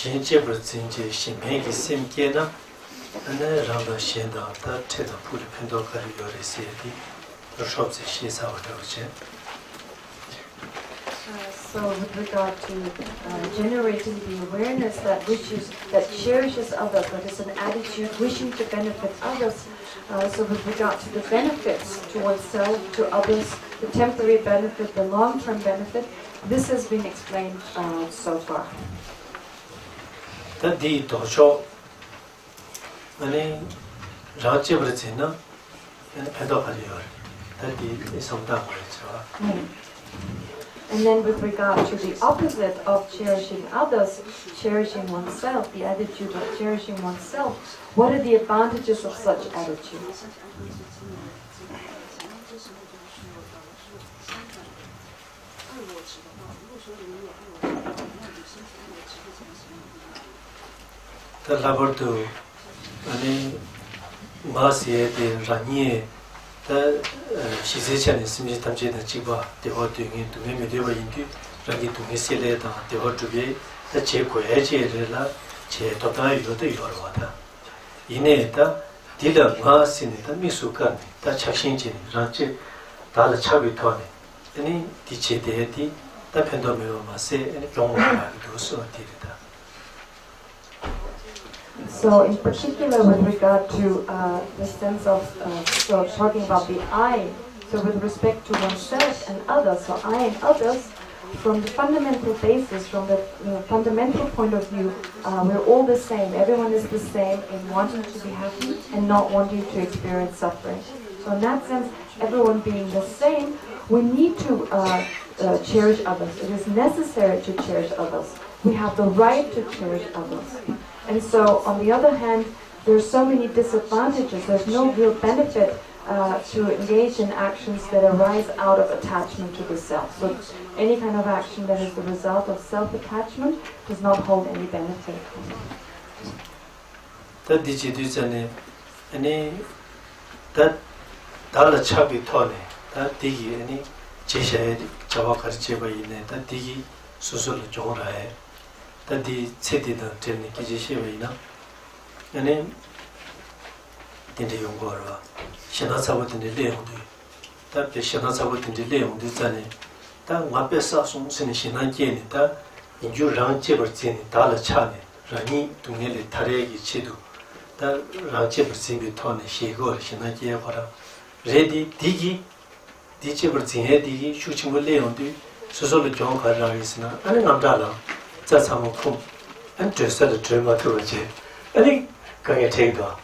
Shinjebra Zinji Shimpegi Simkena, and then Ramba Shenda, that Teta Puri Pendokari Yori Sedi, the shops she's out of Jen. So with regard to generating the awareness that cherishes others, that is an attitude wishing to benefit others. So with regard to the benefits to oneself, to others, the temporary benefit, the long-term benefit, this has been explained so far. That the dojo, many Raji Brazina and Pedopalior, that is some damage. And then with regard to the opposite of cherishing others, cherishing oneself, the attitude of cherishing oneself, what are the advantages of such attitudes? The laboratory, many Marcia, the Ranier, the Shizichan is Mitamji and Chiba, the hot doing into Medieval Indu, Ragi to Missileta, the hot to be the Checo Eji Rela, Che Tota Yoda Yorwata. Ineta, Dilla Masinita, Misukan, the Chashinjin, Ranche, Dala Chavitoni, any Dice deity, the Pendomio Mase, and Long so Tirita. So in particular with regard to the sense of, so talking about the I, so with respect to oneself and others, so I and others, from the fundamental basis, from the fundamental point of view, we're all the same. Everyone is the same in wanting to be happy and not wanting to experience suffering. So in that sense, everyone being the same, we need to cherish others. It is necessary to cherish others. We have the right to cherish others. And so, on the other hand, there's so many disadvantages. There's no real benefit to engage in actions that arise out of attachment to the self. So, any kind of action that is the result of self-attachment does not hold any benefit. That digitizane, any that Dala Chabi Tone, that digi, any Chisha, Chavakar Cheba in that digi, Susul Jora. That the city the Kijishi, and then the Yungora. Shanasa in the Leon, that the Shanasa in the Leon, the Zane, that Mapesa Sinishinan, that in Juran Chibertin, Dala Chane, Rani to nearly Taregi Chidu, that Ranchibertin Bitone, Shigor, Shinakia, ready, Digi, Dichibertin, Digi, shooting with Leon, Susolo John Karaisna, and Nandala. That's how come and just at the dreamer to a jet. I think can you take the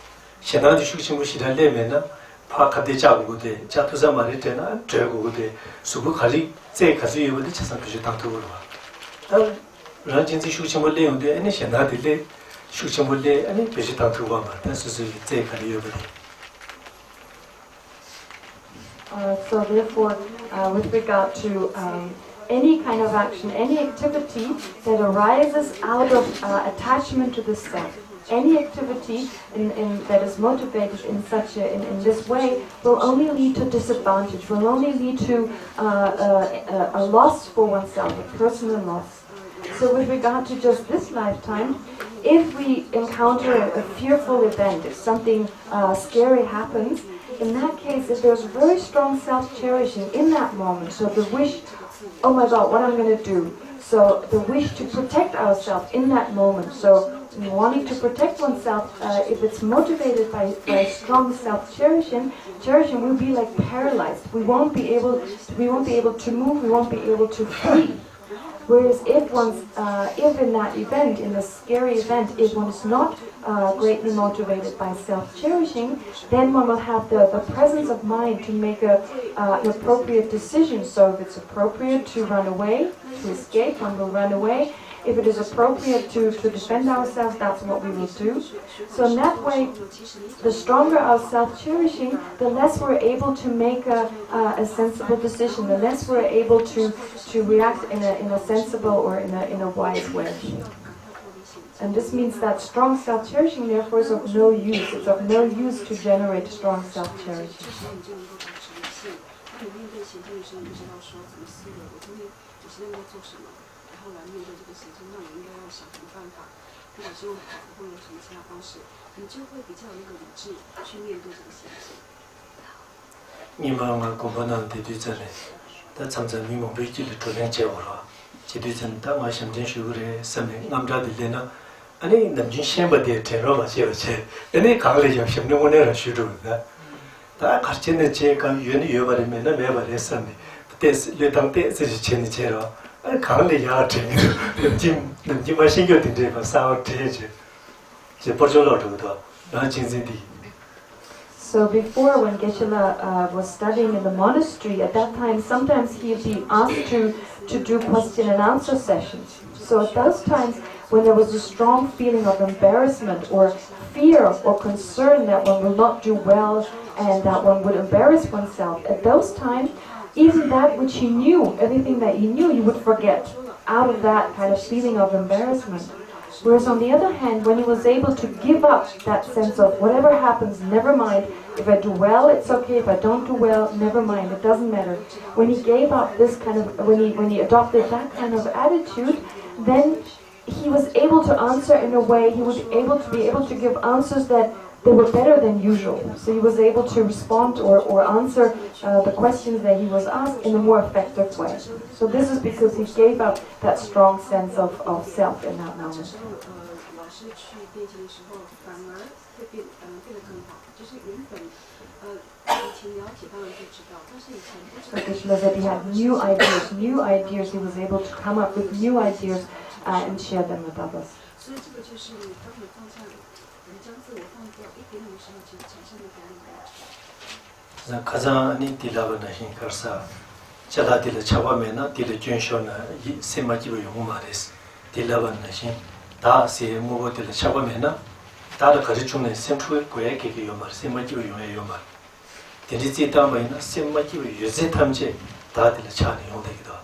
Shanadi shooting with the lemon, Park de Jago, the Jatuza Maritana, and Jago, the Subukali, Zekazi with the Chesapeake to Ranjin shooting with Leon, the any Shanadi shooting with the any vegetan to Wama. That's the Zekali. So therefore, with regard to any kind of action, any activity that arises out of attachment to the self, any activity that is motivated in this way will only lead to disadvantage, will only lead to a loss for oneself, a personal loss. So with regard to just this lifetime, if we encounter a fearful event, if something scary happens, in that case, if there's very strong self-cherishing in that moment, so the wish oh my God, what I'm going to do. So the wish to protect ourselves in that moment. So wanting to protect oneself, if it's motivated by strong self-cherishing, we'll be like paralyzed. We won't be able to move. We won't be able to flee. Whereas if in that event, in the scary event, if one is not greatly motivated by self-cherishing, then one will have the presence of mind to make an appropriate decision. So if it's appropriate to run away, to escape, one will run away. If it is appropriate to defend ourselves, that's what we will do. So in that way, the stronger our self-cherishing, the less we're able to make a sensible decision, the less we're able to react in a sensible or in a wise way. And this means that strong self-cherishing, therefore, is of no use. It's of no use to generate strong self-cherishing. 아니 남진 셴바데 테로마 제어체 얘네 강례 역시 너무나 쉬도다 다 같이는 제가 유연이 여버리면은 매버렸었네 그때 레당때 쓰지 체니 제로 강례 야트 남진 마신교 된데 봐서 되지 제 버절로도 나 진진디. So before, when Geshe-la was studying in the monastery, at that time, sometimes he'd be asked to do question and answer sessions. So at those times, when there was a strong feeling of embarrassment or fear or concern that one will not do well and that one would embarrass oneself, at those times, even that which he knew, everything that he knew, he would forget out of that kind of feeling of embarrassment. Whereas on the other hand, when he was able to give up that sense of whatever happens, never mind, if I do well, it's okay, if I don't do well, never mind, it doesn't matter. When he gave up this kind of, when he adopted that kind of attitude, then he was able to answer in a way, he was able to give answers that they were better than usual. So he was able to respond or answer the questions that he was asked in a more effective way. So this is because he gave up that strong sense of self in that moment. So Geshe-la said he had new ideas, he was able to come up with new ideas and share them with others. 가장 딜라버나신 가서 자다딜 차바메나 딜 준쇼나 세마지로 용마레스 딜라버나신 다세 모고딜 차바메나 다를 가르치는 센트럴 고야케게 요말 세마지로 용해 요말 딜리지 담바이나 세마지로 유제 탐제 다딜 차니 용되기도.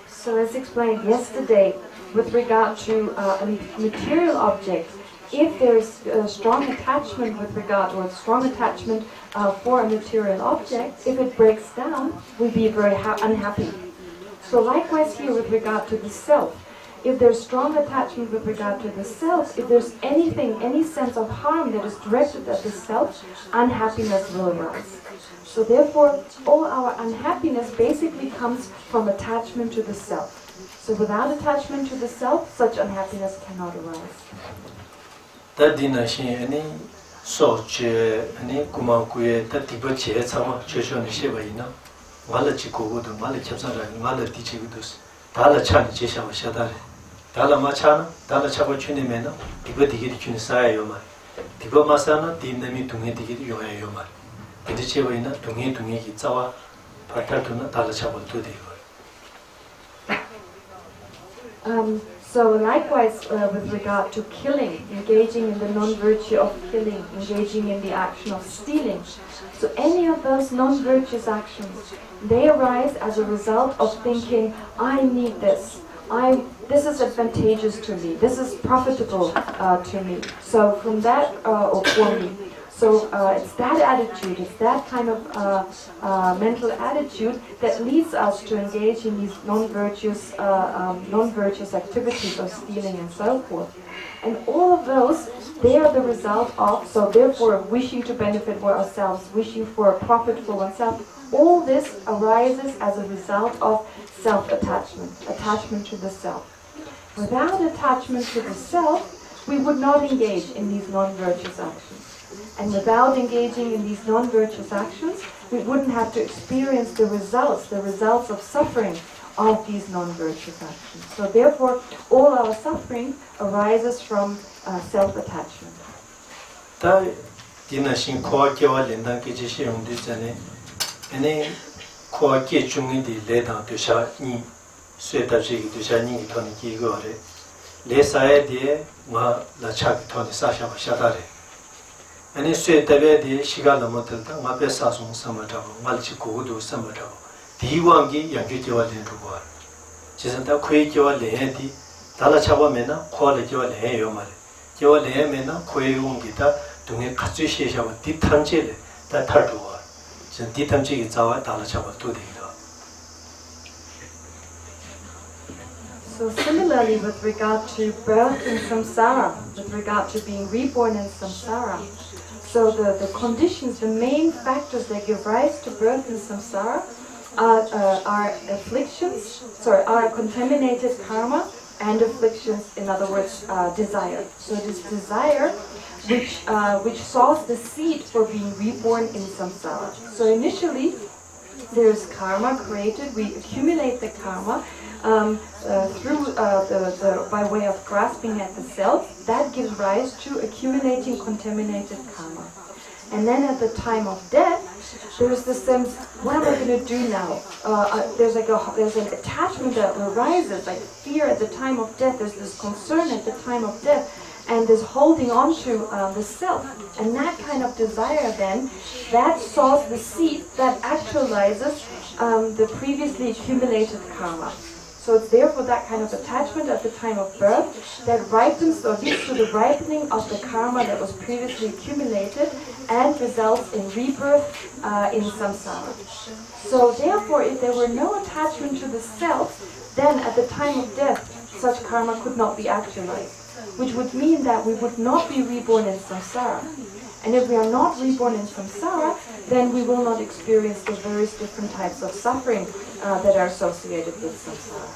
So as explained yesterday, with regard to a material object, if there is a strong attachment with regard, or a strong attachment for a material object, if it breaks down, we'll be very unhappy. So likewise here with regard to the self, if there's strong attachment with regard to the self, if there's any sense of harm that is directed at the self, unhappiness will arise. So therefore, all our unhappiness basically comes from attachment to the self. So without attachment to the self, such unhappiness cannot arise. 다디나신 아니 소체 아니 구마구에 다디버체 참아 최소는 쉐바이나 말라치 고고도 말라 챵사라 말라 디치고도 달라 차니 제샤와 샤다레 달라 마차나 달라 차고 추니메나 디버 디기리 추니 사야요마 디버 마사나 디나미 둥에 디기리 요야요마 디치바이나 둥에 기 짜와 파타도나 달라 차고 도디고. So likewise with regard to killing, engaging in the non-virtue of killing, engaging in the action of stealing. So any of those non-virtuous actions, they arise as a result of thinking, I need this. This is advantageous to me. This is profitable to me. So from that, or for me. So it's that attitude, it's that kind of mental attitude that leads us to engage in these non-virtuous activities of stealing and so forth. And all of those, they are the result of, so therefore wishing to benefit for ourselves, wishing for a profit for oneself, all this arises as a result of self-attachment, attachment to the self. Without attachment to the self, we would not engage in these non-virtuous actions. And without engaging in these non-virtuous actions, we wouldn't have to experience the results of suffering of these non-virtuous actions. So therefore, all our suffering arises from self-attachment. 다 디나신 코아케와 렌단케 지시용도 있잖아요. 아니 코아케 중인데 레다 도샤니 스웨타지기 도샤니 토니 기거래. 레사에디에 마 라차기 토니 사샤바 샤다레. 아니 스웨타베디 시간 넘어들다 마베 사송 삼마다고 말치 고도 삼마다고 디왕기 양주지와 렌두고. 지선다 코에케와 레디 달라차바메나 코알레케와 레요 말에. 제와 레메나 코에용기다 동에 같이 시샤고 디탐제를 다 탈두고. 저 디탐제기 자와 달라차바 도데이다. So similarly with regard to birth in samsara, with regard to being reborn in samsara, so the conditions, the main factors that give rise to birth in samsara are are contaminated karma and afflictions, in other words, desire. So it is desire which sows the seed for being reborn in samsara. So initially, there's karma created. We accumulate the karma by way of grasping at the self. That gives rise to accumulating contaminated karma. And then at the time of death, there's the sense, what am I going to do now? There's an attachment that arises, like fear at the time of death. There's this concern at the time of death, and this holding on to the self. And that kind of desire then, that sows the seed that actualizes the previously accumulated karma. So it's therefore that kind of attachment at the time of birth that ripens or leads to the ripening of the karma that was previously accumulated and results in rebirth in samsara. So therefore, if there were no attachment to the self, then at the time of death, such karma could not be actualized, which would mean that we would not be reborn in samsara. And if we are not reborn in samsara, then we will not experience the various different types of suffering that are associated with samsara.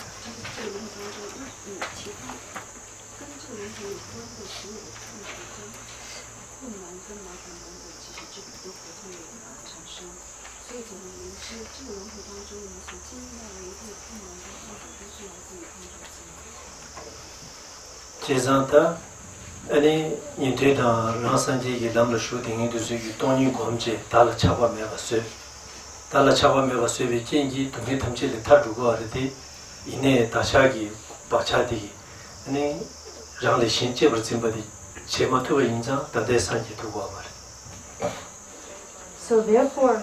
제산타 아니 인테다 라산지기 남로 슈팅이 두수기 돈이 검제 달라 차바메가스 달라 차바메가스 비진기 동네 탐지를 타두고 하르디 이내 다샤기 바차디 아니 장례 신체버 짐바디 제마토가 인자 다대산지 두고 말. So therefore,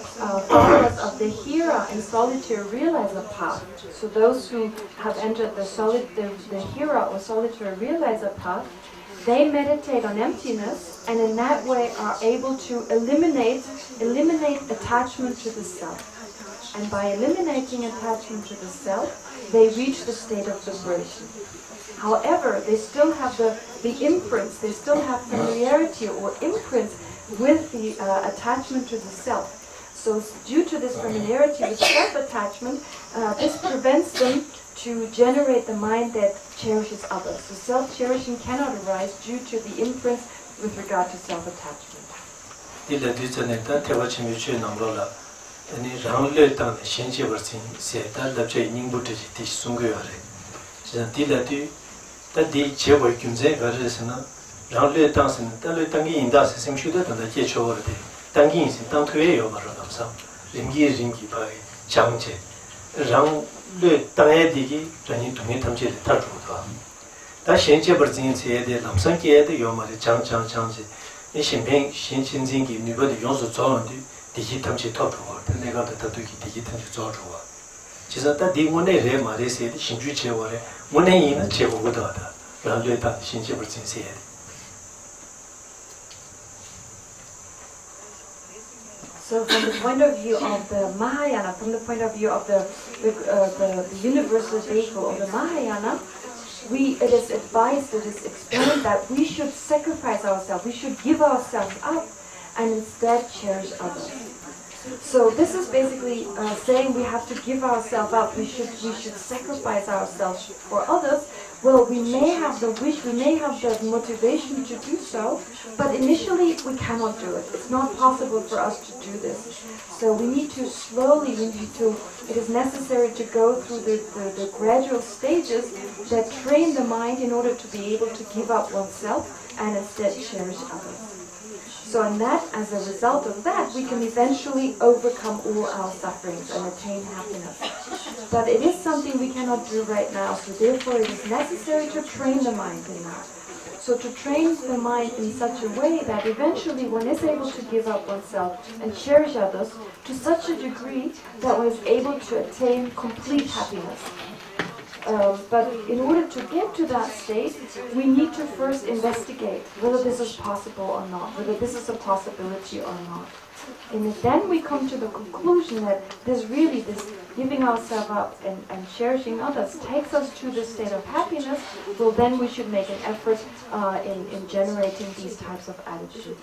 followers of the Hira and solitary realizer path, so those who have entered the Hira or solitary realizer path, they meditate on emptiness and in that way are able to eliminate attachment to the self. And by eliminating attachment to the self, they reach the state of liberation. However, they still have the imprints, they still have familiarity or imprints with the attachment to the self. So due to this familiarity with self-attachment, this prevents them to generate the mind that cherishes others. So self-cherishing cannot arise due to the imprints with regard to self-attachment. rānglē tāngsīn, tālē tāngi yīndāsī sīmshūdā tāndā jē chōgā rādhī, tāngi yīnsīn tāng tuyé yō mā rādhām sāng, rīngi rīngi bāi chāng chē, rānglē tāngayā dīgī rāñī tūngi tam chē tā rūdhā. Tā shēn chē bar zīng chē yadē, lāṃsāng kē yadē yō mā rī chāng chāng chāng chē, nī shēn pēng shēn chēn zīng kī nūpa dī yōng sū tsō rāndī, dīgī tam chē tō rūgā, tā nē gā tā tū kī dīgī tam chē tsō rūgā. Chē sā tā dī ngō nē rē mā rē sē dī shīn chū chē wā rē, ngō nē yī na chē gō gō tā tā, rānglē tā shēn chē bar zīng sē yadē. So from the point of view of the Mahayana, from the point of view of the universal vehicle of the Mahayana, it is advised, it is explained that we should sacrifice ourselves, we should give ourselves up and instead cherish others. So this is basically saying we have to give ourselves up. We should sacrifice ourselves for others. Well, we may have the wish, we may have the motivation to do so, but initially we cannot do it. It's not possible for us to do this. So we need to slowly, it is necessary to go through the gradual stages that train the mind in order to be able to give up oneself and instead cherish others. So in that, as a result of that, we can eventually overcome all our sufferings and attain happiness. But it is something we cannot do right now, so therefore it is necessary to train the mind in that. So to train the mind in such a way that eventually one is able to give up oneself and cherish others to such a degree that one is able to attain complete happiness. But in order to get to that state, we need to first investigate whether this is possible or not, whether this is a possibility or not. And then we come to the conclusion that this giving ourselves up and cherishing others takes us to the state of happiness. Well, then we should make an effort in generating these types of attitudes.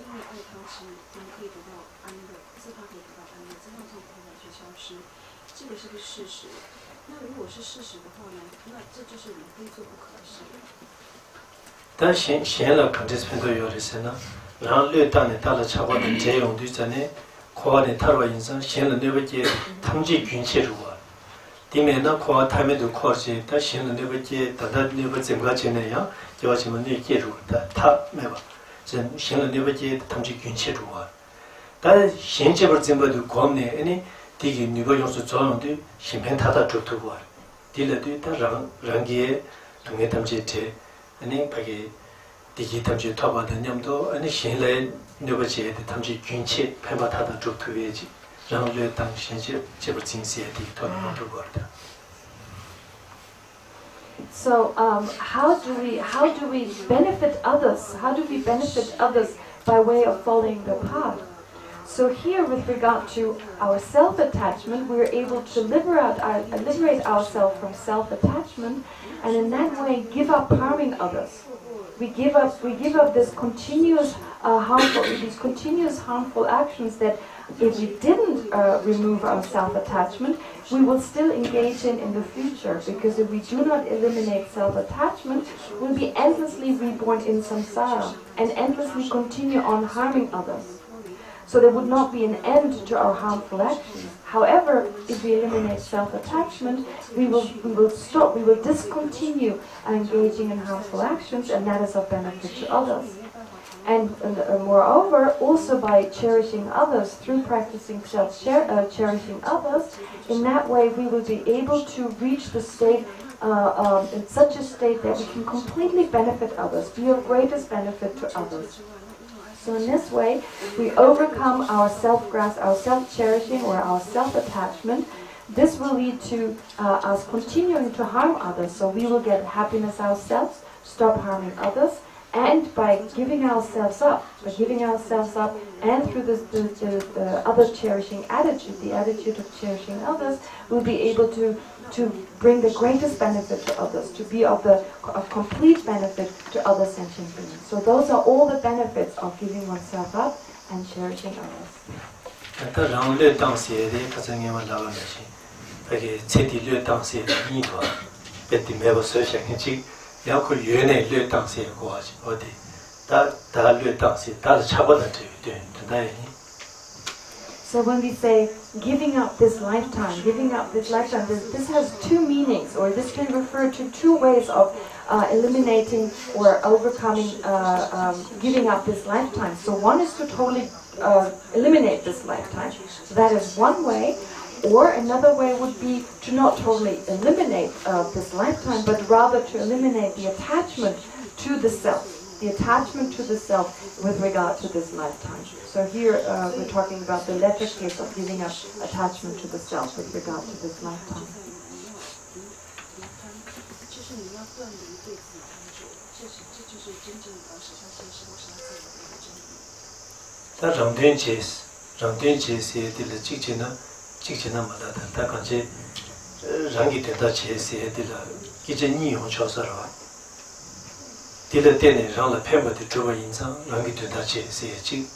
다 신라 컨디션도 요리세나 랑뢰 땅에 달아 차고는 제용도 전에 코안에 타로 인상 신라 네버지 탐지 균체루와 디메나 코아 타메도 코르지 다 신라 네버지 다다 네버지 뭐가지네요 저와지면 네게루다 타 매바 전 신라 네버지 탐지 균체루와 다 신제버 점버도 고음네 아니 디기 니버 용수 조용도 신변 타다 좋다고 딜레도 다 랑기에 동해 탐지체 아니 바기 디기 탐지 토바는 냠도 아니 신뢰 너버지에 탐지 균치 패바타다 좋투베지 랑뢰 당신제 제버 진시에 디토는 거다. So how do we benefit others? How do we benefit others by way of following the path? So here, with regard to our self-attachment, we are able to liberate ourselves from self-attachment, and in that way give up harming others. We give up this continuous harmful actions that, if we didn't remove our self-attachment, we will still engage in the future. Because if we do not eliminate self-attachment, we'll be endlessly reborn in samsara and endlessly continue on harming others. So there would not be an end to our harmful actions. However, if we eliminate self-attachment, we will stop, we will discontinue engaging in harmful actions, and that is of benefit to others. And moreover, also by cherishing others, through practicing cherishing others, in that way we will be able to reach the state, in such a state that we can completely benefit others, be of greatest benefit to others. So in this way, we overcome our self-grasp, our self-cherishing, or our self-attachment. This will lead to us continuing to harm others. So we will get happiness ourselves, stop harming others, and by giving ourselves up, and through the other cherishing attitude, the attitude of cherishing others, we'll be able to bring the greatest benefit to others, to be of complete benefit to other sentient beings. So those are all the benefits of giving oneself up and cherishing others. So when we say giving up this lifetime, this has two meanings, or this can refer to two ways of eliminating or overcoming giving up this lifetime. So one is to totally eliminate this lifetime. So that is one way. Or another way would be to not totally eliminate this lifetime, but rather to eliminate the attachment to the self. The attachment to the self with regard to this lifetime. So here we're talking about the latter case of giving up attachment to the self with regard to this lifetime. Dila tene rang la pemba de zhuwa yin zang, rangi tuen da che se ye jing.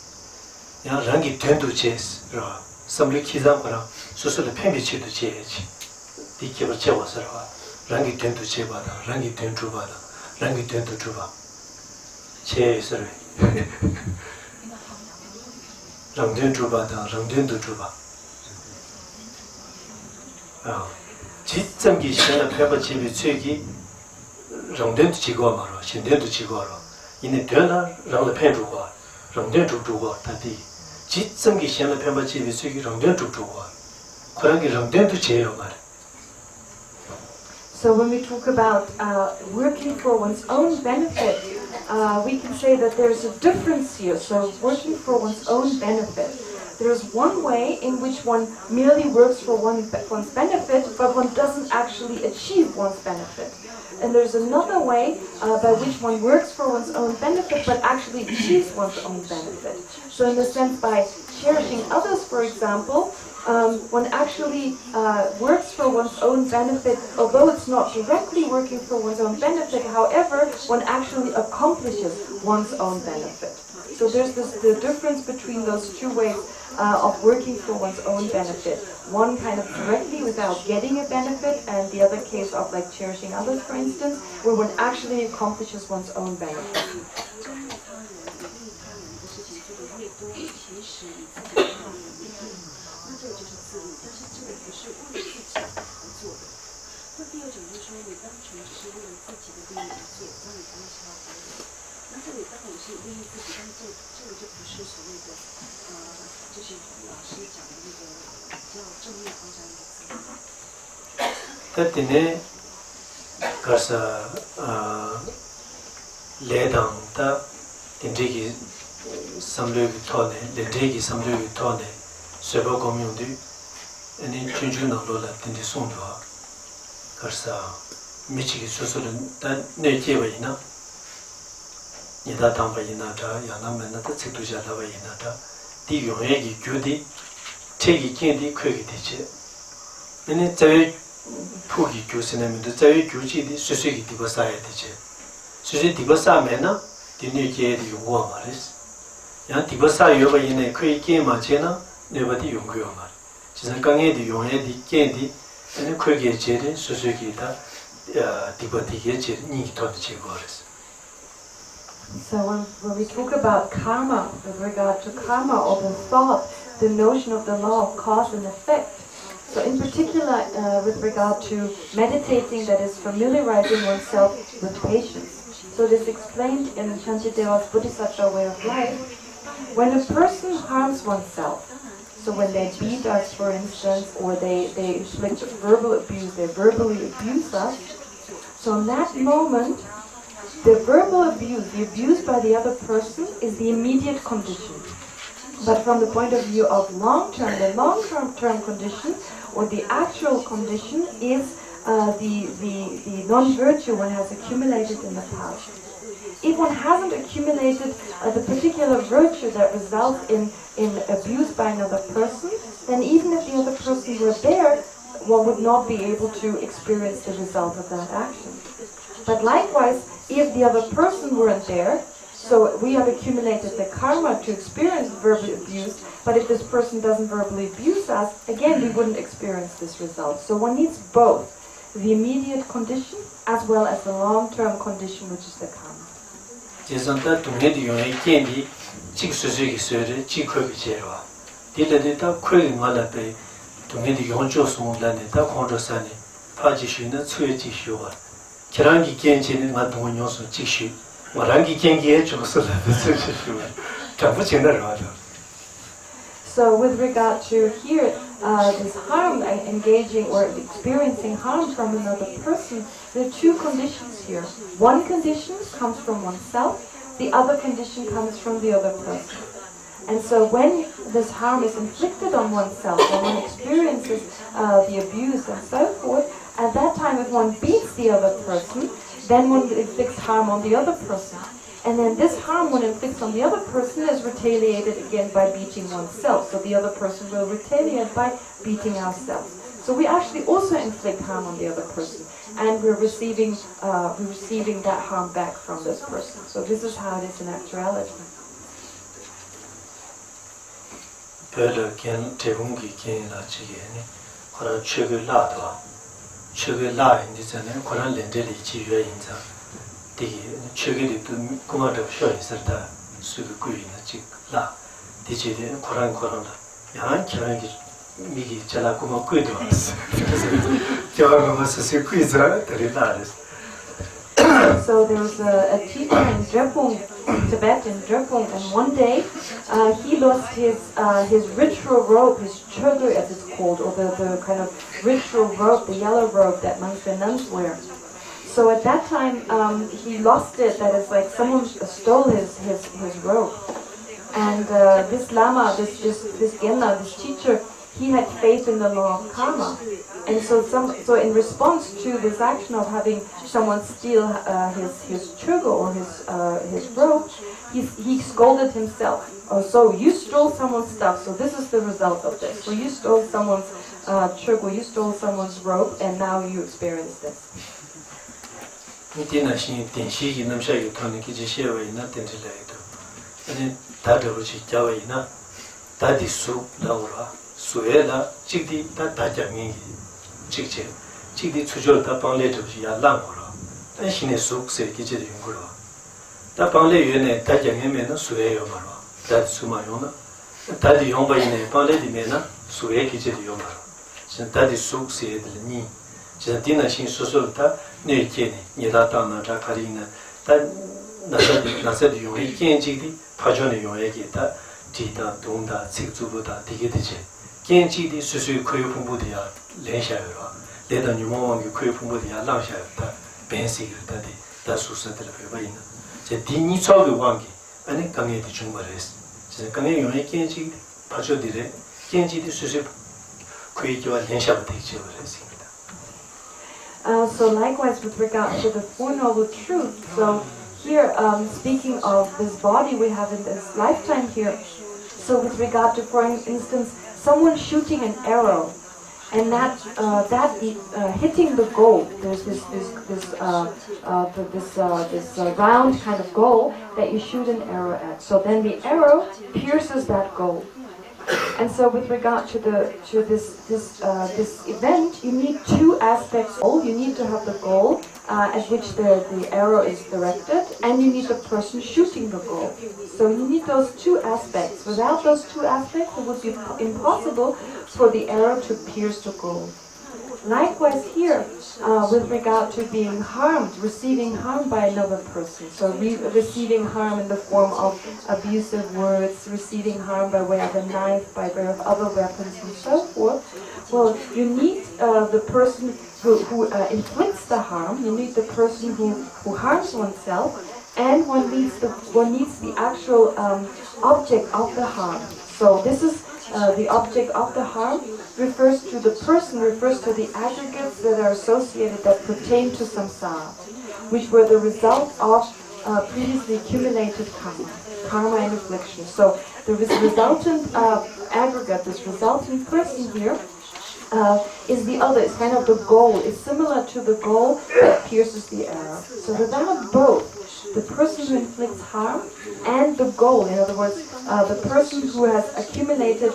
Yang rangi tuen du che ra, samli kizam kara susul pembi chidu chechi di kibar chewa sarwa rangi tentu cheba da rangi tentu ba da rangi tentu chuba che sarwe rang tentu ba da rang tentu chuba ji zamgi shena pemba chebi chegi rang tentu chigo maro shin tentu chigo ro ine dena rang le pen chuba rang tentu chuba tadi ji zamgi shena pemba chebi chegi rang tentu chuba korangi rang tentu cheyo maro. So when we talk about working for one's own benefit, we can say that there's a difference here. So working for one's own benefit. There's one way in which one merely works for one's benefit, but one doesn't actually achieve one's benefit. And there's another way by which one works for one's own benefit, but actually achieves one's own benefit. So in a sense, by cherishing others, for example, one actually works for one's own benefit, although it's not directly working for one's own benefit, however, one actually accomplishes one's own benefit. So there's the difference between those two ways of working for one's own benefit. One kind of directly without getting a benefit, and the other case of like cherishing others, for instance, where one actually accomplishes one's own benefit. Tatine kasa ledang ta tindrigi samlyogi thone lendrigi samlyogi thone sebo komyundi eni chunju nanglo la tindi songwa kasa michigi susulun ta nejeba ina nida tamba ina ta yanamena ta tsikdu jadaba ina ta di yongyegi gyudi tegi kendi kwegi diche eni tsawe pugi gyusinamido tsawe gyuji di susui diba saya diche susui diba sa mena di nye di yungwa maris yang diba sa yoba ina kwegi ken ma che na nyoba di yungwa mar chisan kange di yongye di ken di eni kwegi che di susui ki da diba dige che nyingi tondi che goris. So when we talk about karma, with regard to karma or the thought, the notion of the law of cause and effect, so in particular with regard to meditating, that is familiarizing oneself with patience. So this is explained in Shantideva's Bodhisattva way of life. When a person harms oneself, so when they beat us, for instance, or they inflict verbal abuse, they verbally abuse us, so in that moment, the verbal abuse, the abuse by the other person, is the immediate condition. But from the point of view of long-term, the long-term condition, or the actual condition, is the non-virtue one has accumulated in the past. If one hasn't accumulated the particular virtue that results in abuse by another person, then even if the other person were there, one would not be able to experience the result of that action. But likewise, if the other person weren't there, so we have accumulated the karma to experience verbal abuse, but if this person doesn't verbally abuse us, again we wouldn't experience this result. So one needs both, the immediate condition as well as the long-term condition, which is the karma. Kirangi kenji nga dungo nyonso jikshu, marangi kengi e chokso la tsu chapu chenda rwada. So with regard to here, this harm, engaging or experiencing harm from another person, there are two conditions here. One condition comes from oneself, the other condition comes from the other person. And so when this harm is inflicted on oneself, when one experiences the abuse and so forth, at that time if one beats the other person, then one inflicts harm on the other person. And then this harm one inflicts on the other person is retaliated again by beating oneself. So the other person will retaliate by beating ourselves. So we actually also inflict harm on the other person. And we're receiving that harm back from this person. So this is how it is in actuality. 별로 겐 대공기 겐라 지게니 그런 책을 놔둬 책을 놔 이제는 그런 렌들이 지외 인자 되게 책이 또 그만도 쉬어 있었다 수그 구이나 지라 디지데 그런 양 결혼이 미기 잘하고 뭐 끄도 왔어 그래서 결혼을 했을 퀴즈를 드리다랬어. So there was a teacher in Drepung, Tibet in Drepung, and one day he lost his ritual robe, his chögu as it's called, or the kind of ritual robe, the yellow robe that monks and nuns wear. So at that time he lost it, that is like someone stole his robe. And this Lama, this Genla, this teacher, he had faith in the law of karma. And so in response to this action of having someone steal his chögu or his robe, he scolded himself. Oh, so you stole someone's stuff, so this is the result of this. So you stole someone's chögu, you stole someone's robe, and now you experience this. 수에다 직디 다자명이 직제 직디 추절 다 방례도지 야랑으로 신의 속세 기제의 연구로 다 방례 위에 다자명에는 수에요 말로 다 수마요나 다디 용바이네 방례디면은 수에 기제의 연구로 진 다디 속세들니 진 디나신 소소다 내게니 니라다나 자카리나 다 나서디 용이 견직디 파존의 용에게다 디다 동다 책주보다 되게 되지 견직디 수수 거의 풍부디야 내셔요 내가 유모왕이 거의 풍부디야 랑셔다 벤시를 다디 다 수사들 배워있는 제 디니 처의 왕기 아니 강에디 중말했어 제 강에 용의 견직 파조디래 견직디 수수 거의 교와 내셔도 되지 그랬습니다. So likewise with regard to the Four Noble Truths, so here speaking of this body we have in this lifetime here, so with regard to, for instance, someone shooting an arrow, and that hitting the goal. There's this round kind of goal that you shoot an arrow at. So then the arrow pierces that goal. And so with regard to this event, you need two aspects. You need to have the goal at which the arrow is directed, and you need the person shooting the goal. So you need those two aspects. Without those two aspects, it would be impossible for the arrow to pierce the goal. Likewise here, with regard to being harmed, receiving harm by another person. So receiving harm in the form of abusive words, receiving harm by way of a knife, by way of other weapons and so forth. Well, you need the person who inflicts the harm, you need the person who harms oneself, and one needs the actual object of the harm. So this is the object of the harm refers to the person, refers to the aggregates that are associated, that pertain to samsara, which were the result of previously accumulated karma and affliction. So the resultant aggregate, this resultant person here, is the other, it's kind of the goal, it's similar to the goal that pierces the arrow. So without both, the person who inflicts harm and the goal, in other words, the person who has accumulated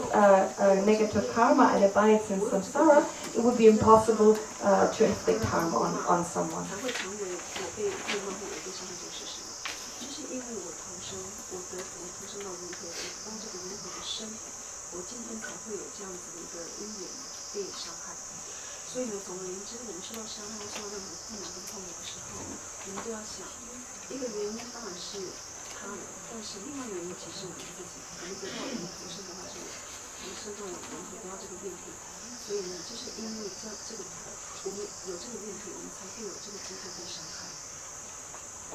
negative karma and abides in samsara, it would be impossible to inflict harm on someone.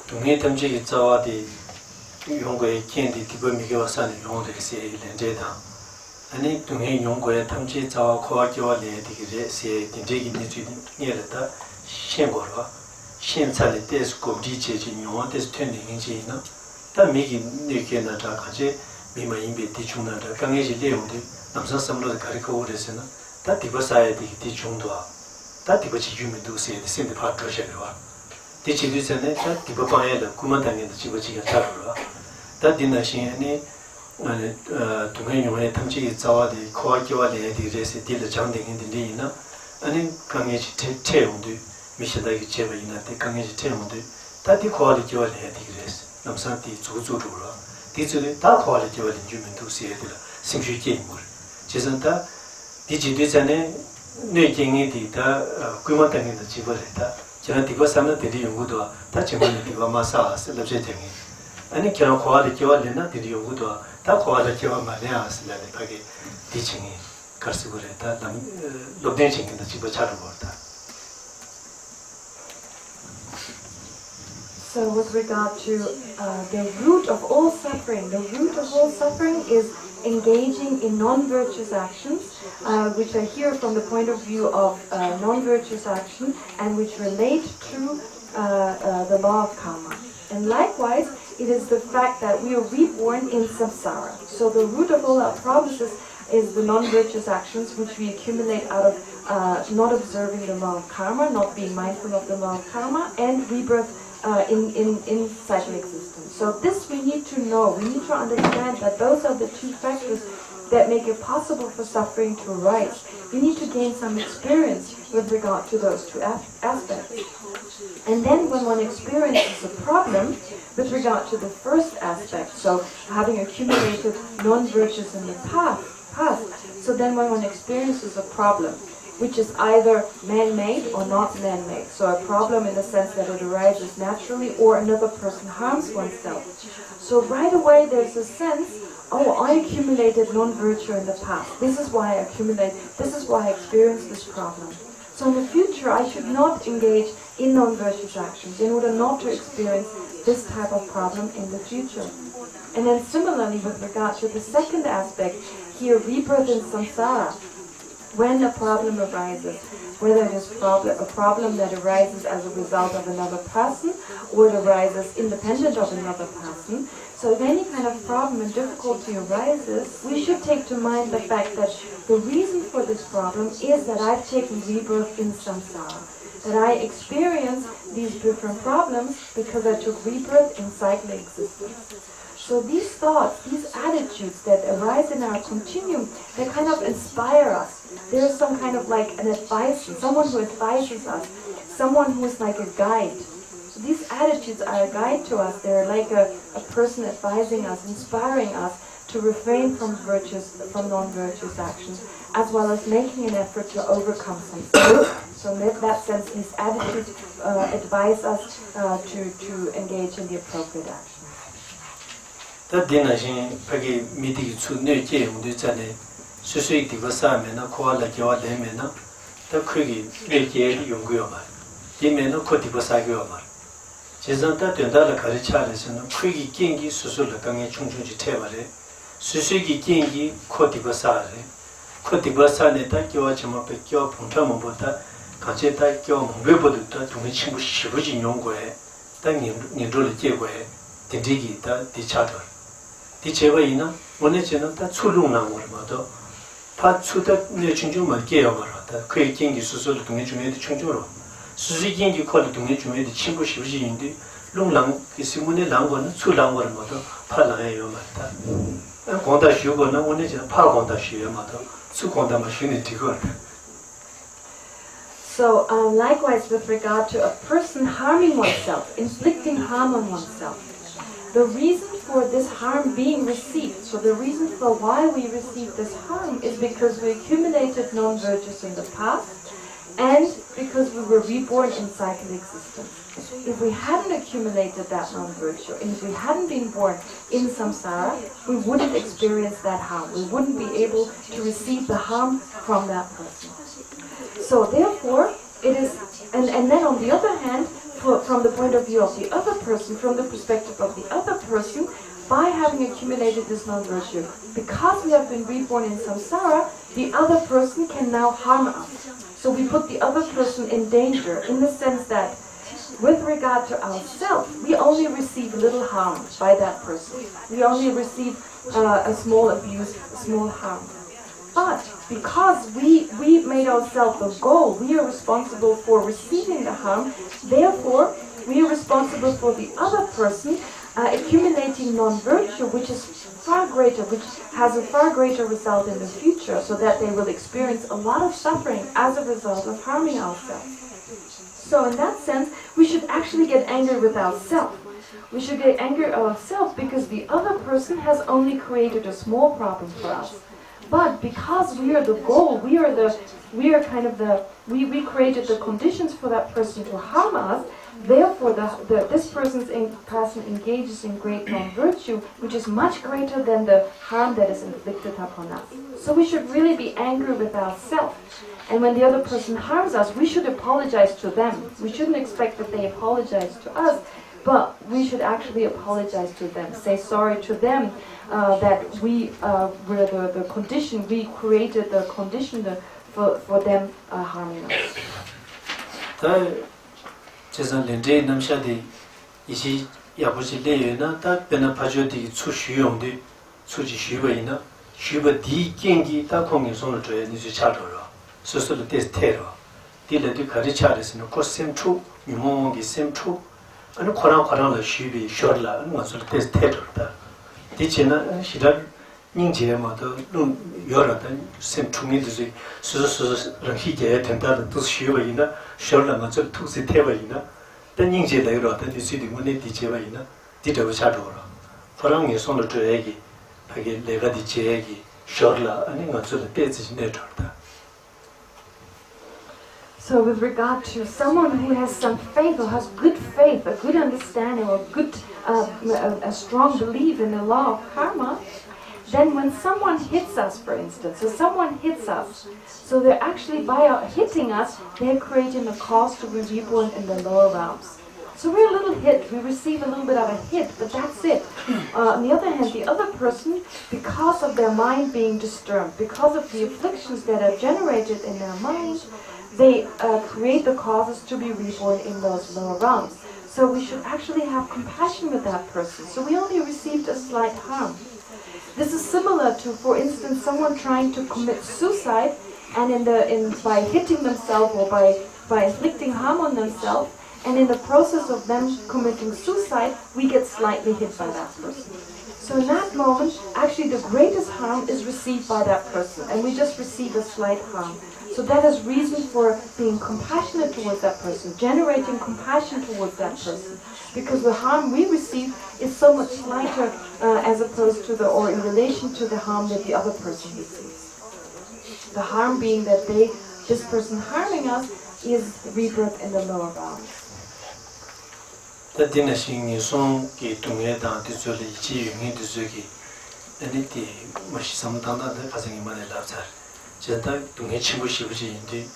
동해 탐지기 자와디 용거의 견디 디범이게 와서는 용어들이 렌제다. 아니 동해 용거의 탐지 자와 코와기와 레디게 세 딘제기 니지 니르다 신고로 신찰의 데스코 디제지 용어 데스 트렌딩이지나 다 미기 느껴나다 같이 미마인베 디중나다 강해지 내용들 남산 섬로의 가리고 오래서는 다 디버사야 디기 중도와 다 디버지 유미도 세의 신데 파트셔와 디치디선에 다 디버방에도 구만당에도 집어지가 잡으러 다 디나신에 아니 동행용에 탐지 자와디 코아기와디 에디레스 딜의 장등인들이나 아니 강해지 태용도 미시다기 제바이나 때 강해지 태용도 다디 코아리기와디 에디레스 남산디 조조로라 디즈리 다 코아리기와디 주민도 세들라 생쥐게임을 지선다 디지디전에 뇌경이디다 quy mô 당인의 지벌했다 저는 디버사는 데리 연구도 다 정말 디버 마사스 럽제쟁이 아니 그런 코아리기와디나 데리 연구도 다 코아리기와 말이야 쓰려니 하게 디칭이 가스고래다 남 로덴칭인데 집어 차려 버다. So with regard to the root of all suffering is engaging in non-virtuous actions, which are here from the point of view of non-virtuous action and which relate to the law of karma. And likewise, it is the fact that we are reborn in samsara. So the root of all our problems is the non-virtuous actions which we accumulate out of not observing the law of karma, not being mindful of the law of karma, and rebirth in cyclic existence. So this we need to know, we need to understand that those are the two factors that make it possible for suffering to arise. We need to gain some experience with regard to those two aspects. And then when one experiences a problem with regard to the first aspect, so having accumulated non-virtues in the past, so then when one experiences a problem, which is either man-made or not man-made. So a problem in the sense that it arises naturally or another person harms oneself. So right away there's a sense, oh, I accumulated non-virtue in the past. This is why I experienced this problem. So in the future I should not engage in non-virtuous actions in order not to experience this type of problem in the future. And then similarly with regard to the second aspect, here rebirth in samsara, when a problem arises, whether it is a problem that arises as a result of another person or it arises independent of another person. So if any kind of problem and difficulty arises, we should take to mind the fact that the reason for this problem is that I've taken rebirth in samsara, that I experience these different problems because I took rebirth in cyclic existence. So these thoughts, these attitudes that arise in our continuum, they kind of inspire us. There's some kind of like an advisor, someone who advises us, someone who is like a guide. So these attitudes are a guide to us. They're like a person advising us, inspiring us to refrain from non-virtuous actions, as well as making an effort to overcome something. So in that sense, these attitudes advise us to engage in the appropriate action. 다 되나신 파기 미디 추네 제용도 전에 수수익 디버사면은 코알라 겨와되면은 더 크게 내게 연구요 말. 이면은 코디버사고요 말. 제선다 된다를 가르쳐야지는 크게 경기 수술을 강에 충충지 태버래. 수수익이 경기 코디버사래. 코디버사네 다 겨와 좀 뺏겨 봉타문보다 같이 다 겨와 몽베보다 동네 친구 시부진 연구에 딱 니들을 제거해. 디디기 다 디차더. 디체바이나 원래는 다 출롱난 거라도 파 추다 내 충중만 깨요 말았다. 그 경기 수술을 동네 중에도 충중으로 수술 경기 콜 동네 중에도 친구 시부지인데 롱랑 그 시문에 랑거는 출랑 거라도 팔라해요 말다. 공다 쉬고는 원래는 파 공다 쉬요 말도 수 공다 마시는 뒤거. So likewise with regard to a person harming oneself, inflicting harm on oneself. The reason for this harm being received, so the reason for why we receive this harm is because we accumulated non-virtues in the past and because we were reborn in cyclic existence. If we hadn't accumulated that non-virtue and if we hadn't been born in samsara, we wouldn't experience that harm. We wouldn't be able to receive the harm from that person. So therefore, it is, and then on the other hand, from the point of view of the other person, from the perspective of the other person, by having accumulated this non-virtue, because we have been reborn in samsara, the other person can now harm us. So we put the other person in danger, in the sense that with regard to ourselves, we only receive little harm by that person. We only receive a small abuse, a small harm. But because we made ourselves the goal, we are responsible for receiving the harm, therefore we are responsible for the other person accumulating non-virtue, which is far greater, which has a far greater result in the future, so that they will experience a lot of suffering as a result of harming ourselves. So in that sense, we should actually get angry with ourselves. We should get angry at ourselves because the other person has only created a small problem for us. But because we are the goal, we created the conditions for that person to harm us. Therefore, this person engages in great non-virtue, which is much greater than the harm that is inflicted upon us. So we should really be angry with ourselves. And when the other person harms us, we should apologize to them. We shouldn't expect that they apologize to us, but we should actually apologize to them, say sorry to them, that we were the condition, we created the condition for them harming us. 제선 렌제 남샤디 이시 야부지 레여나 딱 베나 파조디 추슈용디 추지 슈베이나 슈베디 겐기 딱 공이 손을 줘야 니지 차로로 스스로 테스테로 딜레디 가르차르스는 코셈추 미모기 셈추 아니 코랑코랑의 슈비 셔라 무슨 테스테로다 디체나 시다 닝제마도 여러다 셈충이듯이 스스로 희게 된다는 뜻 슈베이나 셔라가 저 투시 테바이나 땡닝제 내려다 디시디 문에 디제바이나 디더고 차도로 프랑이 손을 줘야기 하게 내가 디제야기 셔라 아니 맞을 때지 내려다. So with regard to someone who has some faith or has good faith, a good understanding or good a strong belief in the law of karma, then when someone hits us, for instance, so someone hits us, so they're actually, by hitting us, they're creating a cause to be reborn in the lower realms. So we're a little hit, we receive a little bit of a hit, but that's it. On the other hand, the other person, because of their mind being disturbed, because of the afflictions that are generated in their mind, they create the causes to be reborn in those lower realms. So we should actually have compassion with that person. So we only received a slight harm. This is similar to, for instance, someone trying to commit suicide, and by hitting themselves or by inflicting harm on themselves, and in the process of them committing suicide, we get slightly hit by that person. So in that moment, actually the greatest harm is received by that person, and we just receive a slight harm. So that is reason for being compassionate towards that person, generating compassion towards that person. Because the harm we receive is so much slighter as opposed to or in relation to the harm that the other person receives. The harm being that this person harming us is rebirth in the lower realms. 제가 동해 친구 시부지인데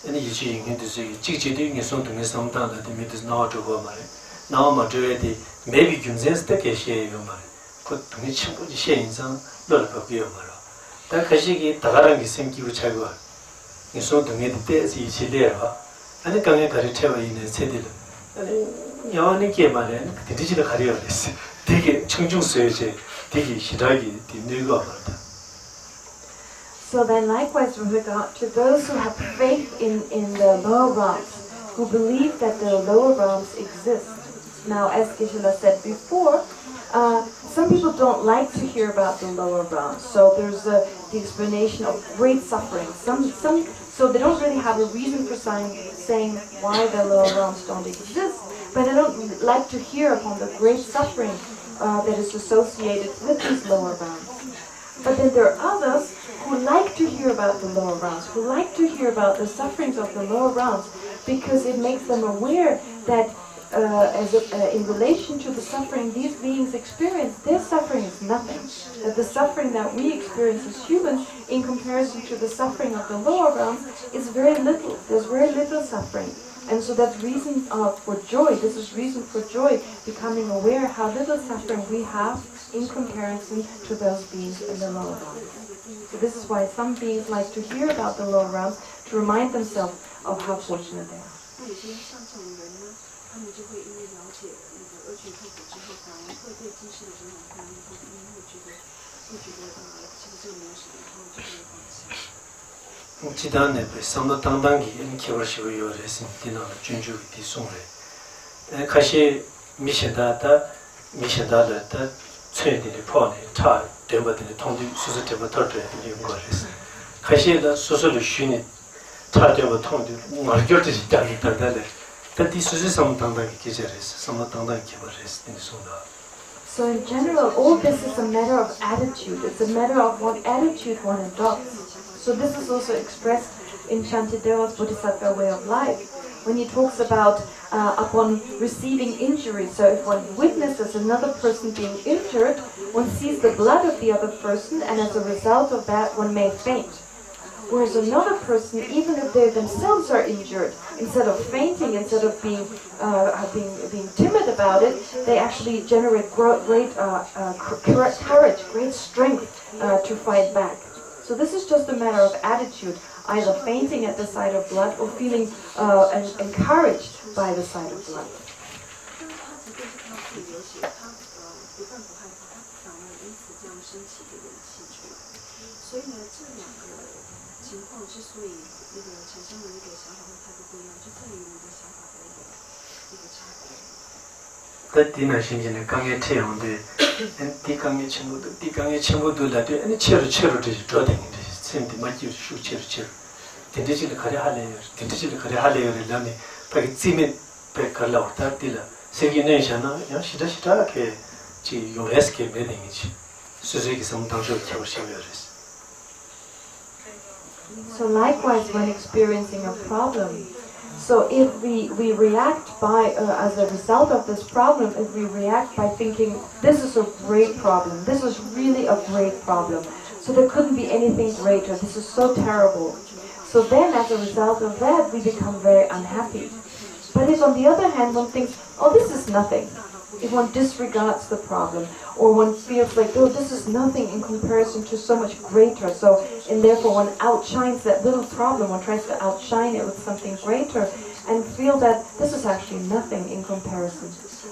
아니 이제 인근에서 직지도 예선 동해 상담을 되면서 나와주고 말해 나와만 저에디 maybe 균센스 때 계시에요 말해 그 동해 친구지 시인상 넓어요 말아 다 가시기 다가란 게 생기고 차고 예선 동해 때에서 이치래요 아니 강에 가르쳐 있는 세대들 아니 여왕님께 말해 디지털 가려야 됐어 되게 청중수요제 되게 시작이 되는 거 같다. So then likewise with regard to those who have faith in the lower realms, who believe that the lower realms exist. Now, as Geshe-la said before, some people don't like to hear about the lower realms. So there's the explanation of great suffering. So they don't really have a reason for saying why the lower realms don't exist, but they don't like to hear upon the great suffering that is associated with these lower realms. But then there are others who like to hear about the lower realms, who like to hear about the sufferings of the lower realms, because it makes them aware that in relation to the suffering these beings experience, their suffering is nothing. That the suffering that we experience as humans, in comparison to the suffering of the lower realms, is very little. There's very little suffering. And so that's reason for joy. This is reason for joy, becoming aware how little suffering we have in comparison to those beings in the lower realms. So this is why some beings like to hear about the lower realms to remind themselves of how fortunate they are. 지단에 samna 당당기 인기버시고 요레신 디나 준주기 송래 가시 미셔다다 미신다를 다 최대의 포함이 차 되버든 통지 수수 되버 더들 이런 거です. 가시에다 수수를 쉬니 차 되버 통지 말결도 있다는 단단데 단디 수수 상당하게 계절했어. 상당하게 개발했어. So in general, all this is a matter of attitude. It's a matter of what attitude one adopts. So this is also expressed in Shantideva's Bodhisattva way of life, when he talks about upon receiving injury. So if one witnesses another person being injured, one sees the blood of the other person, and as a result of that, one may faint. Whereas another person, even if they themselves are injured, instead of fainting, instead of being timid about it, they actually generate great courage, great strength to fight back. So this is just a matter of attitude, either fainting at the sight of blood or feeling encouraged by the sight of blood. Dina Shinjin Kange Teonde and Tikangi Chimbudu Lati and Cher is drawing same the Matthew Shu. The digital Karihale, the digital Karihale Lami, Pagzimit Pekala, Tatila, Segination, Yashita, Yoeski Medinich, Suzuki some Tanjo Kawashimaris. So likewise, when experiencing a problem, so if we react by, as a result of this problem, if we react by thinking, this is a great problem, this is really a great problem, so there couldn't be anything greater, this is so terrible. So then as a result of that, we become very unhappy. But if on the other hand, one thinks, oh, this is nothing, if one disregards the problem, or one feels like, oh, this is nothing in comparison to so much greater, so, and therefore one outshines that little problem, one tries to outshine it with something greater, and feel that this is actually nothing in comparison.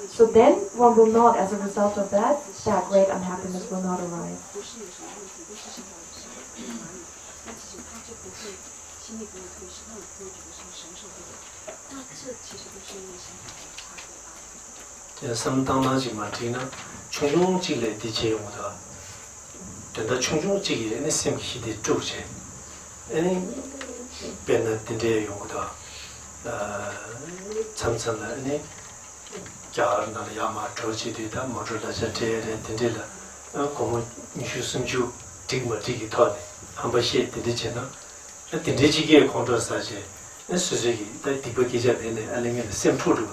So then one will not, as a result of that great unhappiness will not arise. Samtangnaji Martina, Chunjung Chile di Chemuda, the Chunjung Chigi, and the same Hidi Joche, any Bennett de Yoda, Samson, any Garna Yama, Trochi, Motola Jate, and Tindilla, Como Nishusumju, Tigma Tigi Tony, Hambashi, the Dichena, and the Digi Contour Saje, and Suzuki, that Tibakija, and the element, the same Tudu.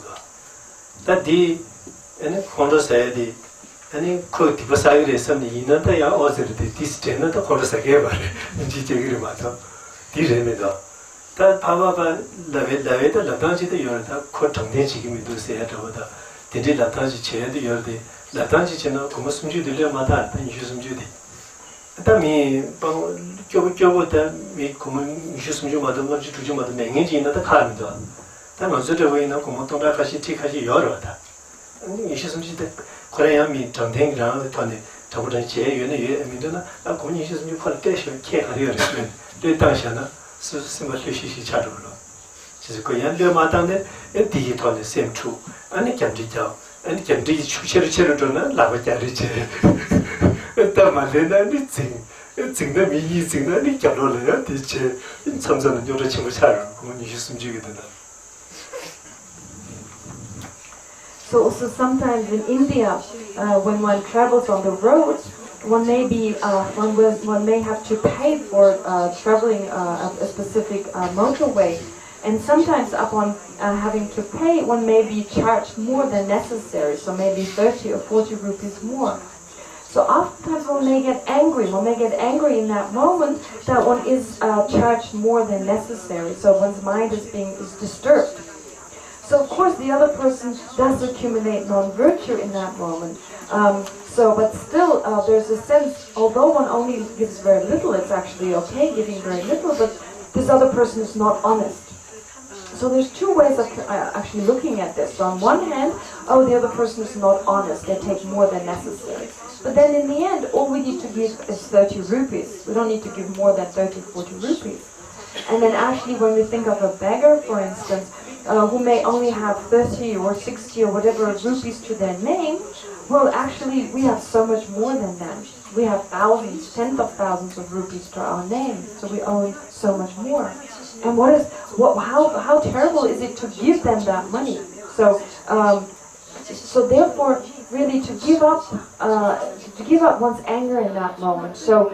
That the any Honda said the any cook beside some inner ya or this dinner the Honda Sageva in Gigrimato, Diremida. That Pava Laveta Latanji the Yorda, Cotonji to say at order, the Latanji chair the Yordi, Latanji channel, Comusum Judy Mata, and Jusum Judy. That means Joe that me come Jusum Jumada, Jumada, Mengi in the Carmida. That was the way no Comotonga Kashi Yorota. You should see the Korean meat, Tang round the Tony, Tabutan chair, you know, a communication you politician, care, the Tanshana, so simply she chatted. She's a Korean Matane, and digital the same too, and it can detail, and it can reach children, Lavacari chair. Tamalena, and it's in the means in the Nicola, teacher, in some sort of Yorachimachar, communication you get. So also sometimes in India, when one travels on the road, one may have to pay for traveling a specific motorway, and sometimes upon having to pay, one may be charged more than necessary, so maybe 30 or 40 rupees more. So oftentimes one may get angry. One may get angry in that moment that one is charged more than necessary. So one's mind is disturbed. So of course the other person does accumulate non-virtue in that moment. But still there's a sense, although one only gives very little, it's actually okay giving very little, but this other person is not honest. So there's two ways of actually looking at this. So on one hand, the other person is not honest, they take more than necessary. But then in the end, all we need to give is 30 rupees. We don't need to give more than 30, 40 rupees. And then actually when we think of a beggar, for instance, who may only have 30 or 60 or whatever rupees to their name, Well, actually, we have so much more than that. We have thousands, tens of thousands of rupees to our name, so we own so much more. And how terrible is it to give them that money? So therefore, really to give up one's anger in that moment. So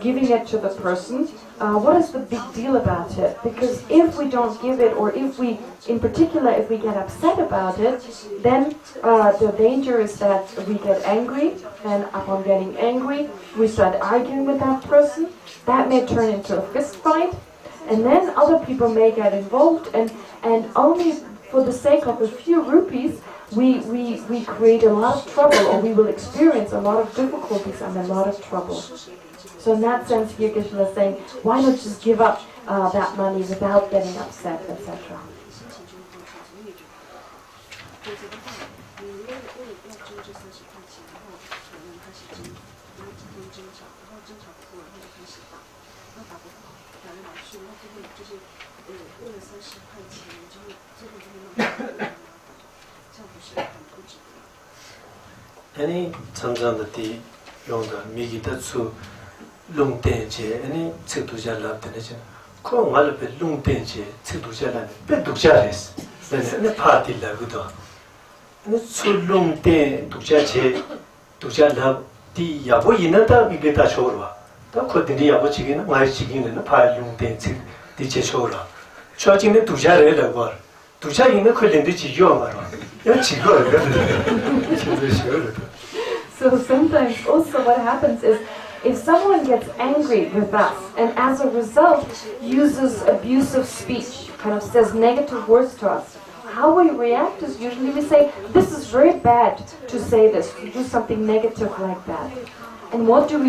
giving it to the person, what is the big deal about it? Because if we don't give it, or if we get upset about it, then the danger is that we get angry, and upon getting angry, we start arguing with that person. That may turn into a fist fight, and then other people may get involved, and only for the sake of a few rupees, we create a lot of trouble, or we will experience a lot of difficulties and a lot of trouble. So in that sense, here Geshe-la is saying, why not just give up that money without getting upset, etc. 아니 점점의 용도 미기다 수 롱텐제 아니 책도자라 되는지 그 말을 배 롱텐제 책도자라는 배독자레스 네 파티라고도 아니 수 롱텐 독자제 독자라 디 야보 이나다 비베다 쇼르와 또 코디리 야보 지기는 마이 지기는 파 롱텐 책 디제 쇼르와 저진의 독자래라고 독자 있는 콜렌드 지요 말아 야 지고 So sometimes also what happens is, if someone gets angry with us and as a result uses abusive speech, kind of says negative words to us, how we react is usually we say, this is very bad to say this, to do something negative like that. And what do?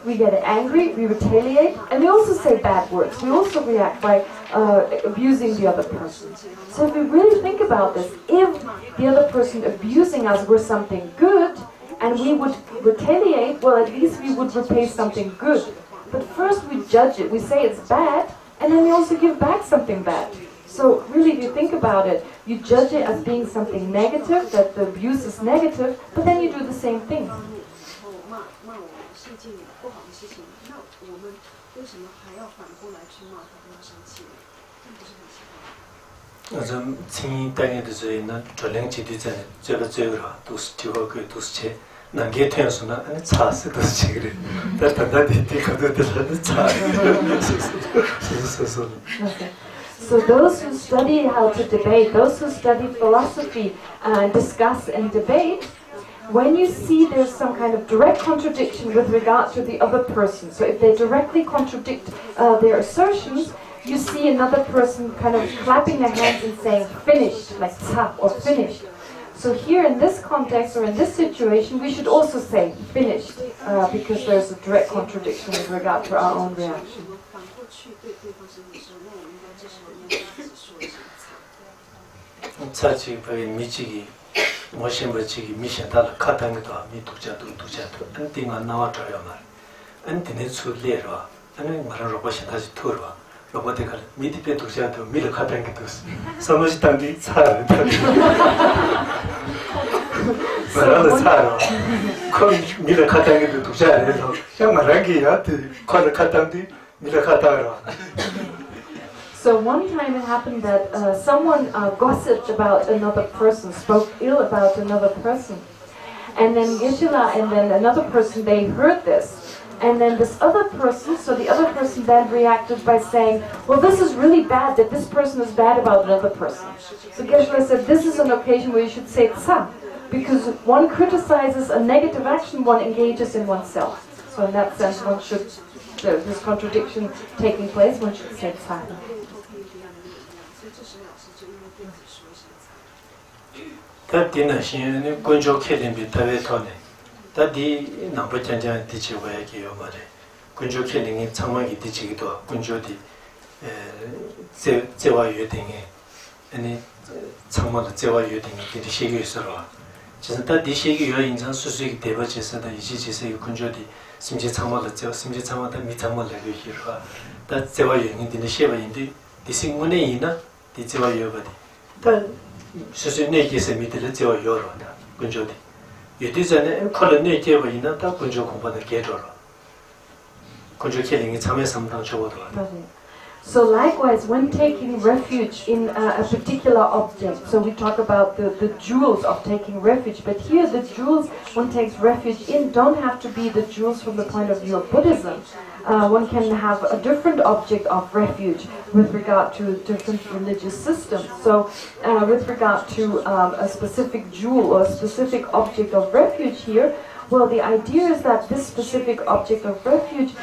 We get angry, we retaliate, and we also say bad words. We also react by abusing the other person. So if we really think about this, if the other person abusing us were something good, and we would retaliate, well, at least we would repay something good. But first we judge it, we say it's bad, and then we also give back something bad. So really, if you think about it, you judge it as being something negative, that the abuse is negative, but then you do the same thing. So those who study how to debate, those who study philosophy, discuss and debate, when you see there's some kind of direct contradiction with regard to the other person, so if they directly contradict their assertions, you see another person kind of clapping their hands and saying finished, like tap or finished. So here in this context or in this situation, we should also say finished, because there's a direct contradiction with regard to our own reaction. 로봇에가 미디페 도시한테 미를 가던 게 됐어. 선호시 당기 차를 말하는 차로 큰 미를 가던 게 도시한테서 그냥 말하기야 그 가던 뒤 미를 가다로. So one time it happened that someone gossiped about another person, spoke ill about another person, and then Geshe-la and then another person, they heard this. And then this other person, so the other person then reacted by saying, well, this is really bad that this person is bad about another person. So Geshe-la said, this is an occasion where you should say tsa, because one criticizes a negative action, one engages in oneself. So in that sense, one should, this contradiction taking place, one should say tsa. 다디 남부전장 디치와야기요 말에 군조 킬링이 참마기 디치기도 군조디 제와 유딩에 아니 참마도 제와 유딩이 디시기 있어로 진짜 디시기 요인장 수수기 대버지서다 이지지서 군조디 심지 참마도 제 심지 참마도 미참마를 유히르가 다 제와 유딩이 디시바인데 디싱문에 이나 디제와 요버디 다 수수네 기세 미들 제와 요로다 군조디 yu di zane kola ne jeba ina ta kunjo kumpa da ge zhoro kunjo ke lingi tsame samdang chobo do So likewise, when taking refuge in a particular object, so we talk about the jewels of taking refuge, but here the jewels one takes refuge in don't have to be the jewels from the point of view of Buddhism. One can have a different object of refuge with regard to different religious systems. So with regard to a specific jewel or a specific object of refuge here, well, the idea is that this specific object of refuge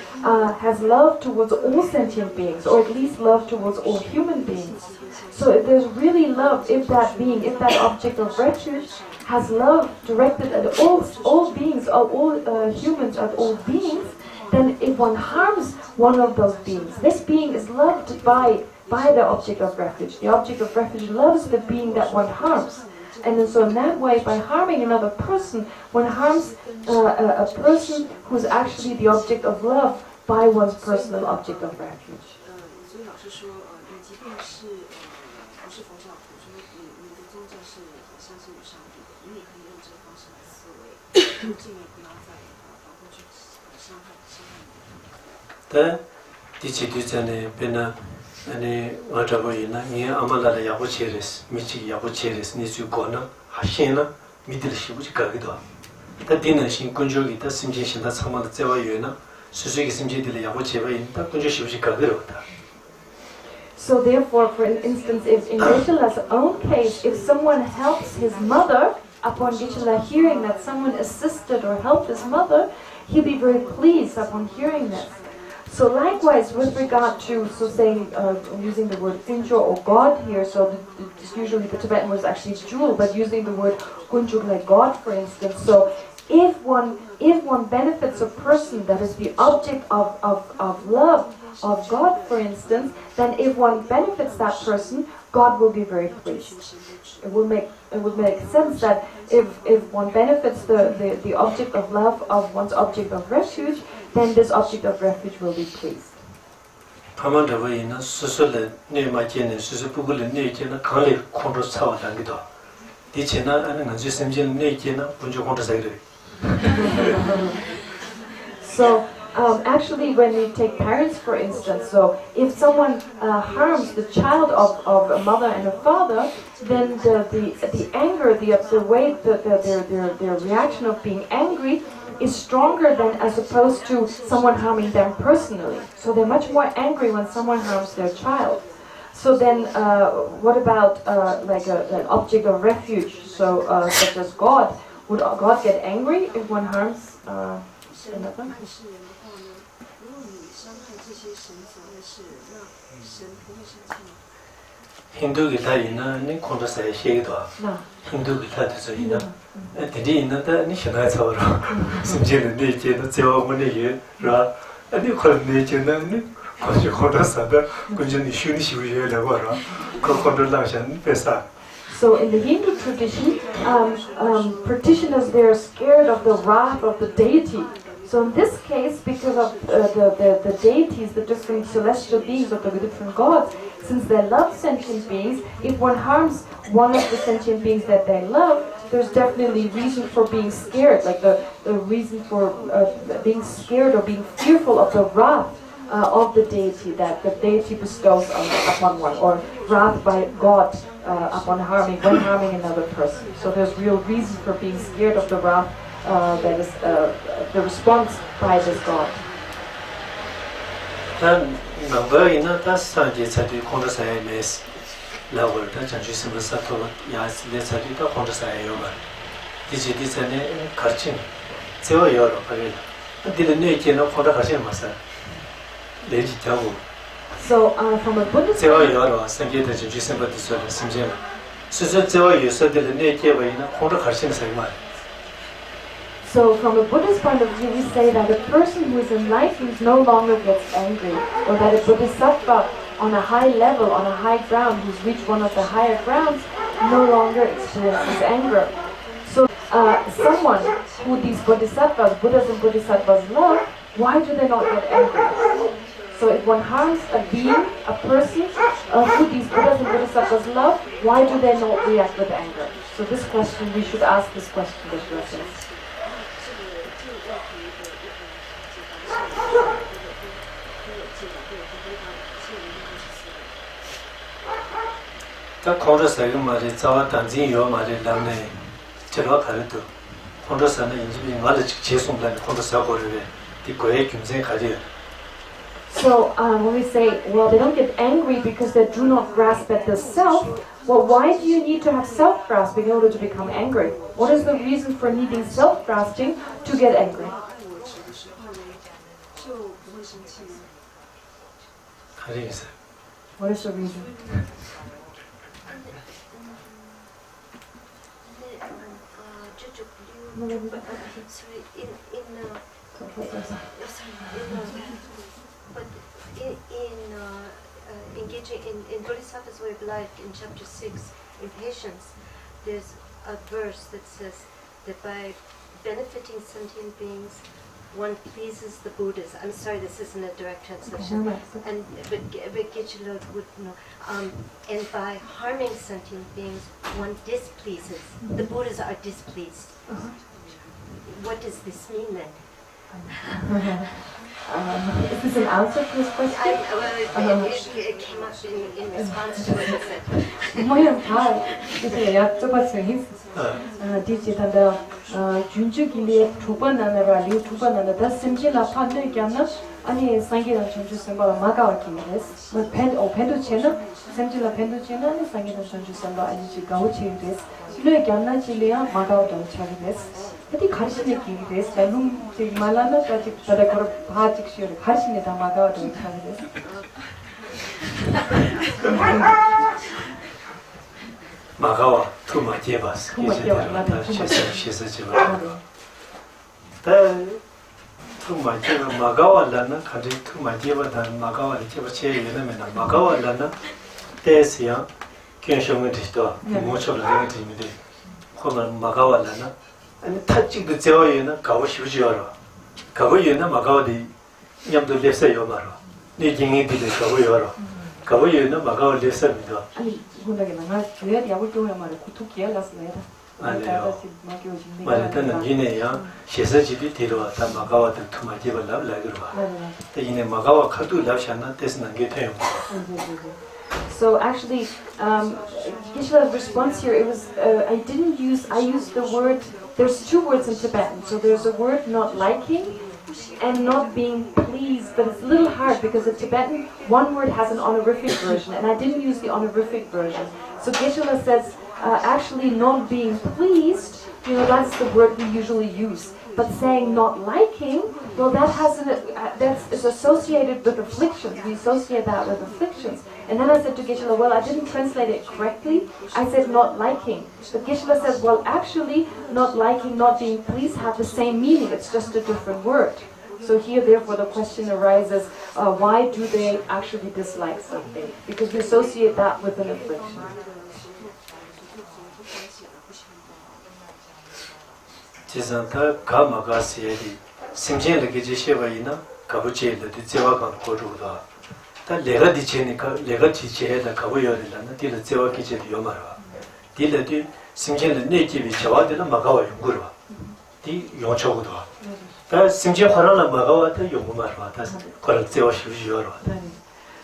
has love towards all sentient beings, or at least love towards all human beings. So if there's really love, if that object of refuge has love directed at all beings, all humans, at all beings, then if one harms one of those beings, this being is loved by the object of refuge. The object of refuge loves the being that one harms. And so in that way, by harming another person, one harms a person who's actually the object of love by one's personal object of refuge. 다 디치디 전에 베나 아니 와자고 있나 이 아마라라 야부체레스 미치 야부체레스 니주 거나 하시나 미들시부지 가기도 다 디는 신 군조기 다 심진신다 참마다 제와 유나 수수기 심지들 야부체바 있다 군조시부지 가기로다. So therefore, for instance, if in Geshe-la's own case, if someone helps his mother, upon Geshe-la hearing that someone assisted or helped his mother, he'll be very pleased upon hearing this. So likewise, with regard to, so saying, using the word kunjo or God here, so usually the Tibetan word is actually jewel, but using the word kunjo like God, for instance. So if one benefits a person that is the object of love, of God, for instance, then if one benefits that person, God will be very pleased. It would make sense that if one benefits the object of love of one's object of refuge, then this object of refuge will be pleased. So actually, when we take parents, for instance, so if someone harms the child of a mother and a father, then the anger, the way their reaction of being angry is stronger than as opposed to someone harming them personally. So they're much more angry when someone harms their child. So then, what about like an object of refuge? So such as God, would God get angry if one harms another? Hindu kita ina ni kontra saya shegi doa. Hindu kita tu ina. Tadi ina ta ni shana cawara. Simjil ni je na cewa mana ye ra. Ani kalau ni je na ni kontra sada kunjung ni shuni shibu ye lagu ra. Kau kontra langshan pesa. So in the Hindu tradition, practitioners they are scared of the wrath of the deity. So in this case, because of the deities, the different celestial beings of the different gods, since they love sentient beings, if one harms one of the sentient beings that they love, there's definitely reason for being scared, like the reason for being scared or being fearful of the wrath of the deity that the deity bestows upon one, or wrath by God upon when harming another person. So there's real reason for being scared of the wrath that is the response by this God. Number ina ta sanje chati kontra saya mes lawer ta chanju simba sato ya le chati ta kontra saya yoga diji dizane karchin cewa yoro pare dile ne ke no kontra karchin masa leji tawo So from a Buddhist cewa yoro sanje ta chanju simba diso simje susu cewa yosa dile ne ke wa ina kontra karchin sai ma. So from a Buddhist point of view, we say that a person who is enlightened no longer gets angry, or that a bodhisattva on a high level, on a high ground, who's reached one of the higher grounds, no longer experiences anger. So someone who these bodhisattvas, Buddhas and bodhisattvas love, why do they not get angry? So if one harms a being, a person, who these Buddhas and bodhisattvas love, why do they not react with anger? So this question, we should ask this question, Geshe-la says. 다 콘트라스가 말이 자와 단진요 말이 남네 제가 가르도 콘트라스는 인지비 말을 제송단 콘트라스하고를 디고의 김생 가지. So when we say, well, they don't get angry because they do not grasp at the self, well, why do you need to have self-grasping in order to become angry? What is the reason for needing self-grasping to get angry? What is the reason? Engaging in Bodhisattva's way of life in chapter 6, in patience, there's a verse that says that by benefiting sentient beings, one pleases the Buddhas. I'm sorry, this isn't a direct translation. But Geshe-la would know. And by harming sentient beings, one displeases. The Buddhas are displeased. What does this mean then? Is this an answer to his question? It came up in response to what you said. 뭐야 다 이제 여쭤봤어요. 디지털다 준주길에 두번 하나라 리우 두번 하나 다 심지라 판들께는 아니 상기랑 전주선바 마가와키네스 뭐 펜도 채는 심지라 펜도 채는 아니 상기랑 전주선바 아니 가우치인데스 이렇게 안 지리야 마가와도 차리데스 어디 가르치는 길이데스 벨룸 말라나 까지 바다거로 바직시를 가르치는 다 마가와도 차리데스 마가와 투마제바스 시스지바 다 투마제바 마가와라는 가지 투마제바다 마가와를 제바 제예는 마가와라는 대시야 견성을 드시도 모처럼 내가 드립니다. 그러면 마가와라는 아니 타직도 제어에는 가고 싶지요라 가고에는 마가와디 냠도 레서요 말어 네 징이들이 가고요라 가고에는 마가와 레서입니다. 아니 이거는 나 줘야 야구 때문에 말이야 고토기야 갔어요. 아니요. 말하는 이내야 시서지비 데려와다 마가와들 투마제바 랍라그와 이내 마가와 카도 랍샤나 테스는 게 돼요. So actually, Geshe-la's response here, it was, I used the word, there's two words in Tibetan. So there's a word not liking and not being pleased, but it's a little hard because in Tibetan, one word has an honorific version, and I didn't use the honorific version. So Geshe-la says, actually not being pleased, that's the word we usually use. But saying not liking, well, that's associated with afflictions. We associate that with afflictions. And then I said to Geshe-la, well, I didn't translate it correctly. I said not liking. But Geshe-la says, well, actually, not liking, not being pleased have the same meaning. It's just a different word. So here, therefore, the question arises, why do they actually dislike something? Because we associate that with an affliction. 지산타 가마가시에디 심진르게 지셔바이나 가부체르디 제와간 고르다 다 내가 디체니까 내가 지체에다 가부여리라나 디르 제와기 제디 요마라 디르디 심진르 내집이 저와데나 마가와 용구르와 디 용초고도 다 심진 화라나 마가와다 용구마르와 다 거를 제와시우지요로.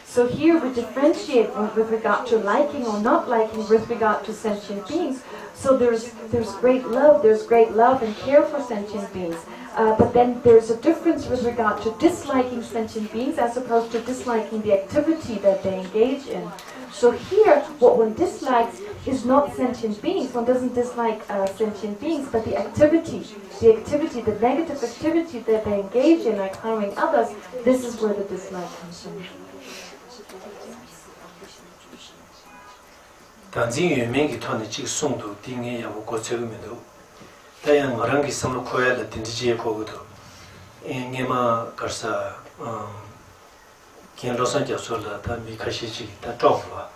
So here we differentiate with regard to liking or not liking with regard to sentient beings. So there's great love and care for sentient beings. But then there's a difference with regard to disliking sentient beings as opposed to disliking the activity that they engage in. So here, what one dislikes is not sentient beings. One doesn't dislike sentient beings, but the activity, the negative activity that they engage in, like harming others, this is where the dislike comes from. 단진 유명기 톤의 직송도 딩에 야고 고쳐금에도 다양 어랑기 섬을 코야를 딘지지에 고고도 잉에마 가서 kiến 로선 접소라 다 미카시지 다 정와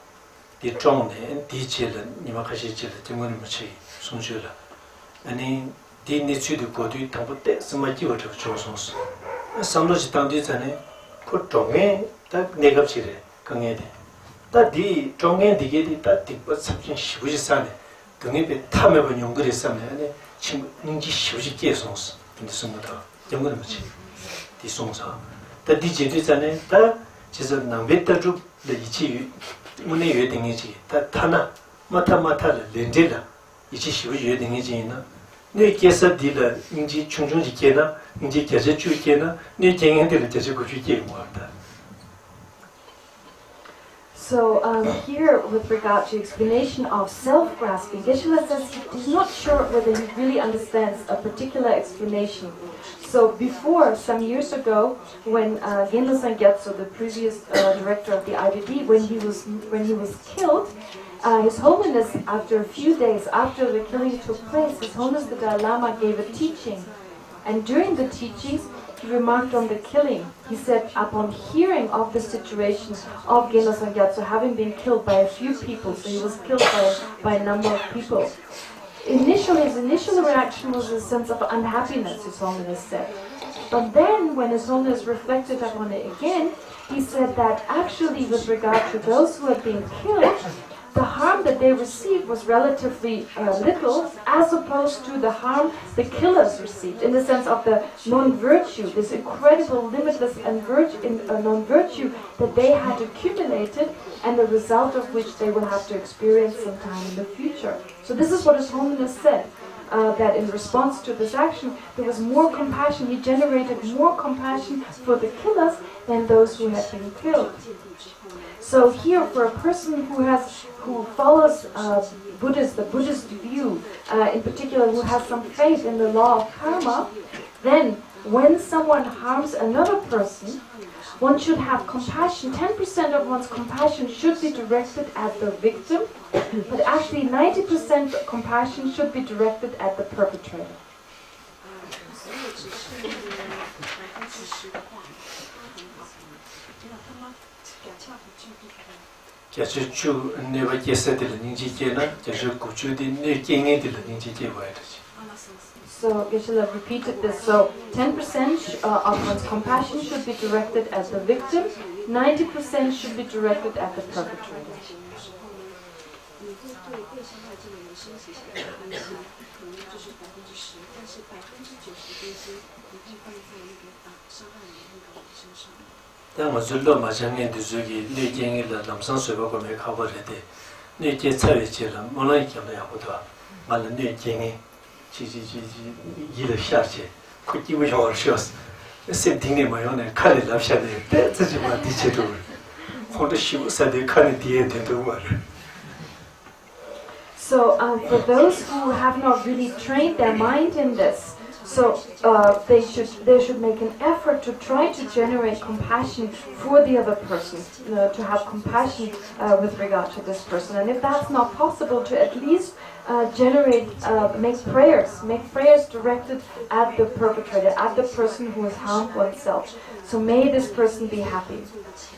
디 정네 디지를 니마 카시지 등은 뭐지 손주라 아니 디 니치도 고도 담보때 스마지고 저 조선스 삼로지 당디 전에 그 정에 딱 내갑지래 강해대 다디 종에 디게디 다디 버sab진 시부지산에 등에 탐해본 용거리 싸면 친구 능지 시부지 계속스 근데 숨도 영거는 뭐지 디송사 다디 제디산에 다 지서 남베다주 이치 문에 여등이지 다 타나 마타마타를 렌질라 이치 시부 여등이지나 네 계산디라 인지 충충지게나 인지 계제주게나 네 경행들을 계제구주게 뭐다. So here, with regard to explanation of self-grasping, Geshe-la says he's not sure whether he really understands a particular explanation. So before, some years ago, when Genro Sangyatso, the previous director of the IVD, when he was killed, His Holiness, after a few days after the killing took place, His Holiness the Dalai Lama gave a teaching, and during the teachings, he remarked on the killing. He said, upon hearing of the situation of Genro Sangyatso having been killed by a few people, so he was killed by a number of people. His initial reaction was a sense of unhappiness, His Holiness said. But then, when His Holiness reflected upon it again, he said that actually, with regard to those who had been killed, the harm that they received was relatively little, as opposed to the harm the killers received, in the sense of the non-virtue, this incredible, limitless non-virtue that they had accumulated, and the result of which they will have to experience sometime in the future. So this is what His Holiness said, that in response to this action, there was more compassion. He generated more compassion for the killers than those who had been killed. So here, for a person who follows the Buddhist view, in particular, who has some faith in the law of karma, then when someone harms another person, one should have compassion. 10% of one's compassion should be directed at the victim, but actually 90% compassion should be directed at the perpetrator. 계속 주 내가 계산들 인지계나 계속 구주디 내 경행들 인지계 와야 되지. So Geshe-la repeated this. So 10% of one's compassion should be directed at the victim, 90% should be directed at the perpetrator. 당은 줄로 마찬가지 두족이 내 경행을 남성 수고가 매 가버려대. 내 계차위치는 뭐는 있냐고도 말은 내 경행 일을下去 그기고 형을셔스 센팅이 뭐요네 칼을 납샤네 대지만 디체도 혼자 쉬고서도 칼이 뒤에 된다고 말을. So for those who have not really trained their mind in this, so they should make an effort to try to generate compassion for the other person, to have compassion with regard to this person. And if that's not possible, to at least make prayers directed at the perpetrator, at the person who has harmed oneself. So may this person be happy.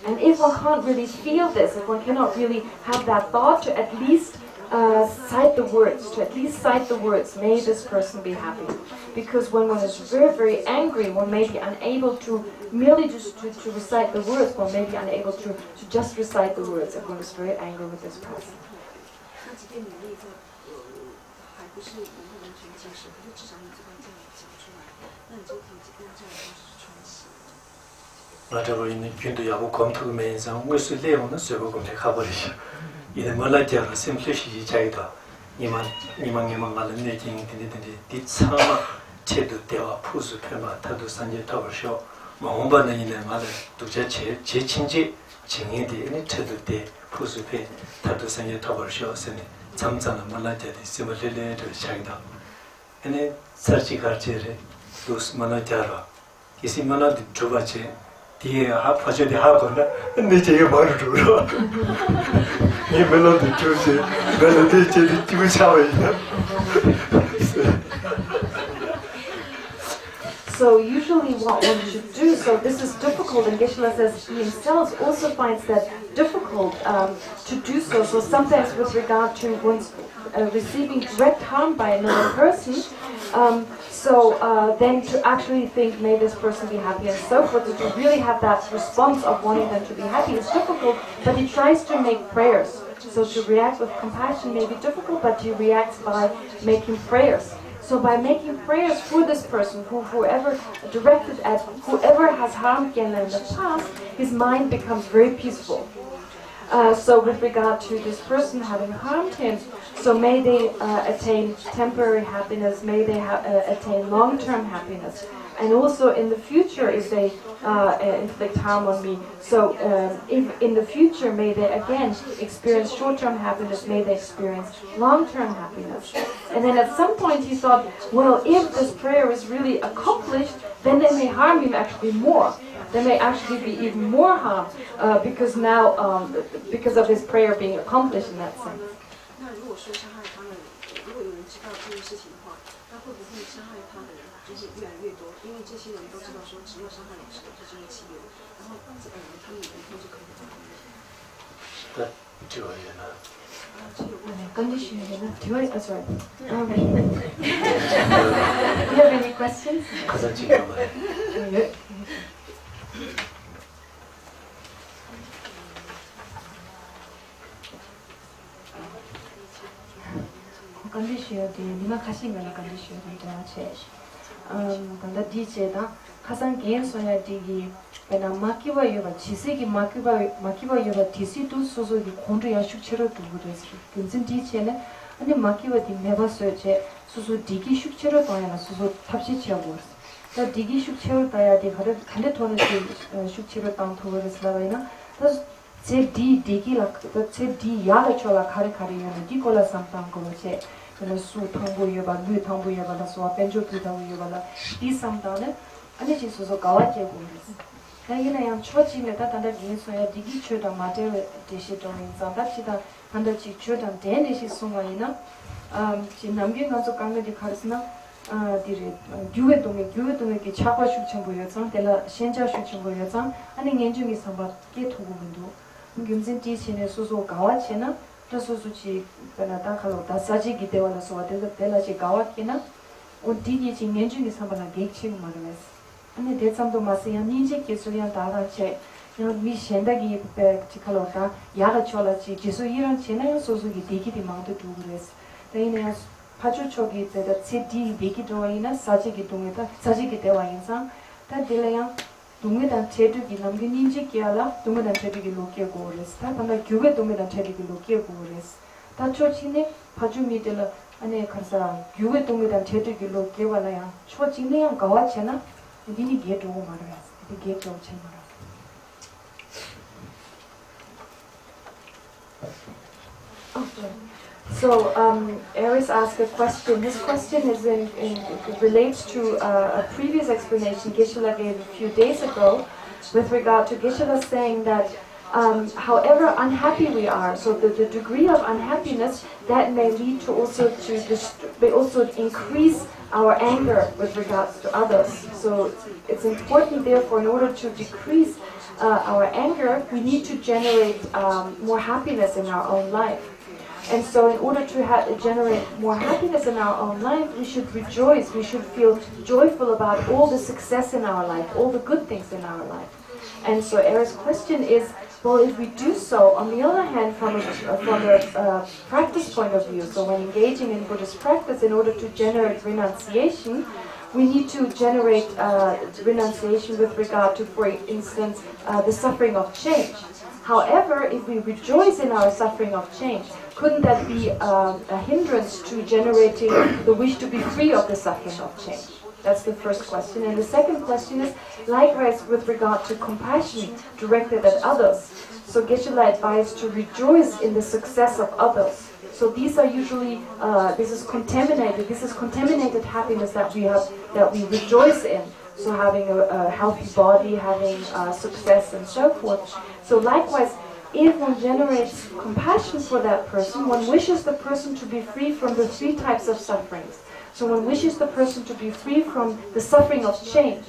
And if one can't really feel this, if one cannot really have that thought, to at least cite the words, may this person be happy. Because when one is very, very angry, one may be unable to merely just to recite the words, one may be unable to just recite the words if one is very angry with this person. 나도 이제 균도 야고 검토면서 무슨 내용은 sö고금에 가버리셔. 이제 몰라져라 심플리시 자이다. 이만 말은 내king 되는데 뒤참아 제도 대화 푸스 표마 다도 산제 타버셔. 뭐음반은 이내 말은 두제 제 친지 증인데 제도 대 푸스페 다도 산제 타버셔. 세네 잠잠은 몰라져야 심플리레를 자이다. ene sarchi garchere dus mana jara kisi mana jobache die ha phaje de ha gona ne je maru duro ye melo de chose melo de je tu chawe. So usually what one should do, so this is difficult, and Geshe-la says he himself also finds that difficult to do so. So sometimes with regard to one's receiving direct harm by another person, then to actually think, may this person be happy and so forth, to really have that response of wanting them to be happy is difficult, but he tries to make prayers. So to react with compassion may be difficult, but he reacts by making prayers. So by making prayers for this person, whoever has harmed Genla in the past, his mind becomes very peaceful. So with regard to this person having harmed him, so may they attain temporary happiness, may they attain long-term happiness. And also in the future, if they inflict harm on me, so if in the future may they again experience short-term happiness, may they experience long-term happiness. And then at some point he thought, well, if this prayer is really accomplished, then they may harm him actually more. There may actually be even more harm because now, because of his prayer being accomplished in that sense. Do you have any questions? condition di lima khasing na condition da che da DJ da khasan gen so ya digi pena makiwa yoba chisi gi makiwa yoba tisi tu so gi kondu ya shukchero tu budes kinsin DJ ne ani makiwa di meba so che so digi shukchero to ya so 탑시 치어 버스 다 digi shukchero ta ya di khale thone shukchero ta to bores la vaina 제 디 디기라 제 디야가 chola khare yana di kola samtang ko che kana su thangbo yoba lu thangbo yoba la so penjo tu thangbo yoba la di samtane ane ji so gawa che ko dayina yang choji me ta tanda gi so ya digi choda mate de shi to in sa da chi da tanda chi choda de ne shi so ma ina ji namge nga so kang de kharsna dire gyuwe dome ki chapa shukchang bo yotang tela shenja shukchang bo yotang ane ngenjungi samba ke thogu bindu gyumsin ti chine susu gawa chena ta susu chi kana ta khalo ta saji gi dewa la so de tela chi gawa kina o di gi chi ngenjungi samba la ge chi marves ane de samdo masi ya ninje ke so ya da da che no mi shenda gi pe chi khalo ta ya ga chola chi jisu iran chena susu gi de gi di mang de du gres taine 파주 쪽이 되다 CD 비기도이나 사지기 동에다 사지기 대와 인상 다 딜레야 동에다 제두기 남기 닌지기야라 동에다 제두기 로케고 그랬어 다 반다 교회 동에다 제두기 로케고 그랬어 다 초치네 파주 미들 안에 가서 교회 동에다 제두기 로케와라야 초치네야 가와체나 니니 게도 말이야 이 게도 chen 말아 So, Aris asked a question. His question is relates to a previous explanation Geshe-la gave a few days ago with regard to Geshe-la saying that however unhappy we are, so the degree of unhappiness, that may lead to may also increase our anger with regards to others. So it's important, therefore, in order to decrease our anger, we need to generate more happiness in our own life. And so in order to generate more happiness in our own life, we should rejoice, we should feel joyful about all the success in our life, all the good things in our life. And so Era's question is, well, if we do so, on the other hand, from a practice point of view, so when engaging in Buddhist practice, in order to generate renunciation, we need to generate renunciation with regard to, for instance, the suffering of change. However, if we rejoice in our suffering of change, couldn't that be a hindrance to generating the wish to be free of the suffering of change? That's the first question. And the second question is, likewise with regard to compassion directed at others. So Geshe-la advised to rejoice in the success of others. So these are usually, this is contaminated happiness that we rejoice in. So having a healthy body, having success and so forth. So likewise, if one generates compassion for that person, one wishes the person to be free from the three types of sufferings. So one wishes the person to be free from the suffering of change.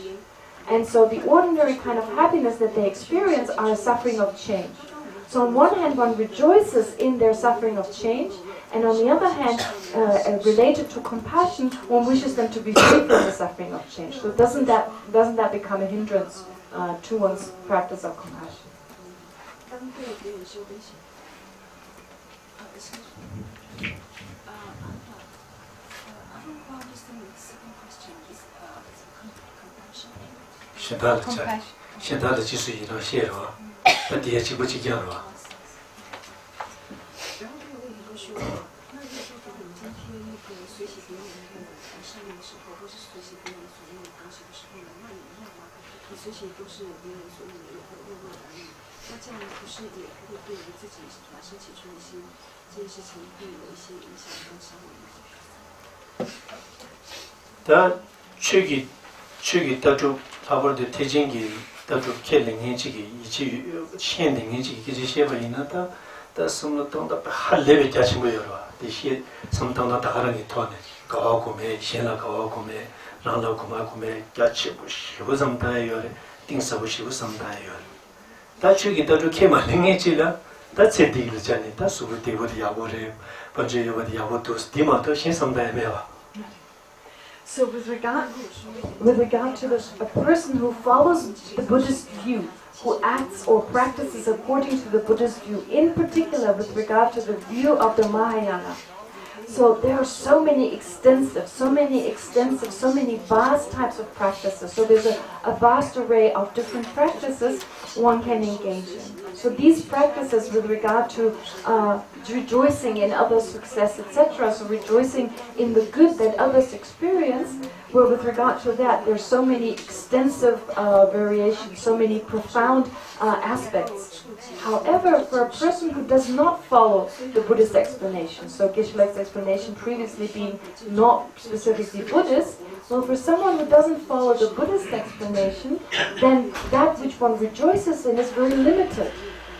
And so the ordinary kind of happiness that they experience are a suffering of change. So on one hand, one rejoices in their suffering of change, and on the other hand, related to compassion, one wishes them to be free from the suffering of change. So doesn't that become a hindrance to one's practice of compassion? 这些都是别人所以也会问问而已。那这样不是也会对于自己产生起初心，这件事情会有一些影响跟伤害吗？ 다 최기 따주 아버지 태진기 따주 켈링해지기 이치 시행링해지기 기지 시에버리나다 다 숨노동다 할레베 자신 거여라 대시 섬동다 다가랑이 토네 가고메 시나 가고메 라나 고마고메 같이 부시고 섬다요 띵서부시고 섬다요 다 최기 따주 케말링해지라 다 제디르잖니 다 수부티고디 야보레 번제 요바디 야보도 스티마도 신섬다에메와 So with regard to a person who follows the Buddhist view, who acts or practices according to the Buddhist view, in particular with regard to the view of the Mahayana. So there are so many extensive, so many vast types of practices. So there's a vast array of different practices one can engage in. So these practices with regard to rejoicing in others' success, etc., so rejoicing in the good that others experience, well, with regard to that, there's so many extensive variations, so many profound aspects. However, for a person who does not follow the Buddhist explanation, so Geshe-la's explanation previously being not specifically Buddhist, well, for someone who doesn't follow the Buddhist explanation, then that which one rejoices in is very limited.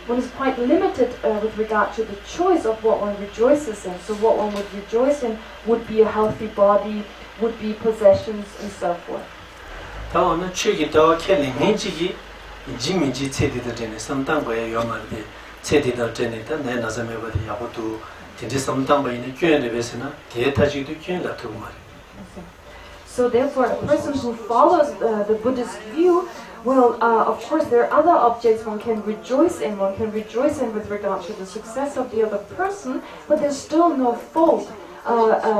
One is quite limited with regard to the choice of what one rejoices in. So what one would rejoice in would be a healthy body, would be possessions, and so forth. 다오는 최기도 켈링해지기 지미지 체디도 전에 삼당과의 요말데 체디도 전에다 내 나서메버디 야고도 진짜 삼당과 있는 교회에 비해서는 대타지도 교회라 두고 말이야. So therefore, a person who follows the Buddhist view, well, of course, there are other objects one can rejoice in. One can rejoice in with regard to the success of the other person, but there's still no fault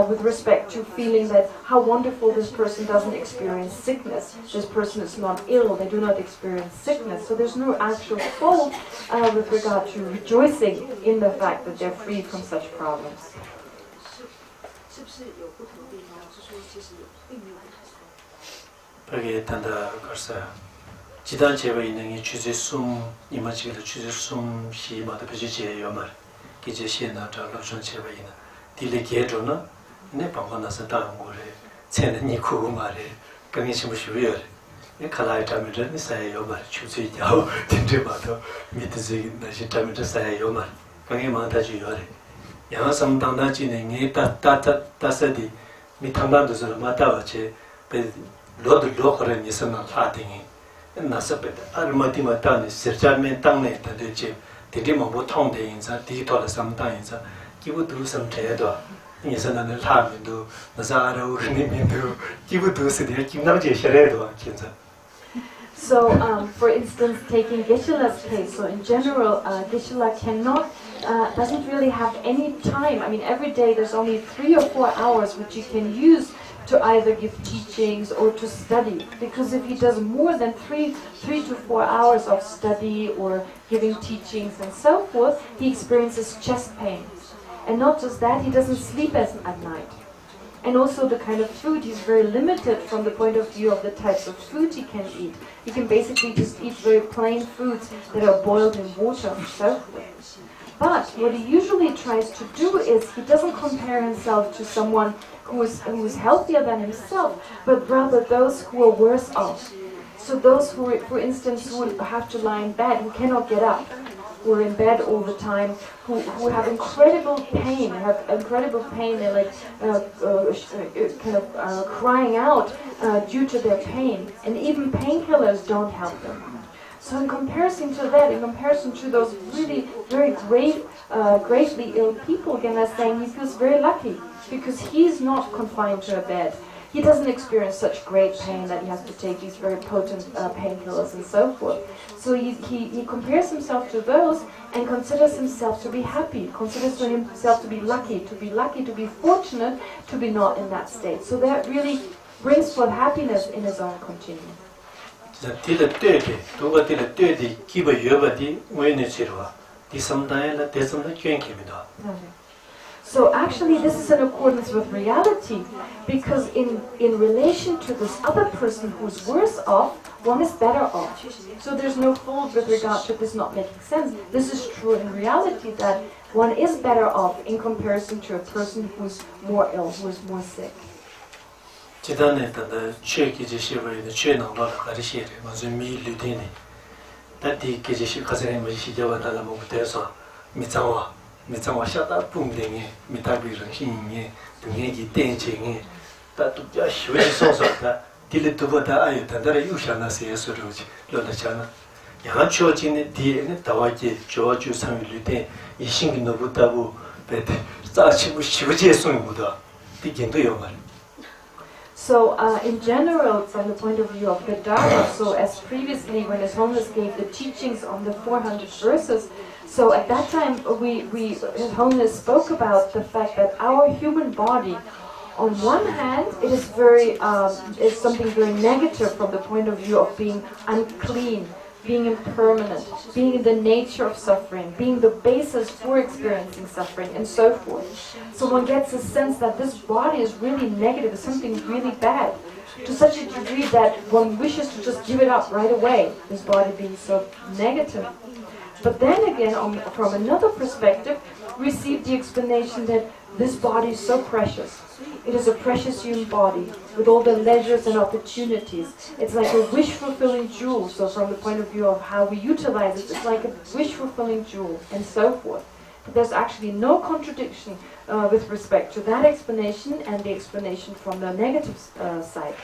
with respect to feeling that how wonderful this person doesn't experience sickness. This person is not ill, they do not experience sickness. So there's no actual fault with regard to rejoicing in the fact that they're free from such problems. 여기 단다 걸서 지단 제가 있는 이 주제 숨 이마지를 주제 숨 시마다 비지제요 말 기제 시에나 저로선 제가 있는 딜레 계조나 네 방관나서 다른 거래 ছে는 니고 말에 강이 심으시고요 이 칼라이 담을 사이요 말 주제요 진짜마도 밑에서 다시 담을 사이요 말 강이 많다지요 야 삼당나 진행이 따따따따서디 미탕반도서 마다와체 로드 로커는 있으면 하딩이 나서베 아르마티마타니 세르자면 땅내 되지 되리면 보통 돼 인사 디지털 삼당 인사 기부도 섬태도 인사는 하면도 나사라 우리님도 기부도 세대 김남제 셔래도 진짜. So, for instance, taking Geshe-la's case, so in general, Geshe-la doesn't really have any time. I mean, every day there's only 3 or 4 hours which you can use to either give teachings or to study. Because if he does more than 3 to 4 hours of study or giving teachings and so forth, he experiences chest pain. And not just that, he doesn't sleep at night. And also the kind of food, he's very limited from the point of view of the types of food he can eat. He can basically just eat very plain foods that are boiled in water and so forth. But what he usually tries to do is he doesn't compare himself to someone who is healthier than himself, but rather those who are worse off. So those who, for instance, who have to lie in bed, who cannot get up, who are in bed all the time, who have incredible pain, they're like crying out due to their pain, and even painkillers don't help them. So in comparison to that, in comparison to those really very greatly ill people, again, I'm saying he feels very lucky because he's not confined to a bed. He doesn't experience such great pain that he has to take these very potent painkillers and so forth. So he compares himself to those and considers himself to be happy, considers himself to be lucky, to be fortunate, to be not in that state. So that really brings forth happiness in his own continuum. So actually this is in accordance with reality, because in relation to this other person who's worse off, one is better off. So there's no fault with regard to this not making sense. This is true in reality, that one is better off in comparison to a person who's more ill, who is more sick. 지단에 다 최기지 시버의 최능로 가르시에 맞아 미르데니 다디 계지 가서에 뭐 시대와 달라 뭐 돼서 미장와 샤다 뿡댕이 미타비를 신이 등에기 땡쟁이 다도 쉬워지 소소다 딜레도보다 아유 단다라 유샤나세에 소로지 로다잖아 야 초진의 뒤에는 다와지 조주 상위르데 이 신기 노부다고 베데 싸치부 쉬워지 소이보다 디긴도요 말. So in general, from the point of view of the Dharma, so as previously when His Holiness gave the teachings on the 400 verses, so at that time His Holiness spoke about the fact that our human body, on one hand, it is is something very negative from the point of view of being unclean, being impermanent, being in the nature of suffering, being the basis for experiencing suffering, and so forth. So one gets a sense that this body is really negative, it's something really bad, to such a degree that one wishes to just give it up right away, this body being so negative. But then again, from another perspective, we receive the explanation that this body is so precious. It is a precious human body with all the leisures and opportunities. It's like a wish-fulfilling jewel. So from the point of view of how we utilize it, it's like a wish-fulfilling jewel, and so forth. But there's actually no contradiction with respect to that explanation and the explanation from the negative side.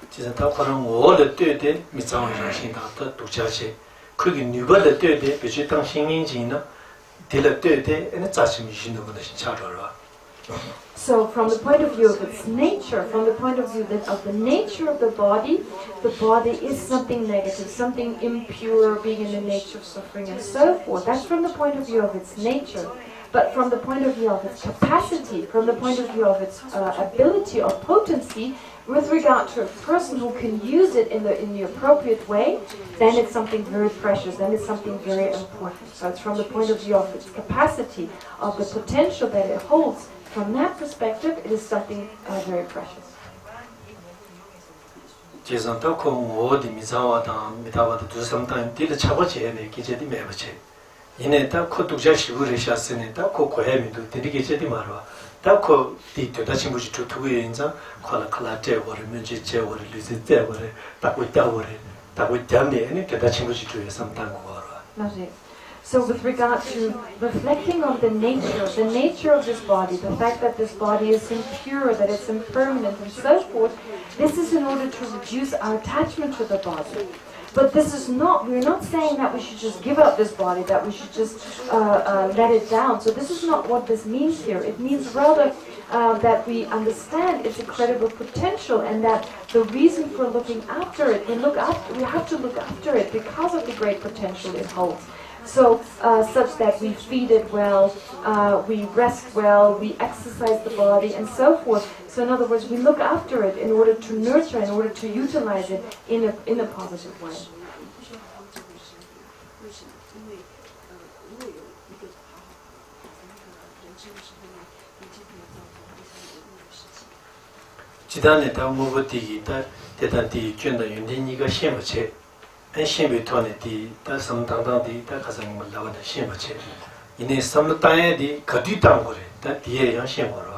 진짜 다 그런 거를 때때 미상을 신다다 독자시 그게 뉴벌의 때때 비슷한 신인지나 딜의 때때 에는 자신이 신는 거는 진짜로라. So from the point of view of its nature, from the point of view of the nature of the body is something negative, something impure, being in the nature of suffering and so forth. That's from the point of view of its nature. But from the point of view of its capacity, from the point of view of its ability or potency, with regard to a person who can use it in the appropriate way, then it's something very precious, then it's something very important. So it's from the point of view of its capacity, of the potential that it holds. From that perspective, it is something very precious. 제선도 그 어디 미사와다 미다와다 두 상담 딜 차고제네 기제디 매버체 이네 딱그 독자 시부를 샤스네 딱그 고해미도 드리게 제디 말아 딱그 디토다 친구지 두두의 인자 콜라콜라테 버리면 제제 버리 리즈테 버리 딱고 있다 버리 딱고 있다네 대다 친구지 두의 상담 거라. 맞아요. So with regard to reflecting on the nature of this body, the fact that this body is impure, that it's impermanent and so forth, this is in order to reduce our attachment to the body. But this is not, we're not saying that we should just give up this body, that we should just let it down. So this is not what this means here. It means rather that we understand its incredible potential, and that the reason for looking after it, we have to look after it because of the great potential it holds. So, such that we feed it well, we rest well, we exercise the body, and so forth. So, in other words, we look after it in order to nurture, in order to utilize it in a positive way. 지단에 다 뭐부터기 다 대단히 견다 윤진이가 시험을 안 시험이 토네디 다 성당당디 다 가서 몰라가 시험을 이내 삼로타에디 거뒤당 거래 다 뒤에 양 시험으로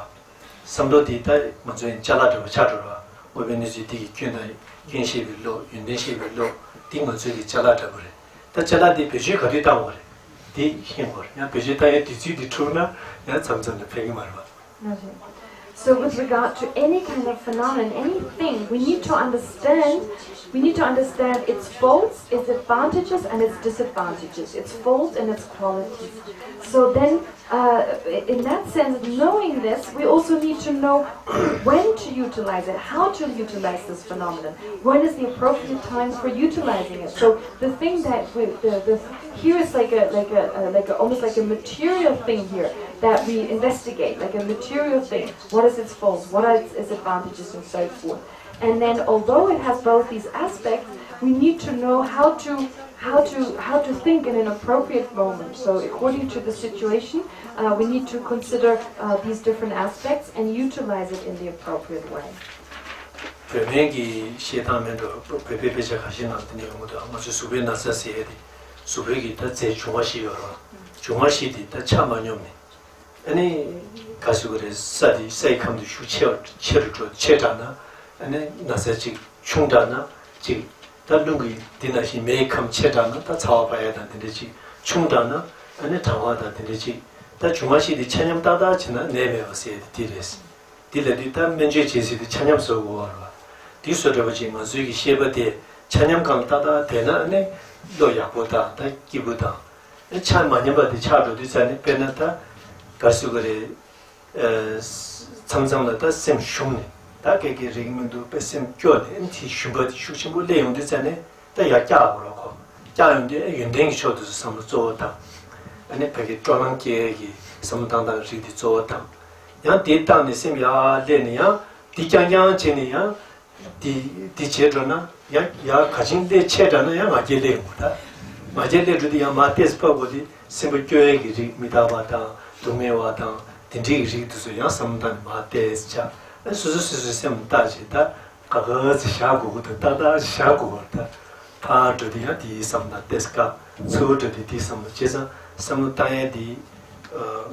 삼로디 다 먼저 잘라도 차도로 오베니지 디 견다 견시빌로 윤대시빌로 띵먼저기 잘라도 그래 다 잘라디 비지 거뒤당 거래 디 시험을 야 비지타에 디지디 투나 야 점점 배기 말아. So with regard to any kind of phenomenon, anything, we need to understand its faults, its advantages and its disadvantages, its faults and its qualities. So then, in that sense, knowing this, we also need to know when to utilize it, how to utilize this phenomenon, when is the appropriate time for utilizing it. So the thing that here is almost like a material thing here that we investigate, like a material thing. What is its faults? What are its advantages, and so forth. And then, although it has both these aspects, we need to know how how to think in an appropriate moment. So according to the situation, we need to consider these different aspects and utilize it in the appropriate way. 배명기 시담면도 배배배제 하시는 것도 아주 수배 나서세요. 수배기 다 제중화시요. 중화시디 다 참만요네. 아니 가수그래 사디 사이kam도 휴체어 체를 줘 체잖아. 아니 나서지 충다나 지 다른기 디나시 메이캄 체잖아. 다 잡아봐야 되는지 충다나 아니 당화다 되는지 다 중화시디 천년 따다 지나 내매어세요. 디레스. 디레디 다 면제 제시디 천년 쏘고 와라. 디소르버지 마즈기 셰바데 찬양강 따다 되나네 노야보다 다 기보다 참 많이 봐도 차도 되잖아 배나다 가수거래 참상나다 셈 shum네 다게게 리그먼도 베셈 껴데 MT 슈버디 슈심고 내용 되잖아 다 야자고라고 자연데 윤댕이 쇼도 섬做다 아니 베게 쪼랑게기 섬당당 리디 做다 야 데이터네 셈야 레니야 디장장 제니야 디체드나 야 가진데 체잖아 야 맞게래 거다 맞게래 주디 야 마테스 파고디 심을 교회기 미다바다 도메와다 딘지기 두서 야 삼단 마테스 차 수수수수 셈 따지다 가거지 샤고부터 따다 샤고부터 파드디야 디 삼나 데스카 소드디 디 삼 제자 삼다에디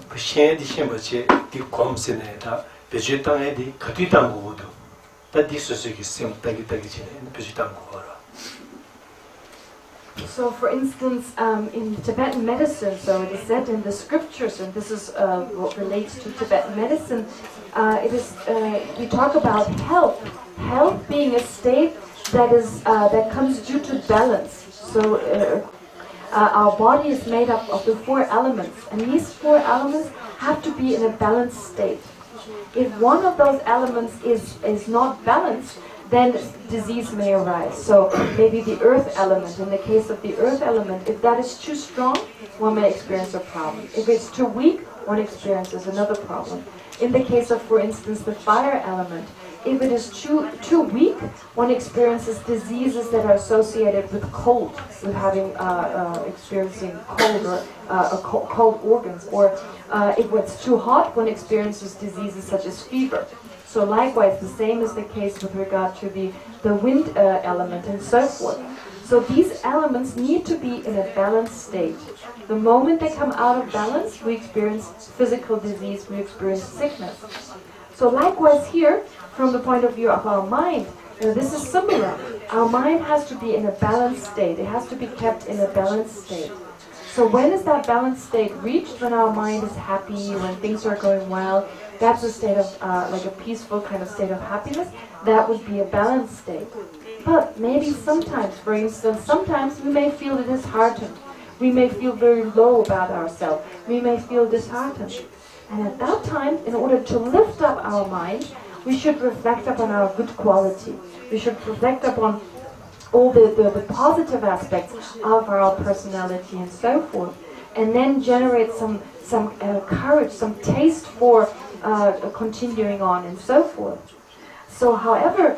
부신디 심버체 디 콤세네다 베제탕에디 카티탕고도 So, for instance, in Tibetan medicine, so it is said in the scriptures, and this is what relates to Tibetan medicine, it is we talk about health. Health being a state that is that comes due to balance. So, our body is made up of the 4 elements, and these 4 elements have to be in a balanced state. If one of those elements is not balanced, then disease may arise. So maybe the earth element, in the case of the earth element, if that is too strong, one may experience a problem. If it's too weak, one experiences another problem. In the case of, for instance, the fire element, if it is too weak, one experiences diseases that are associated with cold, with having experiencing cold or cold organs. Or if it's too hot, one experiences diseases such as fever. So likewise, the same is the case with regard to the wind element and so forth. So these elements need to be in a balanced state. The moment they come out of balance, we experience physical disease, we experience sickness. So likewise here, from the point of view of our mind, this is similar. Our mind has to be in a balanced state. It has to be kept in a balanced state. So when is that balanced state reached? When our mind is happy, when things are going well. That's a state of, like a peaceful kind of state of happiness. That would be a balanced state. But maybe sometimes, for instance, sometimes we may feel disheartened. We may feel very low about ourselves. We may feel disheartened. And at that time, in order to lift up our mind, we should reflect upon our good quality. We should reflect upon all the positive aspects of our personality and so forth. And then generate some courage, some taste for continuing on and so forth. So however,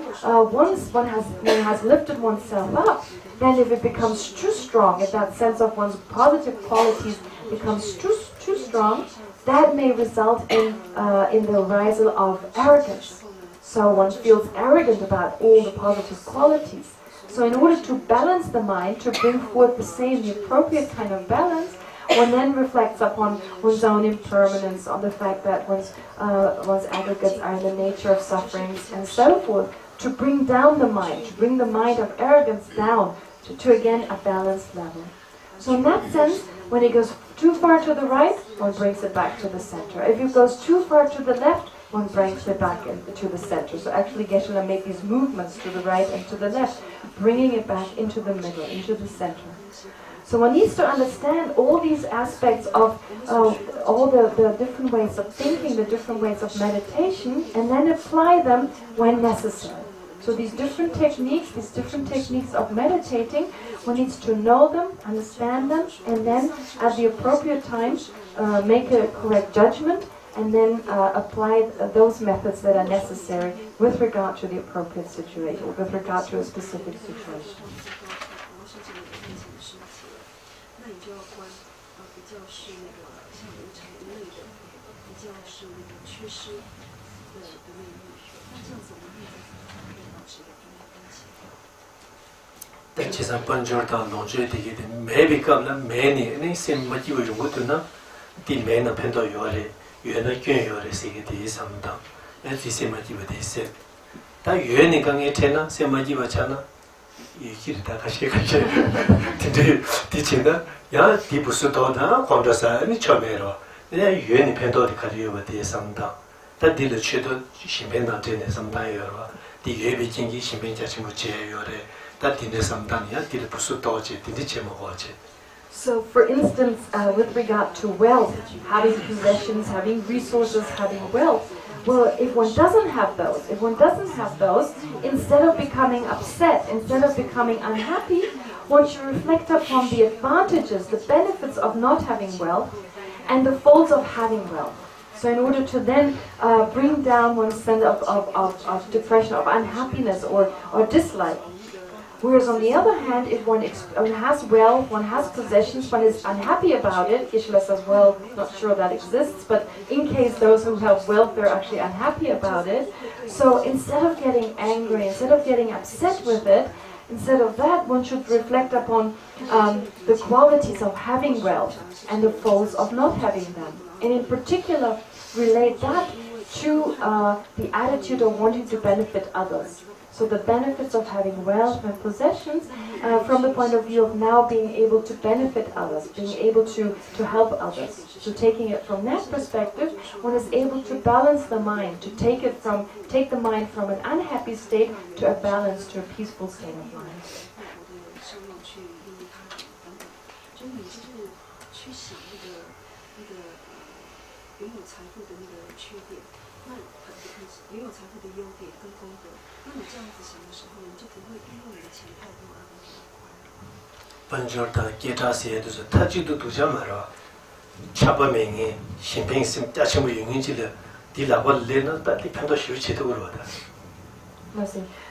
once one has lifted oneself up, then if it becomes too strong, if that sense of one's positive qualities becomes too strong, that may result in the rise of arrogance. So one feels arrogant about all the positive qualities. So in order to balance the mind, to bring forth the appropriate kind of balance, one then reflects upon one's own impermanence, on the fact that one's aggregates are in the nature of sufferings and so forth, to bring down the mind, to bring the mind of arrogance down to again a balanced level. So in that sense, when it goes too far to the right, one brings it back to the center. If it goes too far to the left, one brings it back to the center. So actually Geshe-la made these movements to the right and to the left, bringing it back into the middle, into the center. So one needs to understand all these aspects of all the different ways of thinking, the different ways of meditation, and then apply them when necessary. So these different techniques of meditating, one needs to know them, understand them, and then at the appropriate time make a correct judgment, and then apply those methods that are necessary with regard to the appropriate situation, with regard to a specific situation. 比较是那个像无常一类的，比较是那个缺失的内域。那这样子我们内在怎么可以保持一个平衡跟协调？但其实本质上弄出来的每笔干了每年那些没机会用过的呢，第每年碰到有的，有的捐有的是一个第一上当，那这些没机会的些，但有你刚一天呢，些没机会吃呢，也记得大家些个些，的前呢，呀，第不是到的，或者是你吃没了，人家有你碰到的看就有个第一上当，但第二去到新碰到这点上当有了，第有比经济新碰家全部节有的。So, for instance, with regard to wealth, having possessions, having resources, having wealth, well, if one doesn't have those, instead of becoming upset, instead of becoming unhappy, one should reflect upon the advantages, the benefits of not having wealth, and the faults of having wealth. So in order to then bring down one's sense of depression, of unhappiness or dislike. Whereas on the other hand, if one has wealth, one has possessions, one is unhappy about it, Ishla says, well, not sure that exists, but in case those who have wealth, they're actually unhappy about it. So instead of getting angry, instead of getting upset with it, instead of that, one should reflect upon the qualities of having wealth and the faults of not having them. And in particular, relate that to the attitude of wanting to benefit others. So the benefits of having wealth and possessions from the point of view of now being able to benefit others, being able to help others. So taking it from that perspective, one is able to balance the mind, to take the mind from an unhappy state to a balanced, to a peaceful state of mind. Banjorta geta se do tajidu do jamara chaba mengi shimping sim tachimu yungin jile di la wal lena ta di pando shiu chi to ro da.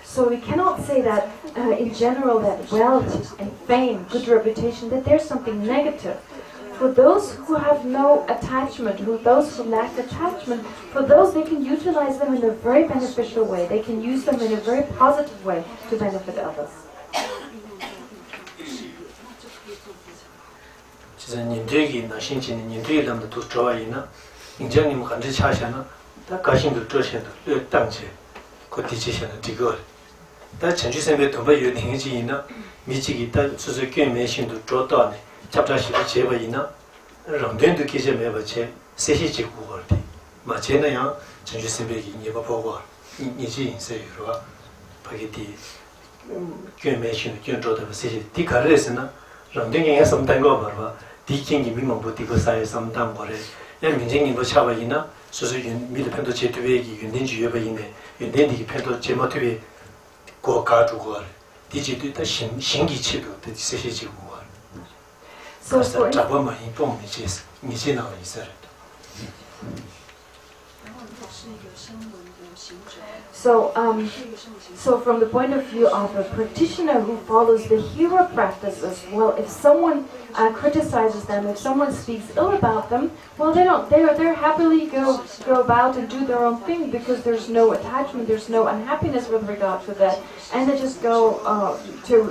So we cannot say that in general that wealth and fame, good reputation, that there's something negative. For those who have no attachment, those who lack attachment, for those they can utilize them in a very beneficial way. They can use them in a very positive way to benefit others. Ninjegi na shinchi ninjegi lam tu chowa ina ninjegi mu kan cha sha na ta ga shin du zhe xian de le dang jie ko di ji xian de di ge da chen ju sen bei dong bei yu ning ji ina mi ji gi da zu zu ge me xin du zhuo da ne chap zha xi de jie bei ina rong den de ge jie me ba che se xi ji gu ge de ma che na yang chen ju sen bei gi ni ba po guo ni ji yin se yu ba ba ge di ge me xin du ge zhuo de se xi di ka le se na rong den ge ya sam dang go ba ba 디킹이 민망부디고 사회 상담 거래 야 민정님도 차바이나 수수윤 미르편도 제도회기 윤den지 여바이네 윤den디 편도 제모트비 고가주고 디지도 다 신기치도 세세지고 So for 잡아만 인폼 미지 나와 있어요. So from the point of view of a practitioner who follows the hero practices, well, if someone criticizes them, if someone speaks ill about them, well, they're happily go about and do their own thing because there's no attachment, there's no unhappiness with regard to that, and they just go to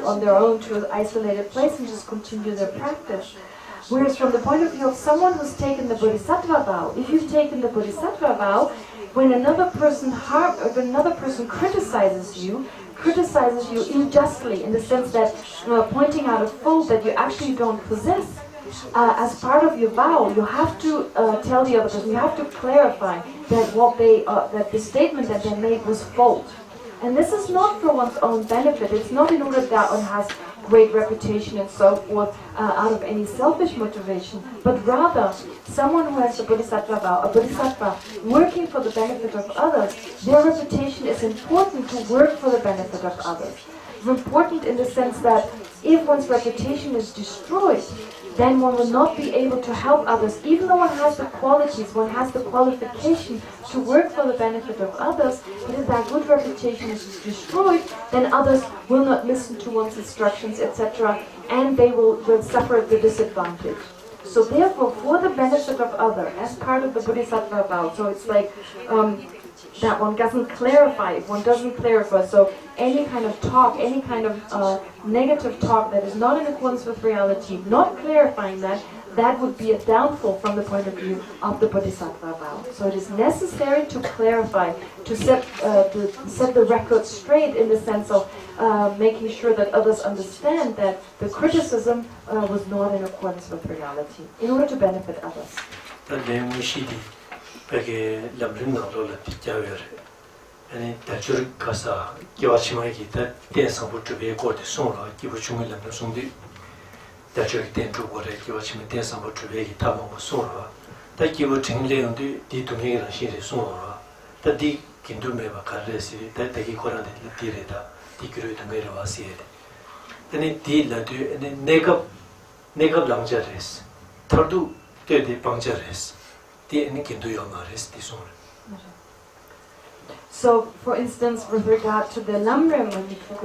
on their own to an isolated place and just continue their practice. Whereas from the point of view of someone who's taken the Bodhisattva vow, if you've taken the Bodhisattva vow, when another person criticizes you unjustly, in the sense that pointing out a fault that you actually don't possess, as part of your vow, you have to tell the other person, you have to clarify that that the statement that they made was fault. And this is not for one's own benefit. It's not in order that one has great reputation and so forth out of any selfish motivation, but rather someone who has the Bodhisattva vow, a Bodhisattva working for the benefit of others, their reputation is important to work for the benefit of others. It's important in the sense that if one's reputation is destroyed, then one will not be able to help others. Even though one has the qualities, one has the qualification to work for the benefit of others, but if that good reputation is destroyed, then others will not listen to one's instructions, etc., and they will suffer the disadvantage. So therefore, for the benefit of others, as part of the Bodhisattva vow, so it's like that one doesn't clarify, so any kind of talk, any kind of negative talk that is not in accordance with reality, not clarifying that would be a downfall from the point of view of the Bodhisattva vow. So it is necessary to clarify, to set the record straight in the sense of making sure that others understand that the criticism was not in accordance with reality, in order to benefit others. Perché la prima parola di chiave è da giù casa che va cima che da tensa può trovare corte sono che può cima la persona di da giù dentro corre che va cima tensa può trovare che tamo sono da che va cima le di domini la sera sono da di che tu me va carresi da che corre di dire da di che tu me va siete e di la di nega blanjares tardu te de blanjares. So, for instance, with regard to the Lamrim,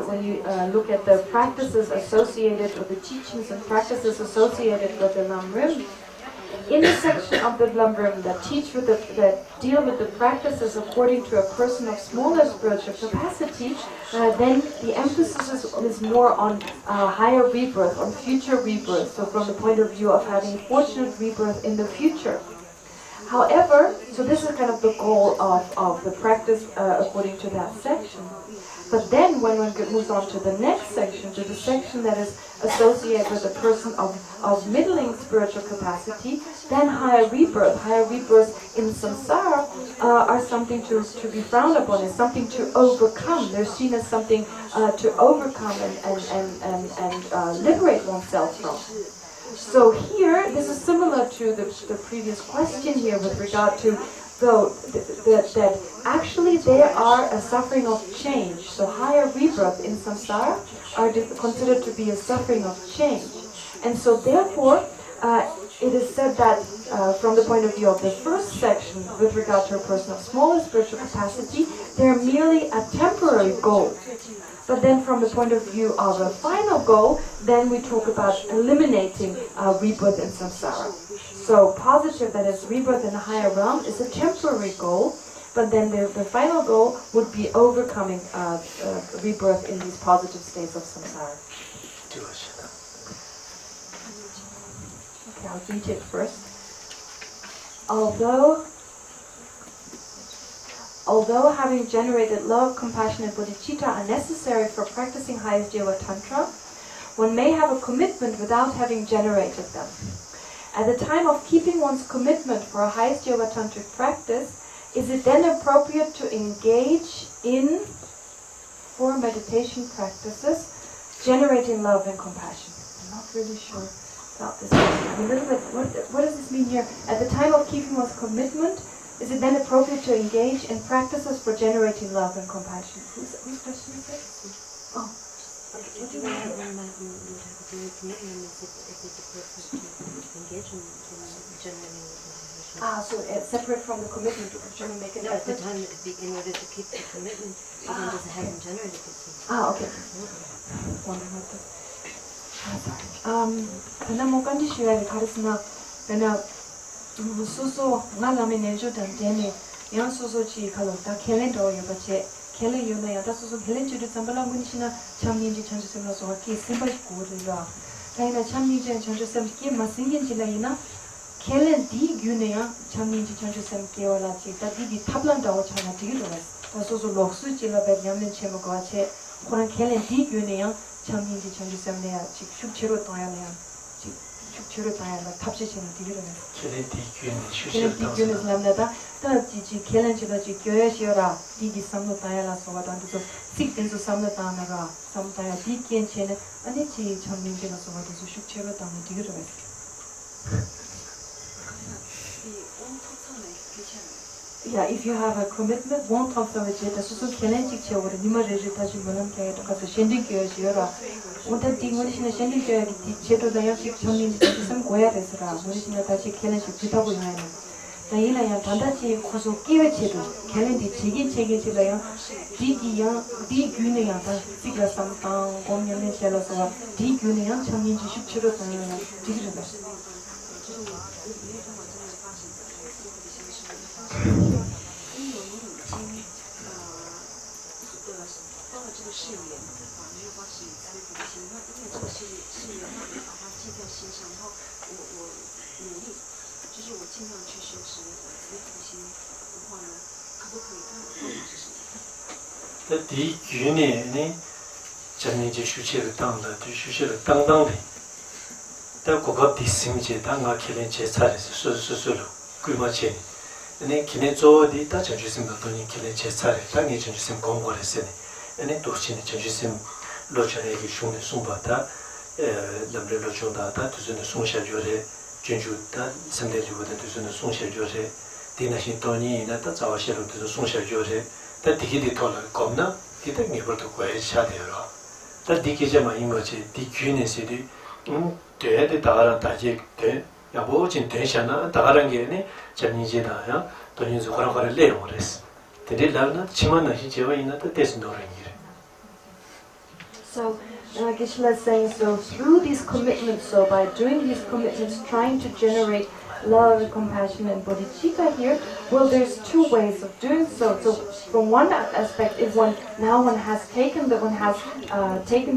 when you look at the practices associated, or the teachings and practices associated with the Lamrim, in the section of the Lamrim that deal with the practices according to a person of smaller spiritual capacity, then the emphasis is more on higher rebirth, on future rebirth, so from the point of view of having fortunate rebirth in the future. However, so this is kind of the goal of the practice according to that section. But then when one moves on to the next section, to the section that is associated with a person of middling spiritual capacity, then higher rebirth in samsara are something to be frowned upon, is something to overcome. They're seen as something to overcome and liberate oneself from. So here, this is similar to the previous question here with regard to that actually there are a suffering of change. So higher rebirth in samsara are considered to be a suffering of change. And so therefore, it is said that from the point of view of the first section with regard to a person of smaller spiritual capacity, they're merely a temporary goal. But then from the point of view of a final goal, then we talk about eliminating rebirth in samsara. So positive, that is rebirth in a higher realm, is a temporary goal, but then the final goal would be overcoming rebirth in these positive states of samsara. Okay, I'll read it first. Although having generated love, compassion, and bodhicitta are necessary for practicing highest yoga tantra, one may have a commitment without having generated them. At the time of keeping one's commitment for a highest yoga tantric practice, is it then appropriate to engage in, for meditation practices, generating love and compassion? I'm not really sure about this. A little bit. What does this mean here? At the time of keeping one's commitment, is it then appropriate to engage in practices for generating love and compassion? Whose question is it? Oh. What do you mean? One might not have a very commitment. Is it appropriate to engage in generating love and compassion? So separate from the commitment to actually make an effort? At the time, in order to keep the commitment, one doesn't have generated it. Okay. Wondering what this. Sorry. Kana mo condition karisma kana suso ngalami nejudan dene yan suso chi khalo ta khelen do yobache khelen yuna ya ta suso khelen chu de sambala munishina chamni ji chanju semla so ki simba ko riga kaina chamni ji chanju sem ki masingin ji laina khelen di gyune ya chamni ji chanju sem ke wala chi ta di tablan da o chana di ro ta suso loksu ji la be yamen chemo ko che khoran khelen di gyune ya chamni ji chanju sem ne ya chi shukchero to ya ne shukchero ta ya la tabje chena di ro ne khelen di gyune lamnada ta ji khelen ji da ji gyoya shiora di samno ta ya la so wa dan so sik den so samno ta na ga sam ta ya di kien chene ani chi chamni ji na so wa so shukchero ta ne di ro ne 이 온토천의 괜찮아요. yeah, if you have a commitment, won't talk about it. The social challenge che over nima rejetaji manam kaya to kaso shending kyo jira. Unta dingmoni shina shending kyo di cheto da ya sik choni di sam goya resra. Moni shina ta chi challenge bita go yana. Na yina ya tanda chi khoso kiwe cheto. Challenge di chegi chila ya di ya di gyune ya ta sikla sam tang gomnya ne chela so di gyune ya changin ji shuk chiro ta ya di gira. 誓言，把没有把誓言赐给心，那因为这个誓言，那我把它记在心上，然后我努力，就是我尽量去修持那个慈悲福心的话呢，可不可以？它的方法是什么？在第一年呢，咱们就学习了当的，就学习了当的。但国家第四届当我开年节菜的是了，规模钱。那今年做的大城市什么多年开年节菜的，当年城市什么广告的是呢？ ane dorshin chanjusim lochane ki shungne sumba ta lamre lochonda ta tuzune sungsha jore junju ta samde jugoda tuzune sungsha jore dina shin toni na ta zawashelo tuzune sungsha jore ta dikidi tola komna kita ngibordo kwae shade yoro ta dikije ma ingoche dikyune sidi de dagaran taje de yabo jin denshana dagaran ge ne jamnije da ya tonin zu khara le yores tede lavna chimana hi jewa ina ta desnorengi. So, Geshe-la is saying, so through these commitments, so by doing these commitments, trying to generate love and compassion and bodhicitta here, well, there's two ways of doing so. So, from one aspect, if one has taken the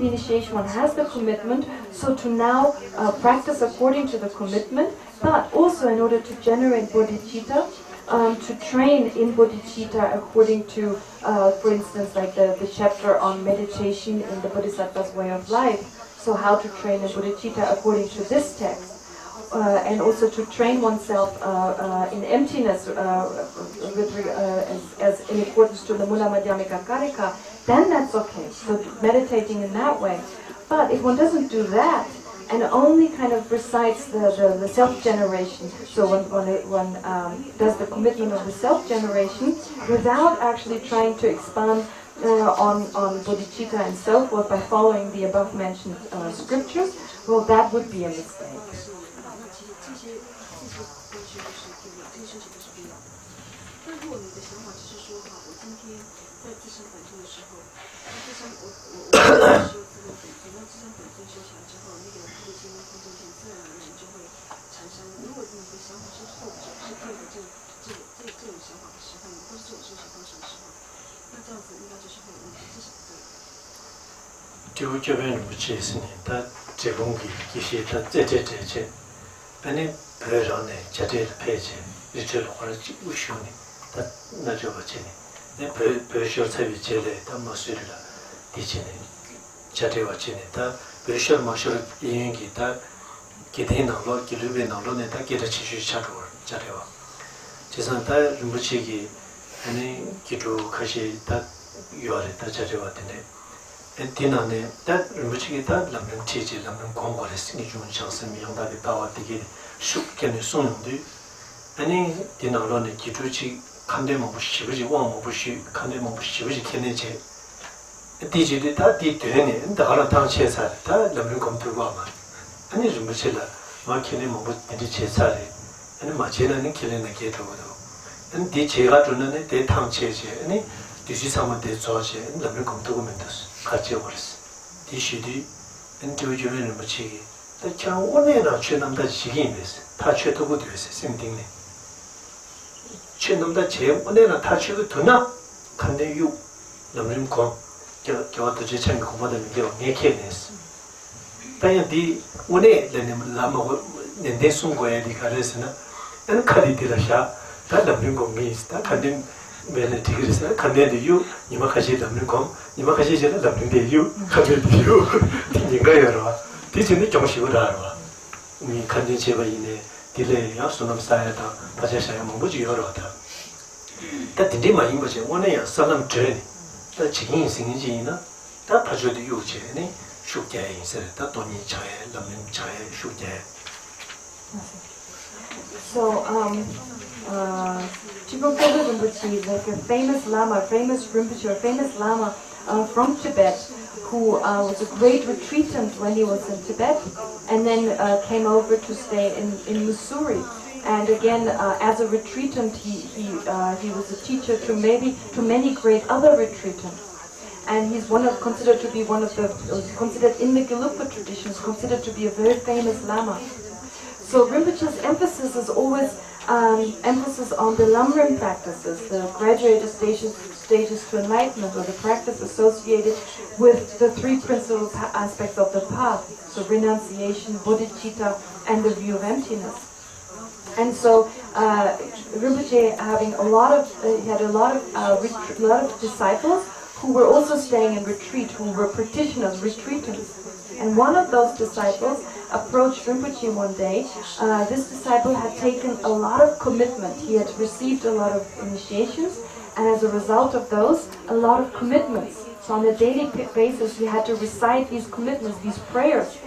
initiation, one has the commitment, so to now practice according to the commitment, but also in order to generate bodhicitta, to train in bodhicitta according to, for instance, like the chapter on meditation in the Bodhisattva's way of life. So how to train in bodhicitta according to this text. And also to train oneself in emptiness as in accordance to the Mula Madhyamika Karika, then that's okay. So meditating in that way. But if one doesn't do that, and only kind of recites the self-generation, so one does the commitment of the self-generation without actually trying to expand on bodhicitta and so forth by following the above-mentioned scriptures, well, that would be a mistake. And Tinane, that Ruchiki, that Lamon Tiji, Lamon Congress, Nijun Chanson, Yonda, the Tawa, the Shuk can soon do. Any Dinalone, Kituchi, Kandemo Shivaji, one Bushi, Kandemo Shivaji, Keneche. Digi did that, did to any, and the Haratan Chesar, that Lamon come to Rama. And is Muchilla, Markinemo with the Chesari, and Machina and killing the gate over. And Dichera to Nane, they town chase, any. This is someone they saw and let me come to Mentos, Kachiovers. Tishidi, and do you in Machigi. The Chan one and a chinam that she is, touch it to good use, same thing. Chinam that chair, one and a touch it to not, can they you? Lamrim come, Gavata Jachan Commodam, your nakedness. Then the one a lama, then they soon go at the Caresina, and Kadidasha, that Lamrim means that can. When the Tigris condemned you, Nimakashi Lamicom, Nimakashi Laminde you, condemned you, Tinigayara, teaching the Jomshivara. We condemn Cheva in a delay, Sunam Sayata, Pajasha Mambuji Yorota. That the Dima English, 1 year, Salam journey, that Chikin singing, that Pajud Yucheni, Shuka, that Tony Chai, Lamin Chai, Shuka. So, Chibok Rinpoche, like a famous Lama, famous Rinpoche, or famous Lama from Tibet, who was a great retreatant when he was in Tibet, and then came over to stay in Missouri. And again, as a retreatant, he was a teacher to many great other retreatants. And he's considered to be considered in the Gelugpa traditions, considered to be a very famous Lama. So Rinpoche's emphasis is always emphasis on the Lamrim practices, the graduated stages to enlightenment, or the practice associated with the three principal aspects of the path, so renunciation, bodhicitta, and the view of emptiness. And so Rinpoche had a lot of disciples who were also staying in retreat, who were practitioners, retreatants. And one of those disciples approached Rinpoche one day. This disciple had taken a lot of commitment. He had received a lot of initiations, and as a result of those, a lot of commitments. So on a daily basis, he had to recite these commitments, these prayers.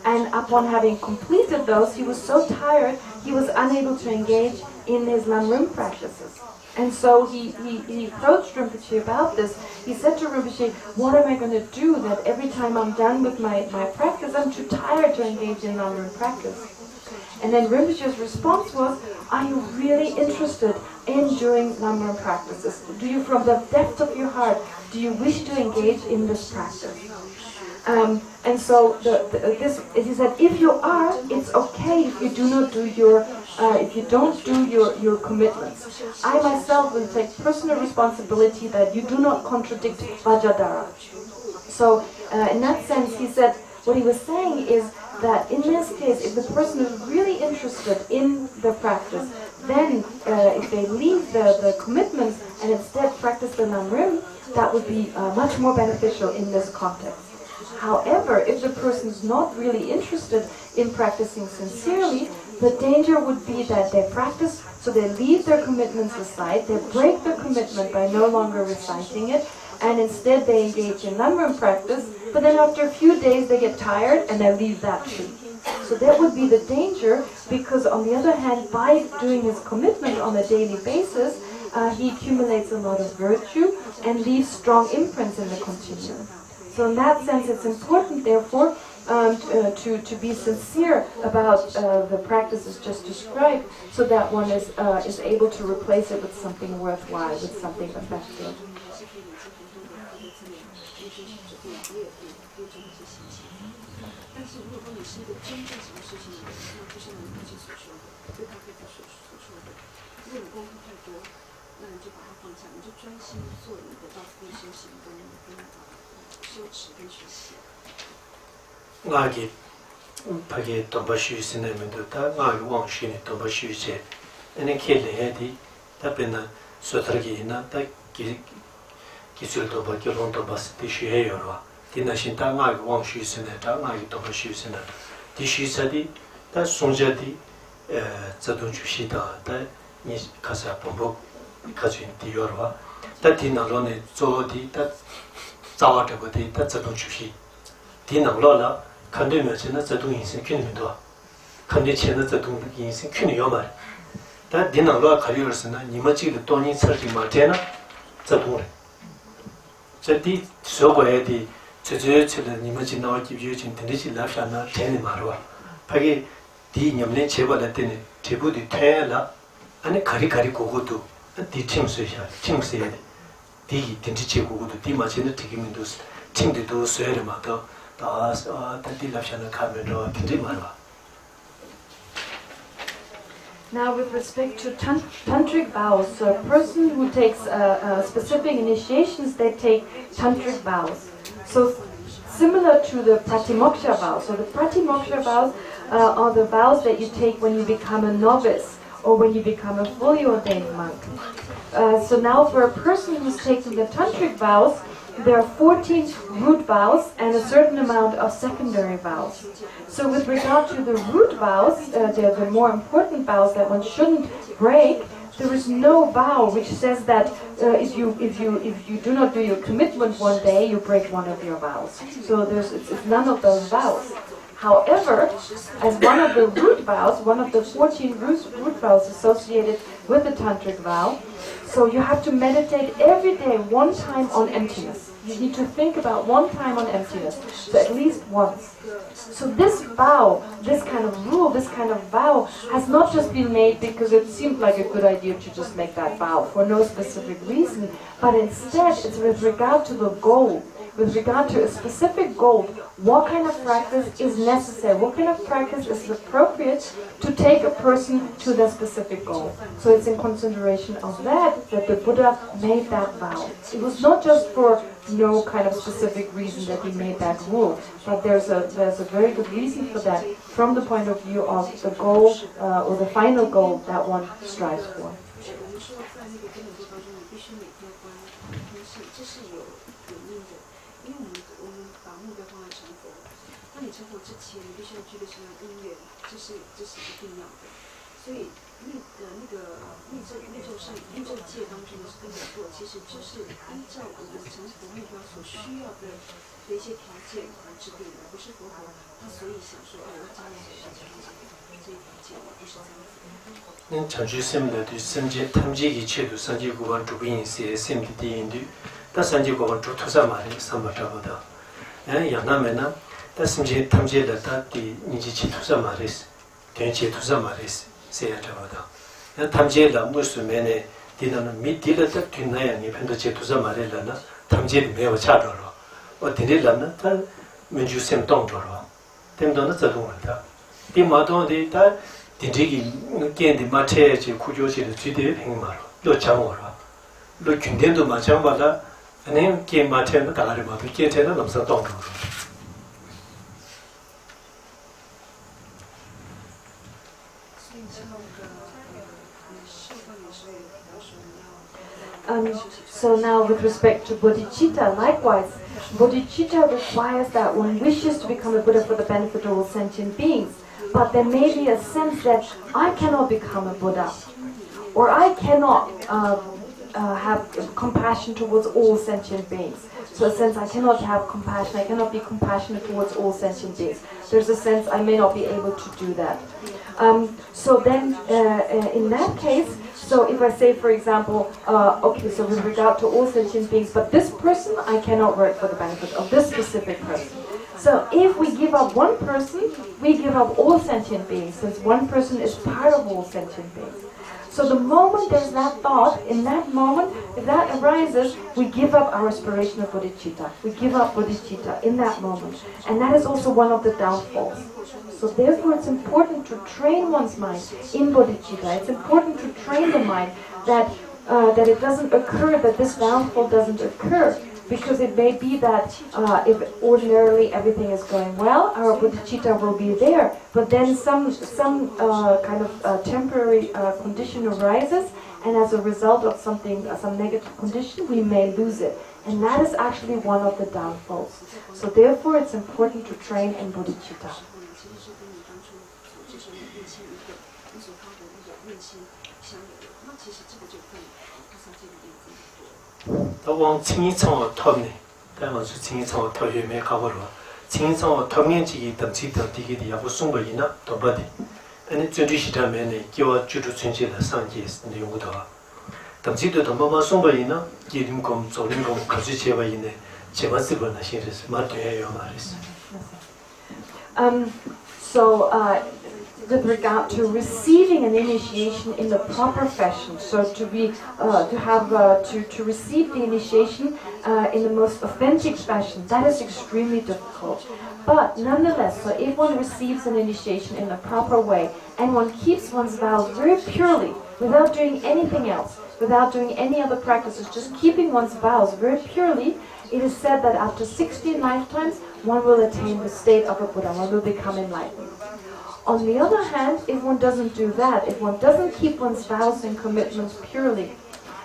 And upon having completed those, he was so tired, he was unable to engage in his Lamrim practices. And so he approached Rinpoche about this. He said to Rinpoche, what am I going to do that every time I'm done with my practice, I'm too tired to engage in Lamrim practice? And then Rinpoche's response was, are you really interested in doing Lamrim practices? Do you, from the depth of your heart, do you wish to engage in this practice? And so he said, if you are, it's okay if you do not do if you don't do your commitments. I myself will take personal responsibility that you do not contradict Vajradhara. So in that sense, he said, what he was saying is that in this case, if the person is really interested in the practice, then if they leave the commitments and instead practice the Namrim, that would be much more beneficial in this context. However, if the person is not really interested in practicing sincerely, the danger would be that they practice, so they leave their commitments aside, they break their commitment by no longer reciting it, and instead they engage in Lamrim practice, but then after a few days they get tired and they leave that too. So that would be the danger, because on the other hand, by doing his commitment on a daily basis, he accumulates a lot of virtue and leaves strong imprints in the continuum. So in that sense, it's important, therefore, to be sincere about the practices just described, so that one is able to replace it with something worthwhile, with something effective. ngāgi pāki tōmba shū sīnā miñṭu tā ngāgi wāng shūni tōmba shū chē ane kēli hē di tā pēnā sōtara ki hīnā tā kīsūl tōmba ki rōng tōmba sī tī shū hē yorwa tī nā shīn tā ngāgi wāng shū sīnā tā ngāgi tōmba shū sīnā tī shū sā di tā sōngja di tsadōng chū shī tā tā nī kāsā pōmbō kāchū tī yorwa tā tī nā lō nē tsō di tā tsawa tāpa di tā tsadōng chū shī tī nā lō lā kandu myoche na tsadung yinsen kyun midwa kandu che na tsadung yinsen kyun yomari ta dinang loa kari yorsi na nima chigda tonyin sarji ma te na tsadung re cha di sogo ya di tsuzuyo chila nima chi nawa kibyo chin tindi chi lafsha na teni marwa pagi di nyamne cheba la teni chebu di tuya la ane kari gogo tu di ching suya sha ching suya di tindi che gogo tu di ma chi na tiki mi dus ching di do suya re ma to Now, with respect to tantric vows, so a person who takes specific initiations, they take tantric vows. So, similar to the pratimoksha vows. So, the pratimoksha vows are the vows that you take when you become a novice or when you become a fully ordained monk. So now, for a person who's taken the tantric vows, there are 14 root vows and a certain amount of secondary vows. So with regard to the root vows, they're the more important vows that one shouldn't break. There is no vow which says that if you do not do your commitment one day, you break one of your vows. So it's none of those vows. However, as one of the root vows, one of the 14 root vows associated with the tantric vow, so you have to meditate every day one time on emptiness. You need to think about one time on emptiness, so at least once. So this vow, this kind of rule, this kind of vow has not just been made because it seemed like a good idea to just make that vow for no specific reason, but instead it's with regard to the goal, with regard to a specific goal. What kind of practice is necessary? What kind of practice is appropriate to take a person to the specific goal? So it's in consideration of that the Buddha made that vow. It was not just for no kind of specific reason that he made that rule, but there's a very good reason for that from the point of view of the goal or the final goal that one strives for. 장주 쌤들 선제 탐지기 체도 선제 고반 주빈세 쌤디인데 다 선제 고반 주투사 말이 삼바타보다 야나메나 다 선제 탐지다 다디 니지 치투사 말이스 대체 투사 말이스 세야타보다 탐지다 무슨 메네 디나는 미디르다 뒤나야 니 펜도 제투사 말이라나 탐지 매워 차더러 어디들라나 다 민주 쌤 동더러 템도는 자동한다 디마도디 다 딘지기 겐디 마체지 구조지의 주대 행마로 또 장어로 또 군대도 마찬가지다 아니 게 마체는 달아리마도 게체는 넘서 동으로 So now with respect to bodhicitta, likewise, bodhicitta requires that one wishes to become a Buddha for the benefit of all sentient beings. But there may be a sense that I cannot become a Buddha, or I cannot have compassion towards all sentient beings. So a sense I cannot have compassion, I cannot be compassionate towards all sentient beings. There's a sense I may not be able to do that. So then, in that case, so if I say, for example, okay, so with regard to all sentient beings, but this person, I cannot work for the benefit of this specific person. So if we give up one person, we give up all sentient beings, since one person is part of all sentient beings. So the moment there's that thought, in that moment, if that arises, we give up our aspiration of bodhicitta. We give up bodhicitta in that moment. And that is also one of the downfalls. So therefore it's important to train one's mind in bodhicitta. It's important to train the mind that it doesn't occur, that this downfall doesn't occur. Because it may be that if ordinarily everything is going well, our bodhicitta will be there. But then some kind of temporary condition arises, and as a result of something, some negative condition, we may lose it. And that is actually one of the downfalls. So therefore it's important to train in bodhicitta. 또 칭이청어 톱네. 다만수 칭이청어 톱에 가버려. 칭이청어 톱면지기 덤치더 디기디 야부 숨버이나 도바디. 아니 전주시다면에 기와 주주 전체의 상계스 내용도. 덤치도 덤바마 숨버이나 기림검 조림검 같이 제바이네. 제바스버나 시리스 맞대요 말이스. So with regard to receiving an initiation in the proper fashion, so to receive the initiation in the most authentic fashion, that is extremely difficult. But nonetheless, so if one receives an initiation in the proper way and one keeps one's vows very purely, without doing anything else, without doing any other practices, just keeping one's vows very purely, it is said that after 16 lifetimes, one will attain the state of a Buddha, one will become enlightened. On the other hand, if one doesn't do that, if one doesn't keep one's vows and commitments purely,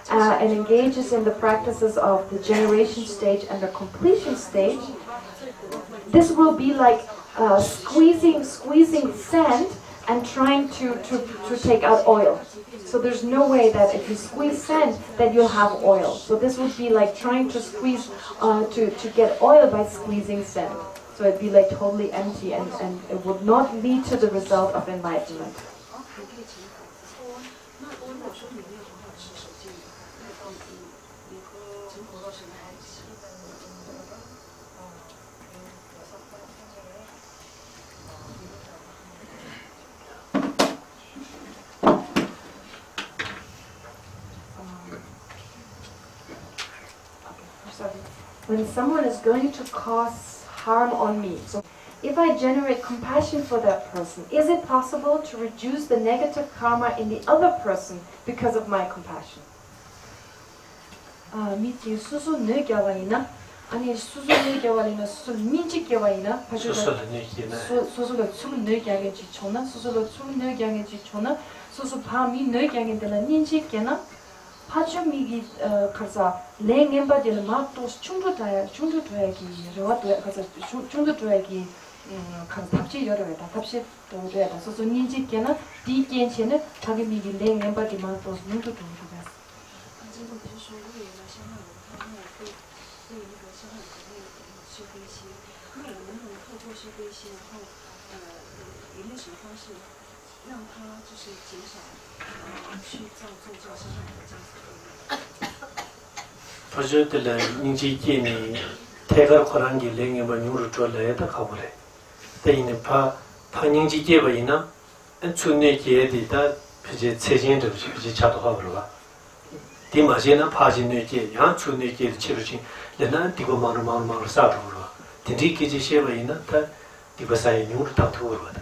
and engages in the practices of the generation stage and the completion stage, this will be like squeezing sand and trying to take out oil. So there's no way that if you squeeze sand, that you'll have oil. So this would be like trying to squeeze, to get oil by squeezing sand. So it'd be like totally empty and it would not lead to the result of enlightenment. 你可以请孩子说，那如果说你没有好好持守戒律，那你成佛是什么关系？ When someone is going to cause harm on me, so if I generate compassion for that person, is it possible to reduce the negative karma in the other person because of my compassion? 미티 수수 뇌겨와이나 아니 수수 뇌겨와이나 수수 민지겨와이나 수술을 내기나 수수로 수수 뇌겨야지 좋나 수수로 수수 뇌겨야지 좋나 수수 밤이 뇌겨야겠다는 민지께나 파주미기 가서 냉엠바들 막도 충분해야기 저것도 가서 충분해야기 간 답지 열어야다 답시 또 돼야 소소 인지께나 디견체는 자기 미기 냉엠바들 막도 눈도 좀 줘야 经过比如说为了消耗人他那会对那个消耗人会修悲心，那我能不能透过修悲心，然后有没有什么方式让他就是减少去造作这消耗人的这样子的？ 파주들 인지기니 태가 코란기 랭에바 뉴로 졸래다 가보래. 대인의 파닝지기바이나 춘내기에디다 비제 체진도 비제 자도가 버려봐. 디마제나 파진내기 야 춘내기 치르진 레나 디고 마르 사도 버려. 디디기지 셰바이나 다 디바사이 뉴로 타도 버려다.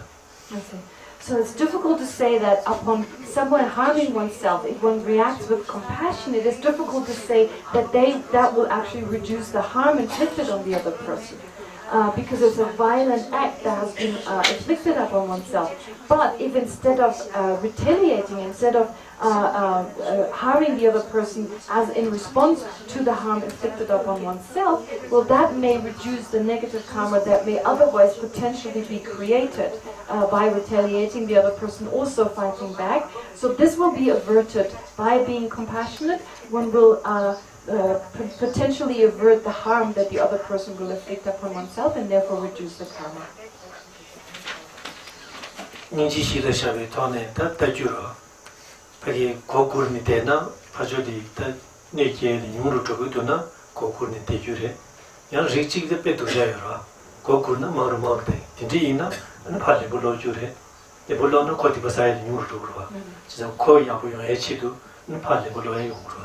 So it's difficult to say that upon someone harming oneself, if one reacts with compassion, it is difficult to say that that will actually reduce the harm inflicted on the other person. Because it's a violent act that has been inflicted upon oneself. But if instead of retaliating, instead of harming the other person as in response to the harm inflicted upon oneself, well, that may reduce the negative karma that may otherwise potentially be created by retaliating, the other person also fighting back. So this will be averted by being compassionate. One will potentially avert the harm that the other person will inflict upon oneself and therefore reduce the karma. 인지시의 샤베 토네 따따주로 바기 고쿠르니 테나 파조디 따 네케 뉴로 쪽도나 고쿠르니 테주레 야 리치기데 페도자요라 고쿠르나 마르마르데 딘디이나 안 팔레 볼로주레 에 볼로나 코티바사이 뉴로 쪽으로 진짜 코야고요 에치도 안 팔레 볼로에 용으로.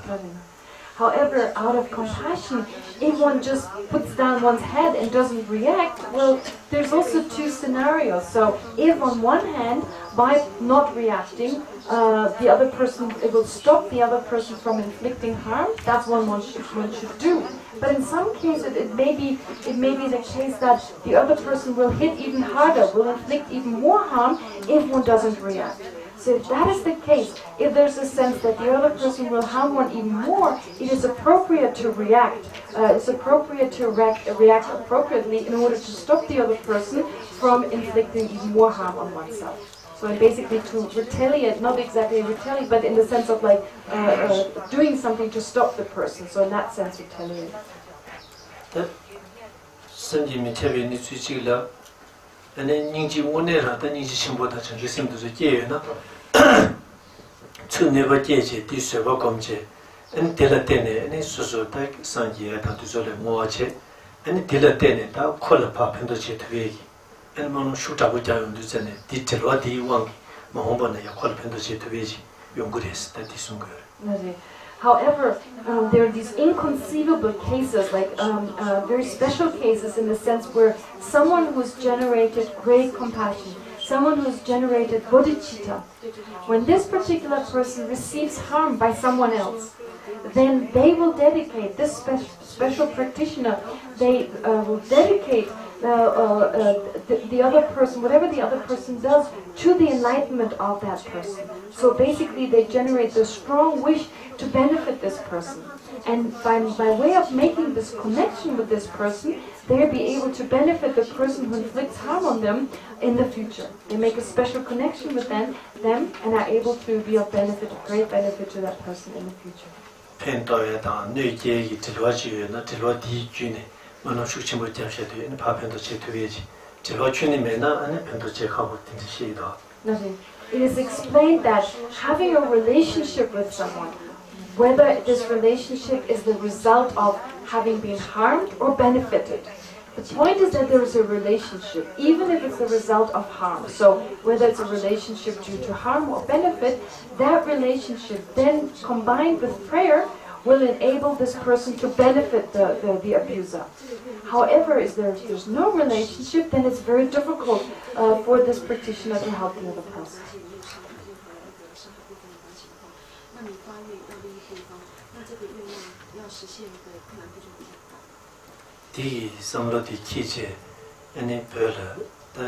However, out of compassion, if one just puts down one's head and doesn't react, well, there's also two scenarios. So if on one hand, by not reacting, the other person, it will stop the other person from inflicting harm, that's what one should do. But in some cases, it may be the case that the other person will hit even harder, will inflict even more harm if one doesn't react. So if that is the case, if there's a sense that the other person will harm one even more, it is appropriate to react. It's appropriate to react appropriately in order to stop the other person from inflicting even more harm on oneself. So basically to retaliate, not exactly retaliate, but in the sense of like doing something to stop the person. So in that sense, retaliate. ane nyingji wone rata nyingji shimbo da chan risim duzo kiye na tsu neba kiye che di seba gomche ane dila tene ane susu da sanji ya ta duzo le moa che ane dila tene da kola pa pendo che tuwegi ane manu shukta gu jayon duzo ne di tilwa di wangi ma homba na ya kola pendo che tuwegi yungu resi da di sungu yore. However, there are these inconceivable cases, like very special cases in the sense where someone who's generated great compassion, someone who's generated bodhicitta, when this particular person receives harm by someone else, then they will dedicate, this special practitioner, they will dedicate the other person, whatever the other person does, to the enlightenment of that person. So basically they generate the strong wish to benefit this person. And by way of making this connection with this person, they'll be able to benefit the person who inflicts harm on them in the future. They make a special connection with them and are able to be of benefit, of great benefit to that person in the future. 만나 축침을 잡셔도 이 파편도 제투에지 제가 주님에나 안에 편도 제하고 된지시다. It is explained that having a relationship with someone, whether this relationship is the result of having been harmed or benefited, the point is that there is a relationship, even if it's the result of harm. So whether it's a relationship due to harm or benefit, that relationship then combined with prayer will enable this person to benefit the abuser. However, if there's no relationship, then it's very difficult for this practitioner to help the other person. 디 samlodi 키제 아니 별로 다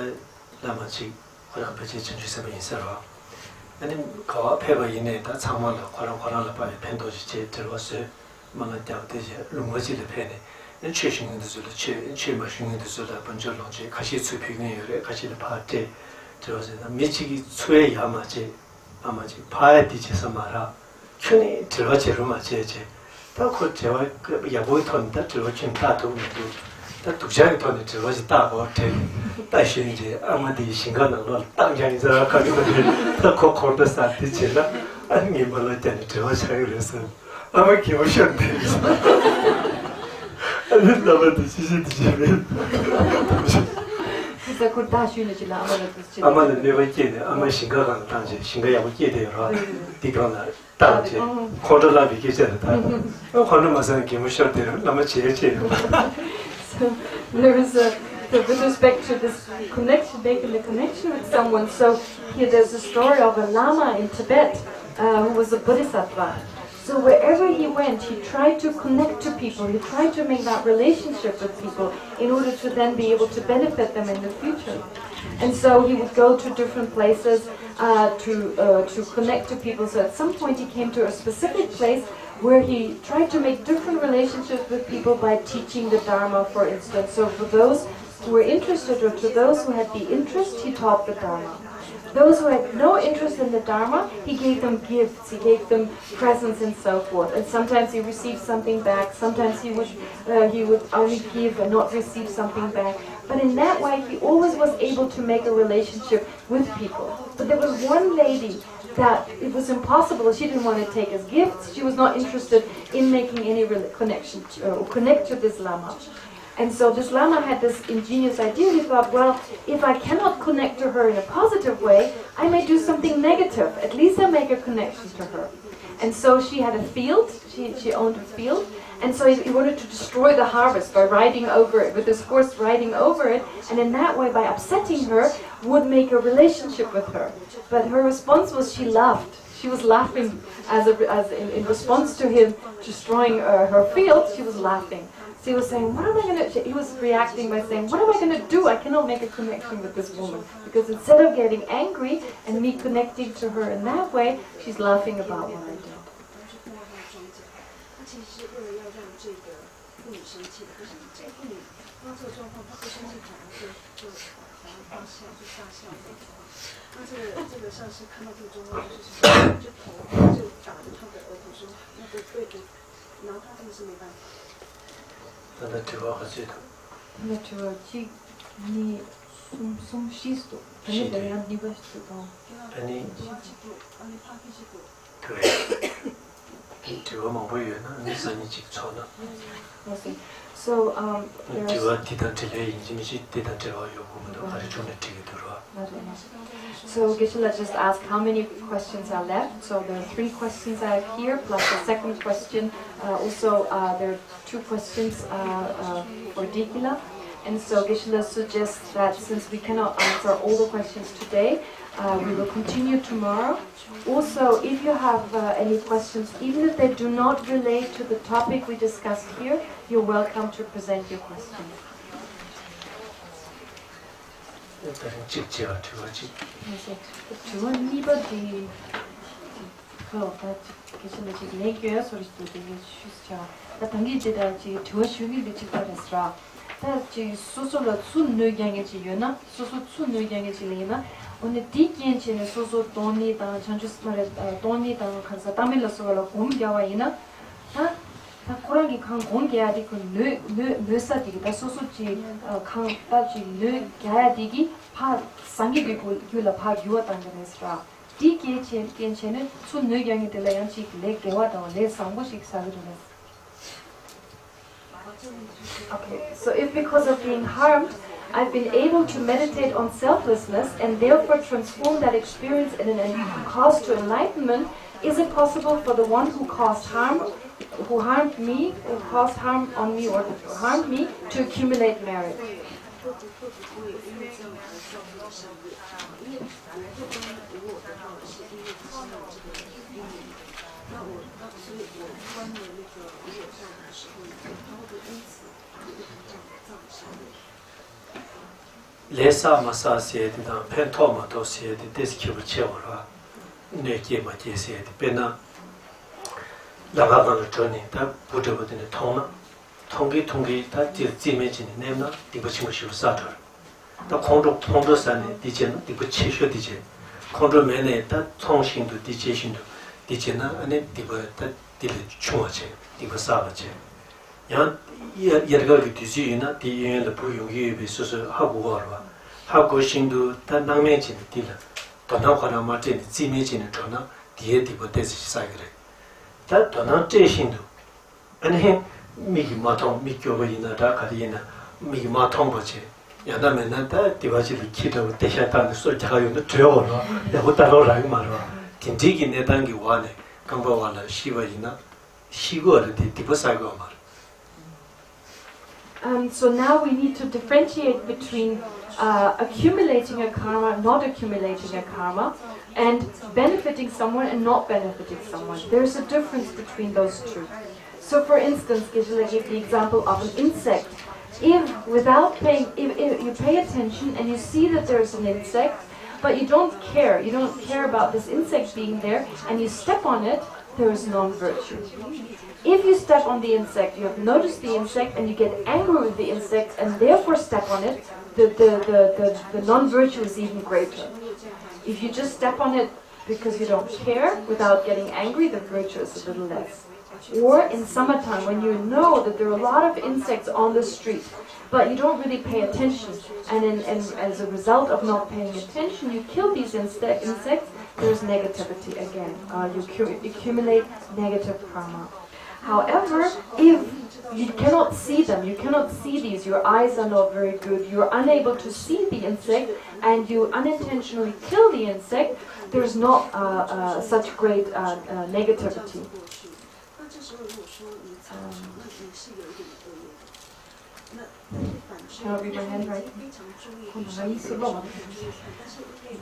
라마치 화랑바지 전주세면 있어라 아니 거 패버 이내다 장만도 화랑화랑을 봐야 펜도지 제 들어왔어요 만나 때부터지 롱거지를 패네 최신의 들을 최마신의 들을 번절로지 같이 수평에 같이 파테 저서 미치기 수에 야마지 아마지 봐야 되지서 말아 춘이 들어지로 맞제제 그 제가 그 야보이 톤다 들어진 다도 다 두자기 톤이 들어지 다고 돼 다시 이제 아마디 신간으로 당장에서 가기도 더 코코도 사티지라 아니 몰라 때는 들어서 그래서 아마 기억이 아니 나도 지지지면 진짜 그 다시는지라 아마는 내가 있게 아마 신가가 당시 신가야고 끼대요. 디그러나 당시 코로나 비기제다. 코로나 마산 기무셔들 너무 제일 So there is with respect to this connection, making the connection with someone. So here there's a story of a lama in Tibet who was a bodhisattva. So wherever he went, he tried to connect to people. He tried to make that relationship with people in order to then be able to benefit them in the future. And so he would go to different places to connect to people. So at some point he came to a specific place where he tried to make different relationships with people by teaching the Dharma, for instance. So for those who were interested or to those who had the interest, he taught the Dharma. Those who had no interest in the Dharma, he gave them gifts, he gave them presents and so forth. And sometimes he received something back, sometimes he would only give and not receive something back. But in that way, he always was able to make a relationship with people. But there was one lady that it was impossible. She didn't want to take as gifts. She was not interested in making any connection or connect to this Lama. And so this Lama had this ingenious idea. He thought, well, if I cannot connect to her in a positive way, I may do something negative. At least I make a connection to her. And so she had a field. She owned a field. And so he wanted to destroy the harvest by riding over it, with his horse riding over it. And in that way, by upsetting her, would make a relationship with her. But her response was she laughed. She was laughing in response to him destroying her field. She was laughing. So he was saying, what am I going to... He was reacting by saying, what am I going to do? I cannot make a connection with this woman. Because instead of getting angry and me connecting to her in that way, she's laughing about what I did. So So Geshe-la just asked how many questions are left. So there are 3 questions I have here, plus the second question. Also, there are 2 questions for Dikila. And so Geshe-la suggests that since we cannot answer all the questions today, we will continue tomorrow. Also, if you have any questions, even if they do not relate to the topic we discussed here, you're welcome to present your questions. 오늘 디기엔치는 소소 돈이다 전주스마레 돈이다 가서 담일러서로 곰겨와 이나 다 다 고랑이 강 공개야디 그뇌 사디기 다 소소지 강 따지 뇌 가야디기 파 상기되고 유라 파 유었다는 디게 첸체는 순 뇌경이 들려야지 내 개와도 내 상고식 사기도네. Okay, so if because of being harmed, I've been able to meditate on selflessness and therefore transform that experience in an cause to enlightenment, is it possible for the one who caused harm, who harmed me, or caused harm on me, or harmed me, to accumulate merit? Lesa masa siedi dan pento mato siedi deskibu chewara neke ma je siedi pena laga gana choni ta buddha budini tongi ta jime jini nemna diba chingu shivu satar ta kondro sani dije na diba chisho dije kondro mene ta tong shindu dije shindu dije na ane diba ta dili chunga che diba saba che yang yergagi dizi yuna di yuwen la bu yungi yubi susu hagu warwa hagu shindu ta nangmen jini dila donang khana ma jini zime jini chona diye diba desi sagire ta donang je shindu ane migi matong mi gyoba yina da kari yina migi matong bache yanda mena ta diba jili kido desha tani so jaga yunga tuyo warwa yahu talo ragi marwa tindigi nedangi wane kamba wala shiva yina shigo wala di diba sago marwa. So now we need to differentiate between accumulating a karma, not accumulating a karma, and benefiting someone and not benefiting someone. There's a difference between those two. So for instance, Gisela gave the example of an insect. If you pay attention and you see that there's an insect, but you don't care about this insect being there, and you step on it, there is non-virtue. If you step on the insect, you have noticed the insect and you get angry with the insect and therefore step on it, the non-virtue is even greater. If you just step on it because you don't care without getting angry, the virtue is a little less. Or in summertime, when you know that there are a lot of insects on the street, but you don't really pay attention, and as a result of not paying attention, you kill these insects, there's negativity again. You accumulate negative karma. However, if you cannot see them, you cannot see these, your eyes are not very good, you're unable to see the insect, and you unintentionally kill the insect, there's not such great negativity. Shall I read my handwriting?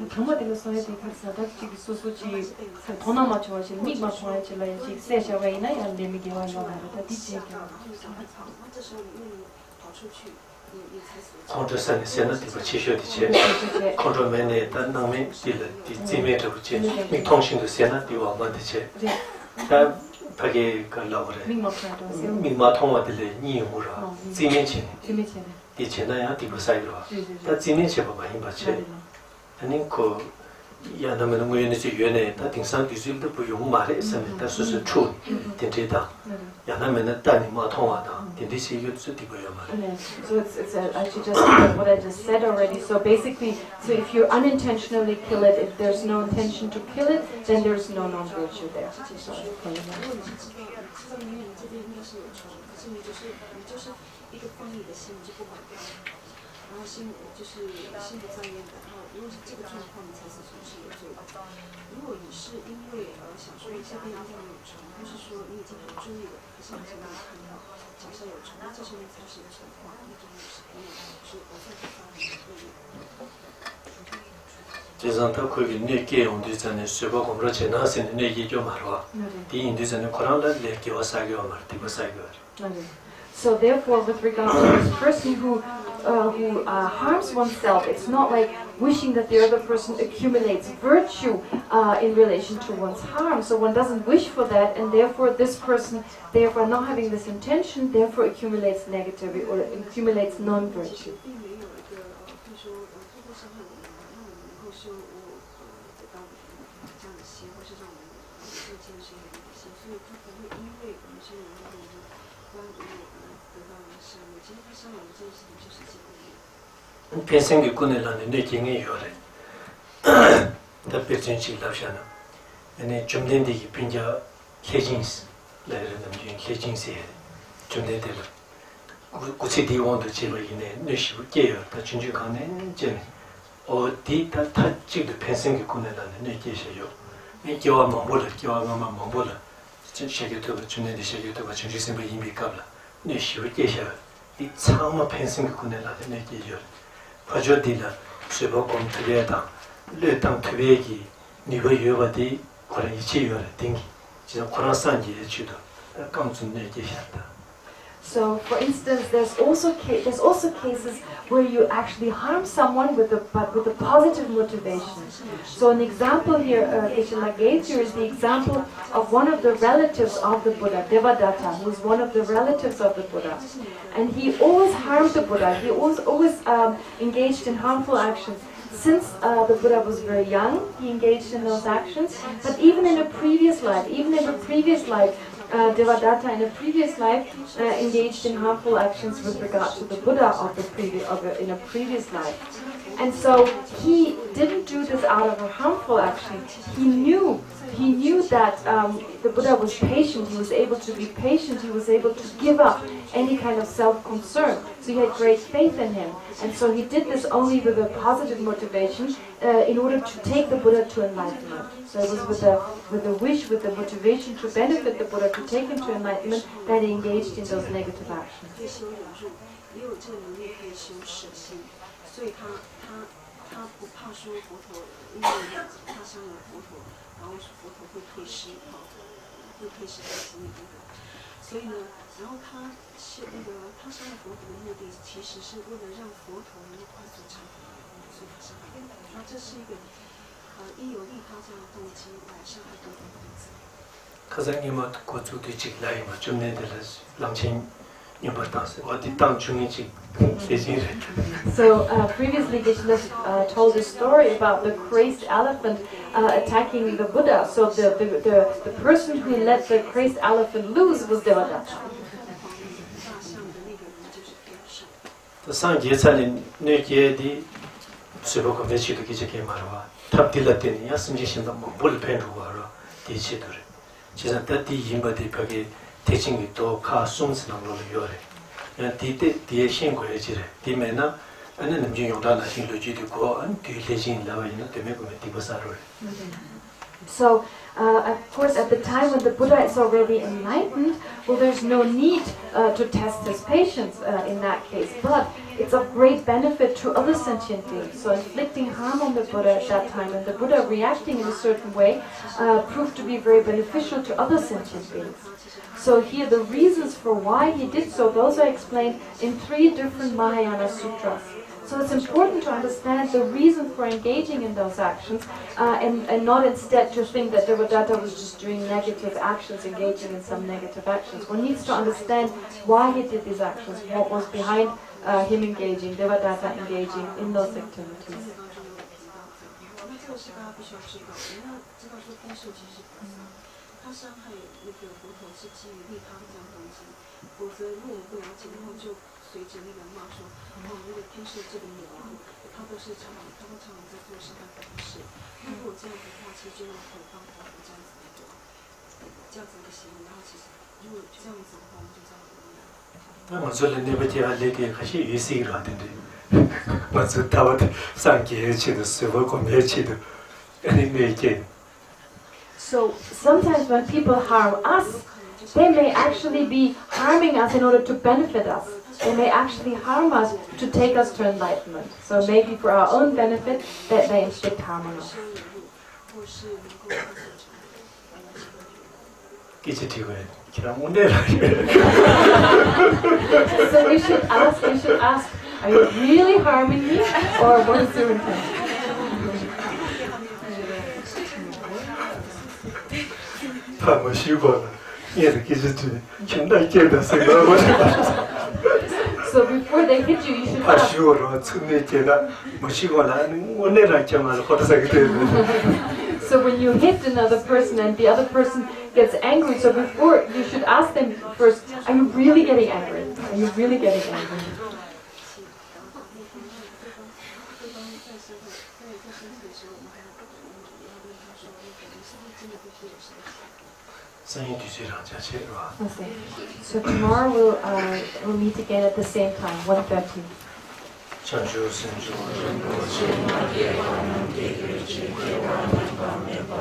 경마대로 써야 돼. 그래서 다치기 소소지 돈아마 좋아하시 미마 좋아하시라야지 세샤웨이나 양데미게와 요나다 디지게 컨트롤 센스 디버 치셔디체 컨트롤 맨에 단 남에 딜 디지메트 부체 미 통신도 센나 디와 만데체 다 파게 갈라오레 미마 통화들레 니무라 지메체 디체나야 디버 사이로와 다 지메체 봐봐 힘받체 아니 그 야나면 뭐였는지 유엔에 다 등산 뒤질도 부용 말에 있으면 다 수수 초 된지다 야나면 단이 뭐 통하다 된지시 이것도 디고요 말. So it's actually just what I just said already. So basically, so if you unintentionally kill it, if there's no intention to kill it, then there's no non-virtue there. 제산타 거기 내게 온디잖아요. 수고 공부를 지나서는 내게 좀 말아. 이 인디잖아요. 코란을 내게 와사게 말 디고 사게. So therefore, with regard to this person who harms oneself, it's not like wishing that the other person accumulates virtue in relation to one's harm. So one doesn't wish for that, and therefore this person, therefore not having this intention, therefore accumulates negativity or accumulates non-virtue. 现是一个理性，所以他不会因为我们是人的这种关于我们得到了善恶，其实他伤害的这件事情就是结果论。pensengi kunelani ne kingi yore da perchenchi lavshana ene chumdendi ki pinja hejins la namjin hejins ye chumdende la kutsi di wondo cheba yine ne shibu geyo da chunju kane jen o di ta ta chig de pensengi kunelani ne geshe yo ne gewa mambola gewa mama mambola shege to chumdendi shege to chunju semba yimbi kabla ne shibu geshe di tsama pensengi kunelani ne geyo 파조디라 쇠보공 특별당 뢰당 특별기 니가 여바디 그런 이치여를 땡기 지금 코로나산지 주도 깜짝내 계셨다. So, for instance, there's also cases where you actually harm someone with a positive motivation. So, an example here Geshe-la gave you is the example of one of the relatives of the Buddha, Devadatta, who is one of the relatives of the Buddha, and he always harmed the Buddha. He always engaged in harmful actions. Since the Buddha was very young, he engaged in those actions. But even in a previous life, Devadatta in a previous life engaged in harmful actions with regard to the Buddha in a previous life. And so he didn't do this out of a harmful action. He knew that the Buddha was patient. He was able to be patient. He was able to give up any kind of self-concern. So he had great faith in him. And so he did this only with a positive motivation in order to take the Buddha to enlightenment. So it was with the wish, with the motivation to benefit the Buddha, to take him to enlightenment, that he engaged in those negative actions. So previously Geshe-la told a story about the crazed elephant attacking the Buddha. So the person who let the crazed elephant loose was Devadatta. The sang yesalin neki subo convention ki je ke marwa tabdila ten yasinjishin da bol penru waro di chidore chisa tati yimba de page teaching to ka sums na lo yore na di de shin ko jire di mena anan namjin yongda na shin lo ji de ko an di lejin la wa ina de me ko me di basaro. So, of course, at the time when the Buddha is already enlightened, well, there's no need to test his patience in that case. But it's of great benefit to other sentient beings. So inflicting harm on the Buddha at that time and the Buddha reacting in a certain way proved to be very beneficial to other sentient beings. So here the reasons for why he did so, those are explained in 3 different Mahayana sutras. So it's important to understand the reason for engaging in those actions and not instead to think that Devadatta was just doing negative actions, engaging in some negative actions. One needs to understand why he did these actions, what was behind him engaging, Devadatta engaging in those activities. So sometimes when people harm us, they may actually be harming us in order to benefit us. They may actually harm us to take us to enlightenment. So maybe for our own benefit, that they inflict harm on us. So we should ask, are you really harming me, or what is your intention? So before they hit you, you should ask. So when you hit another person and the other person gets angry, so before you should ask them first, are you really getting angry? Are you really getting angry? 生意对这两家去是吧？ Okay. So tomorrow we'll meet again at the same time, 1:30. 上周生主人国是那地方地区，地方地方面包。